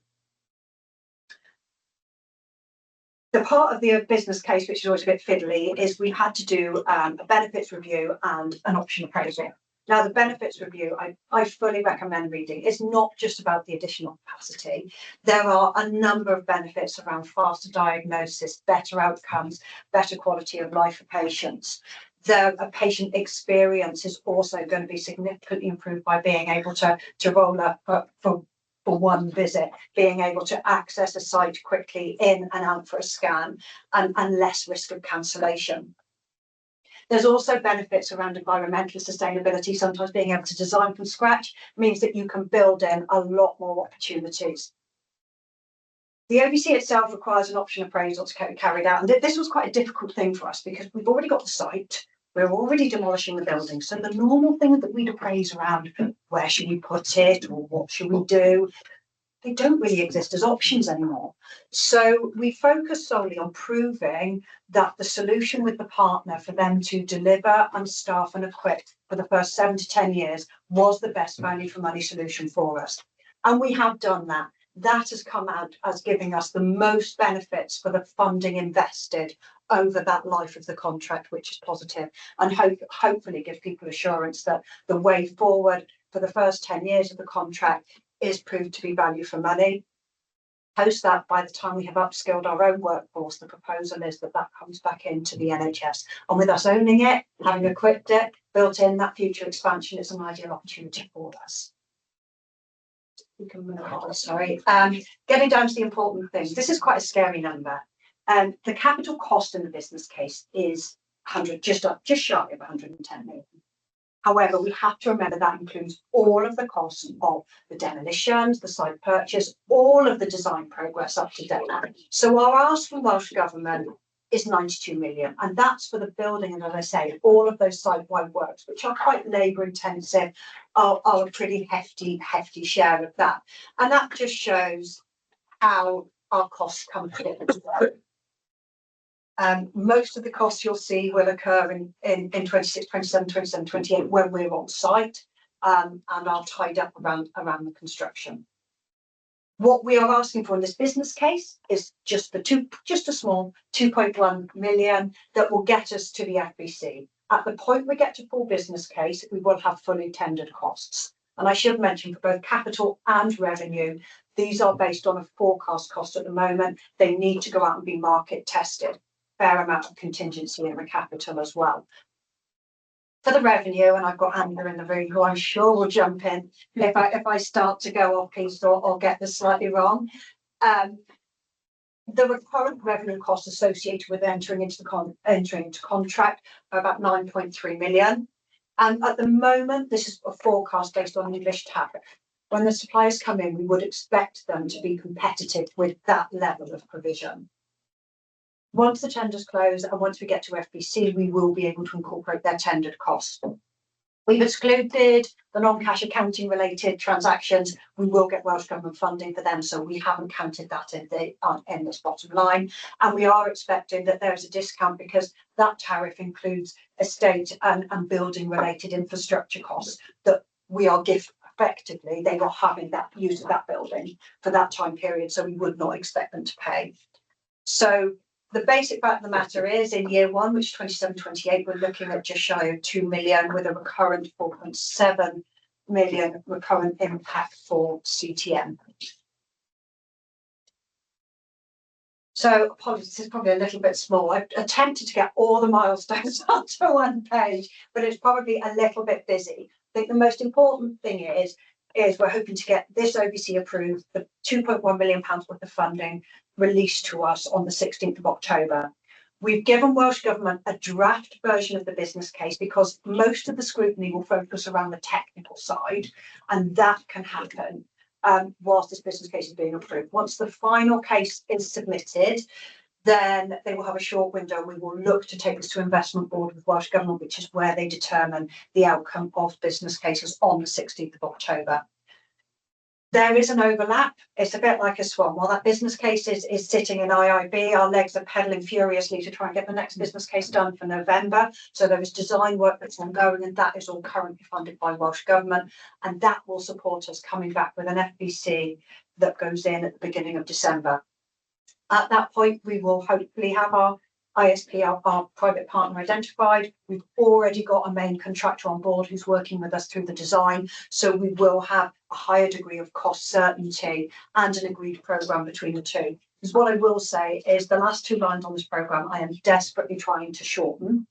The part of the business case, which is always a bit fiddly, is we had to do a benefits review and an option appraisal. Now, the benefits review, I fully recommend reading. It's not just about the additional capacity. There are a number of benefits around faster diagnosis, better outcomes, better quality of life for patients. A patient experience is also going to be significantly improved by being able to roll up for one visit, being able to access a site quickly in and out for a scan, and less risk of cancellation. There's also benefits around environmental sustainability. Sometimes being able to design from scratch means that you can build in a lot more opportunities. The OBC itself requires an option appraisal to be carried out. And this was quite a difficult thing for us because we've already got the site. We're already demolishing the building. So the normal things that we'd appraise around where should we put it or what should we do, they don't really exist as options anymore. So we focus solely on proving that the solution with the partner for them to deliver and staff and equip for the first 7 to 10 years was the best value for money solution for us. And we have done that. That has come out as giving us the most benefits for the funding invested over that life of the contract, which is positive, and hopefully give people assurance that the way forward for the first 10 years of the contract is proved to be value for money. Post that, by the time we have upskilled our own workforce, the proposal is that comes back into the NHS. And with us owning it, having equipped it, built in that future expansion, it's an ideal opportunity for us. We can move on, sorry. Getting down to the important things. This is quite a scary number. The capital cost in the business case is just shy of 110 million. However, we have to remember that includes all of the costs of the demolitions, the site purchase, all of the design progress up to date. So our ask from Welsh Government is 92 million, and that's for the building. And as I say, all of those site-wide works, which are quite labour intensive, are a pretty hefty share of that. And that just shows how our costs come together. Most of the costs you'll see will occur in 26, 27, 27, 28 when we're on site and are tied up around the construction. What we are asking for in this business case is just a small 2.1 million that will get us to the FBC. At the point we get to full business case, we will have fully tendered costs. And I should mention for both capital and revenue, these are based on a forecast cost at the moment. They need to go out and be market tested. Fair amount of contingency in the capital as well. For the revenue, and I've got Amber in the room who I'm sure will jump in if I start to go off piece or get this slightly wrong. The recurrent revenue costs associated with entering into contract are about 9.3 million. And at the moment, this is a forecast based on English tariff. When the suppliers come in, we would expect them to be competitive with that level of provision. Once the tenders close and once we get to FBC, we will be able to incorporate their tendered costs. We've excluded the non-cash accounting related transactions. We will get Welsh Government funding for them, so we haven't counted that in this bottom line. And we are expecting that there is a discount because that tariff includes estate and building related infrastructure costs that we are effectively, they're not having that use of that building for that time period, so we would not expect them to pay. So the basic fact of the matter is in year one, which is 27-28, we're looking at just shy of 2 million with a recurrent 4.7 million recurrent impact for CTM. So apologies, this is probably a little bit small. I've attempted to get all the milestones onto one page, but it's probably a little bit busy. I think the most important thing is we're hoping to get this OBC approved, the £2.1 million worth of funding released to us on the 16th of October. We've given Welsh Government a draft version of the business case because most of the scrutiny will focus around the technical side, and that can happen whilst this business case is being approved. Once the final case is submitted, then they will have a short window. We will look to take this to investment board with Welsh Government, which is where they determine the outcome of business cases on the 16th of October. There is an overlap. It's a bit like a swan. While that business case is sitting in IIB, our legs are pedaling furiously to try and get the next business case done for November. So there is design work that's ongoing, and that is all currently funded by Welsh Government. And that will support us coming back with an FBC that goes in at the beginning of December. At that point, we will hopefully have our ISP, our private partner, identified. We've already got a main contractor on board who's working with us through the design. So we will have a higher degree of cost certainty and an agreed programme between the two. Because what I will say is the last 2 lines on this programme, I am desperately trying to shorten.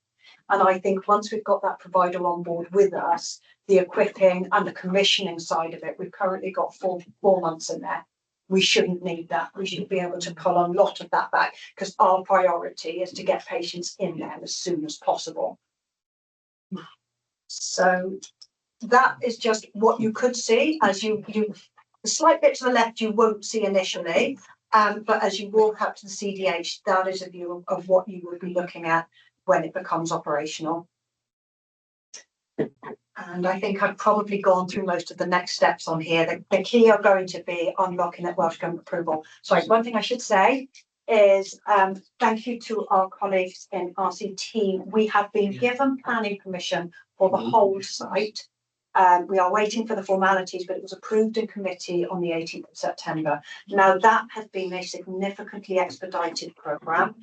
And I think once we've got that provider on board with us, the equipping and the commissioning side of it, we've currently got four months in there. We shouldn't need that. We should be able to pull a lot of that back because our priority is to get patients in there as soon as possible. So that is just what you could see as the slight bit to the left you won't see initially, but as you walk up to the CDH, that is a view of what you would be looking at when it becomes operational. And I think I've probably gone through most of the next steps on here. The key are going to be unlocking that Welsh Government approval. Sorry, one thing I should say is thank you to our colleagues in RCT. We have been given planning permission for the whole site. We are waiting for the formalities, but it was approved in committee on the 18th of September. Now that has been a significantly expedited programme.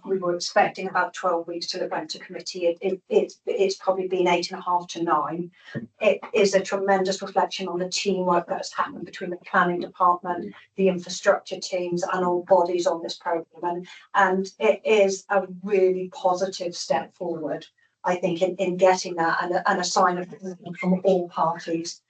We were expecting about 12 weeks till it went to committee. It's probably been 8.5 to 9. It is a tremendous reflection on the teamwork that has happened between the planning department, the infrastructure teams and all bodies on this programme. And it is a really positive step forward, I think, in getting that and a sign of commitment from all parties.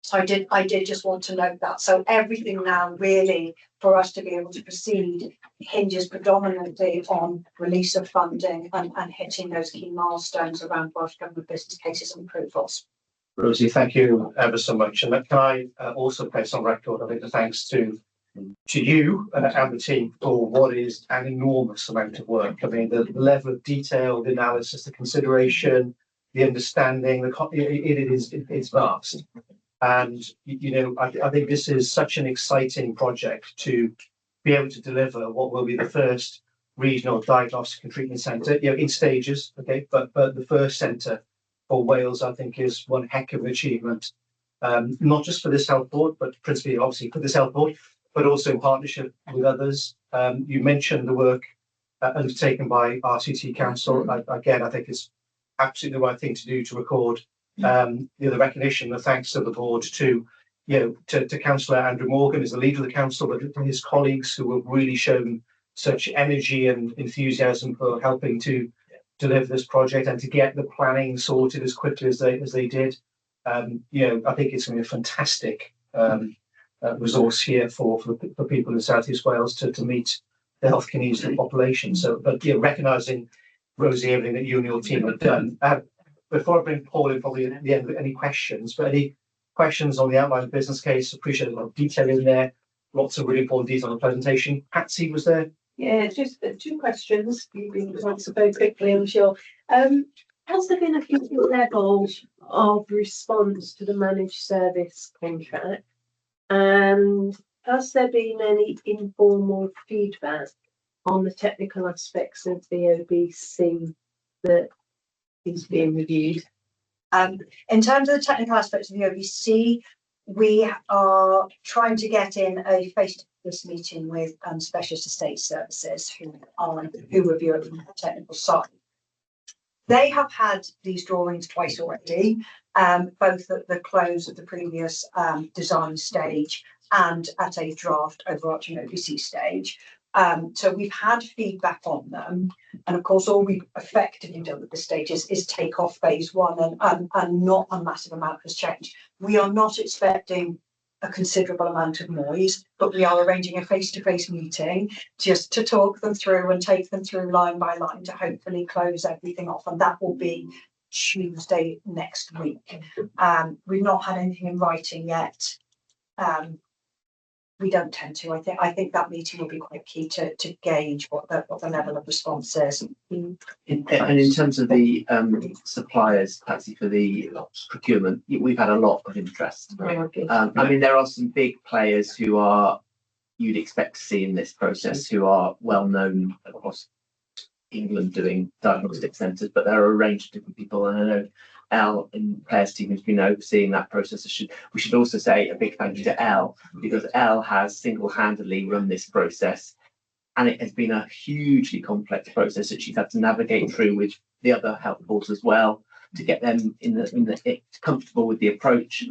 So I did just want to note that. So everything now really for us to be able to proceed hinges predominantly on release of funding and hitting those key milestones around Welsh Government business cases and approvals. Rosie, thank you ever so much. And can I also place on record, I think, the thanks to you and the team for what is an enormous amount of work. I mean, the level of detail, the analysis, the consideration, the understanding, it's vast. And, I think this is such an exciting project to be able to deliver what will be the first regional diagnostic and treatment centre, in stages, okay, but the first centre for Wales, I think, is one heck of an achievement, not just for this health board, but principally, obviously, for this health board, but also in partnership with others. You mentioned the work undertaken by RCT Council. Again, I think it's absolutely the right thing to do to record the recognition, the thanks to the board to Councillor Andrew Morgan as the leader of the council, but to his colleagues who have really shown such energy and enthusiasm for helping to deliver this project and to get the planning sorted as quickly as they did. I think it's going to be a fantastic resource here for people in South East Wales to meet the healthcare needs of the population. So, but recognising, Rosie, everything that you and your team have done. Before I bring Paul in, probably at the end, any questions? But any questions on the outline of business case? Appreciate a lot of detail in there. Lots of really important detail on the presentation. Patsy, was there? Yeah, just 2 questions. You've been answered very quickly, I'm sure. Has there been a few levels of response to the managed service contract? And has there been any informal feedback on the technical aspects of the OBC that is being reviewed? In terms of the technical aspects of the OBC, we are trying to get in a face-to-face meeting with Specialist Estate Services who review it from the technical side. They have had these drawings twice already, both at the close of the previous design stage and at a draft overarching OBC stage. So we've had feedback on them, and of course all we've effectively done at this stage is take off phase 1 and not a massive amount has changed. We are not expecting a considerable amount of noise, but we are arranging a face-to-face meeting just to talk them through and take them through line by line to hopefully close everything off, and that will be Tuesday next week. We've not had anything in writing yet. we don't tend to. I think that meeting will be quite key to gauge what the level of response is. And in terms of the suppliers, Patsy, for the procurement, we've had a lot of interest. I mean, there are some big players who are you'd expect to see in this process who are well known across England doing diagnostic centres, but there are a range of different people, and I know Elle in Claire's team has been overseeing that process. We should also say a big thank you to Elle, because Elle has single-handedly run this process, and it has been a hugely complex process that she's had to navigate through with the other health boards as well to get them comfortable with the approach.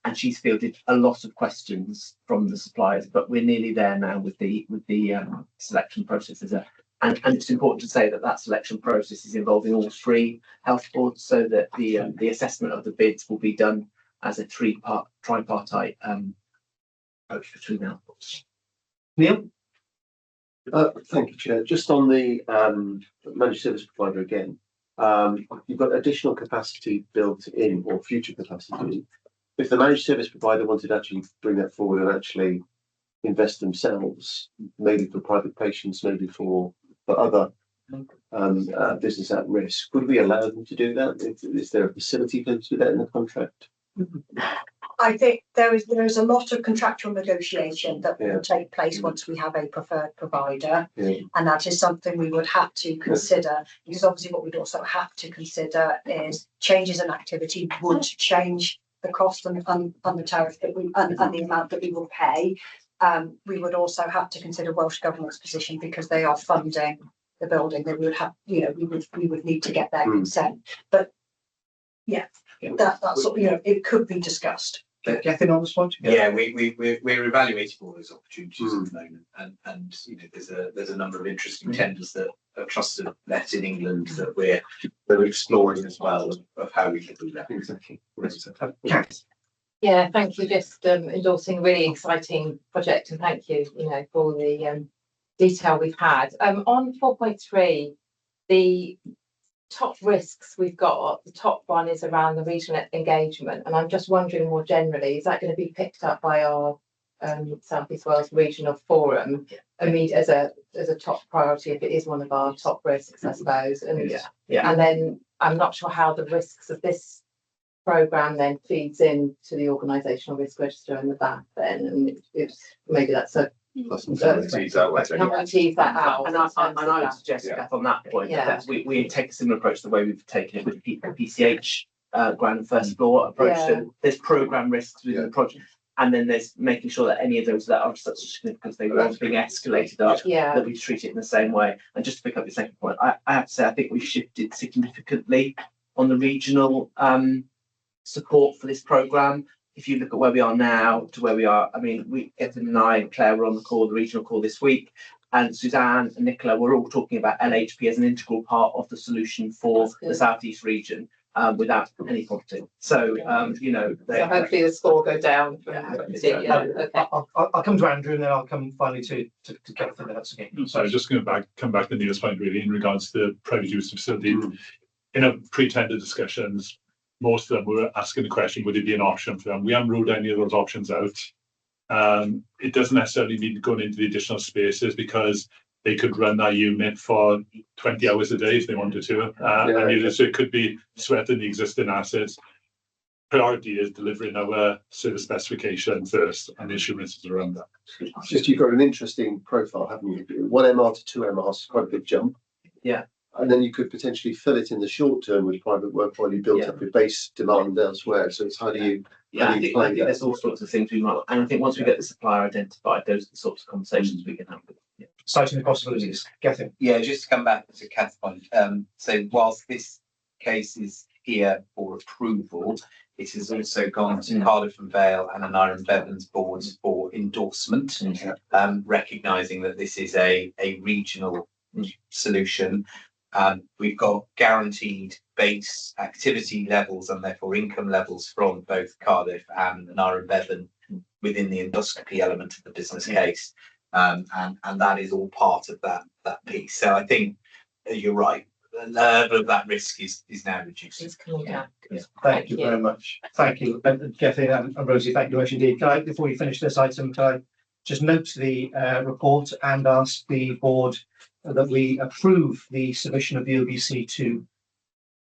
And she's fielded a lot of questions from the suppliers, but we're nearly there now with the selection processes. And it's important to say that selection process is involving all three health boards, so that the assessment of the bids will be done as a tripartite approach between health boards. Neil? Thank you, Chair. Just on the managed service provider again, you've got additional capacity built in, or future capacity. If the managed service provider wanted to actually bring that forward and actually invest themselves, maybe for private patients, maybe for other business at risk, would we allow them to do that? Is there a facility for them to do that in the contract? I think there is a lot of contractual negotiation that will take place once we have a preferred provider, and that is something we would have to consider, because obviously what we'd also have to consider is changes in activity would change the cost and the tariff that and the amount that we will pay. We would also have to consider Welsh Government's position, because they are funding the building. That we would have, we would need to get their consent. But that's it could be discussed. Getting on the spot. Yeah, we're evaluating all those opportunities at the moment, and there's a number of interesting tenders that are trusted let in England that we're exploring as well of how we can do that. Exactly. Yeah, thank you. Just endorsing a really exciting project, and thank you, for all the detail we've had. On 4.3, the top risks we've got, the top one is around the regional engagement, and I'm just wondering more generally, is that going to be picked up by our South East Wales Regional Forum as a top priority, if it is one of our top risks, I suppose? And and then I'm not sure how the risks of this programme then feeds into the organisational risk register and the back then, and it's maybe that's a Can we tease that out? And I would suggest that on that point, that we take a similar approach to the way we've taken it with the PCH ground first floor approach. So there's programme risks within the project, and then there's making sure that any of those that are such significance they were being escalated up, that we treat it in the same way. And just to pick up your second point, I have to say I think we've shifted significantly on the regional support for this programme. If you look at where we are now to where we are, I mean, Gethin and I and Claire were on the regional call this week, and Suzanne and Nicola were all talking about LHP as an integral part of the solution for the South East region, without any prompting. So, so hopefully the score go down. I'll come to Andrew, and then I'll come finally to Gethin. That's okay. So I was just going to come back to Neil's point really in regards to the private use of facility. In our pre-tender discussions, most of them were asking the question, would it be an option for them? We haven't ruled any of those options out. It doesn't necessarily mean going into the additional spaces, because they could run that unit for 20 hours a day if they wanted to. So it could be sweating the existing assets. Priority is delivering our service specification first, and the assurances around that. Just you've got an interesting profile, haven't you? 1 MR to 2 MR is quite a big jump. Yeah. And then you could potentially fill it in the short term with private work while you build up your base demand elsewhere. So it's how do you I think there's all sorts of things we might, and I think once we get the supplier identified, those are the sorts of conversations we can have with. Citing the possibilities. Gethin. Yeah, just to come back to Kath's point. So whilst this case is here for approval, it has also gone to Cardiff and Vale and Aneurin Bevan's boards for endorsement, recognising that this is a regional solution. We've got guaranteed base activity levels and therefore income levels from both Cardiff and Aneurin Bevan within the endoscopy element of the business case, and that is all part of that piece. So I think you're right. level of that risk is now reduced. It's coming down. Thank you very much. Thank you, Gethin and Rosie. Thank you very much indeed. Can I, before we finish this item, can I just note the report and ask the board that we approve the submission of the OBC to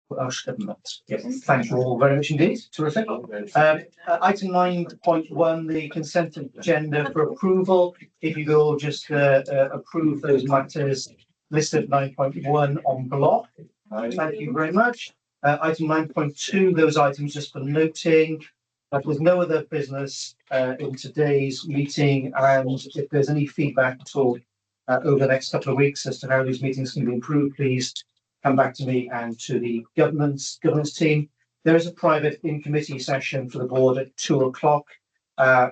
Welsh Government. Yes, thank you all very much indeed. Terrific. Item 9.1, the consent agenda for approval. If you will just approve those matters listed 9.1 on block. Thank you very much. Item 9.2, those items just for noting. There's no other business in today's meeting, and if there's any feedback at all over the next couple of weeks as to how these meetings can be improved, please come back to me and to the governance team. There is a private in-committee session for the board at 2:00,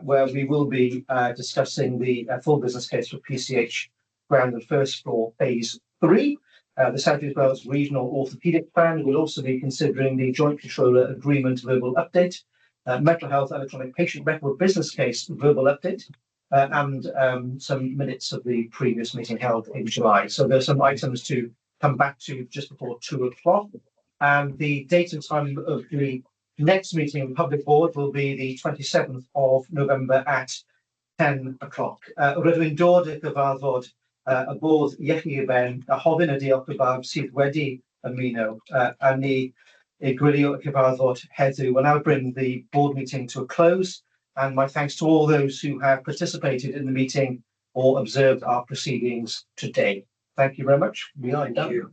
where we will be discussing the full business case for PCH ground and first floor phase 3. The South East Wales Regional Orthopaedic Plan. We'll also be considering the Joint Controller Agreement verbal update, mental health electronic patient record business case verbal update, and some minutes of the previous meeting held in July. So there's some items to come back to just before 2:00. And the date and time of the next meeting of the public board will be the 27th of November at 10:00. Rydw i'n dod i'r gyfarfod y bodd iechi i ben, a hofyn y diolch y fawr sydd wedi ymuno a ni i gwylio y cyfarfod heddiw. And I'll bring the board meeting to a close. And my thanks to all those who have participated in the meeting or observed our proceedings today. Thank you very much. We are done.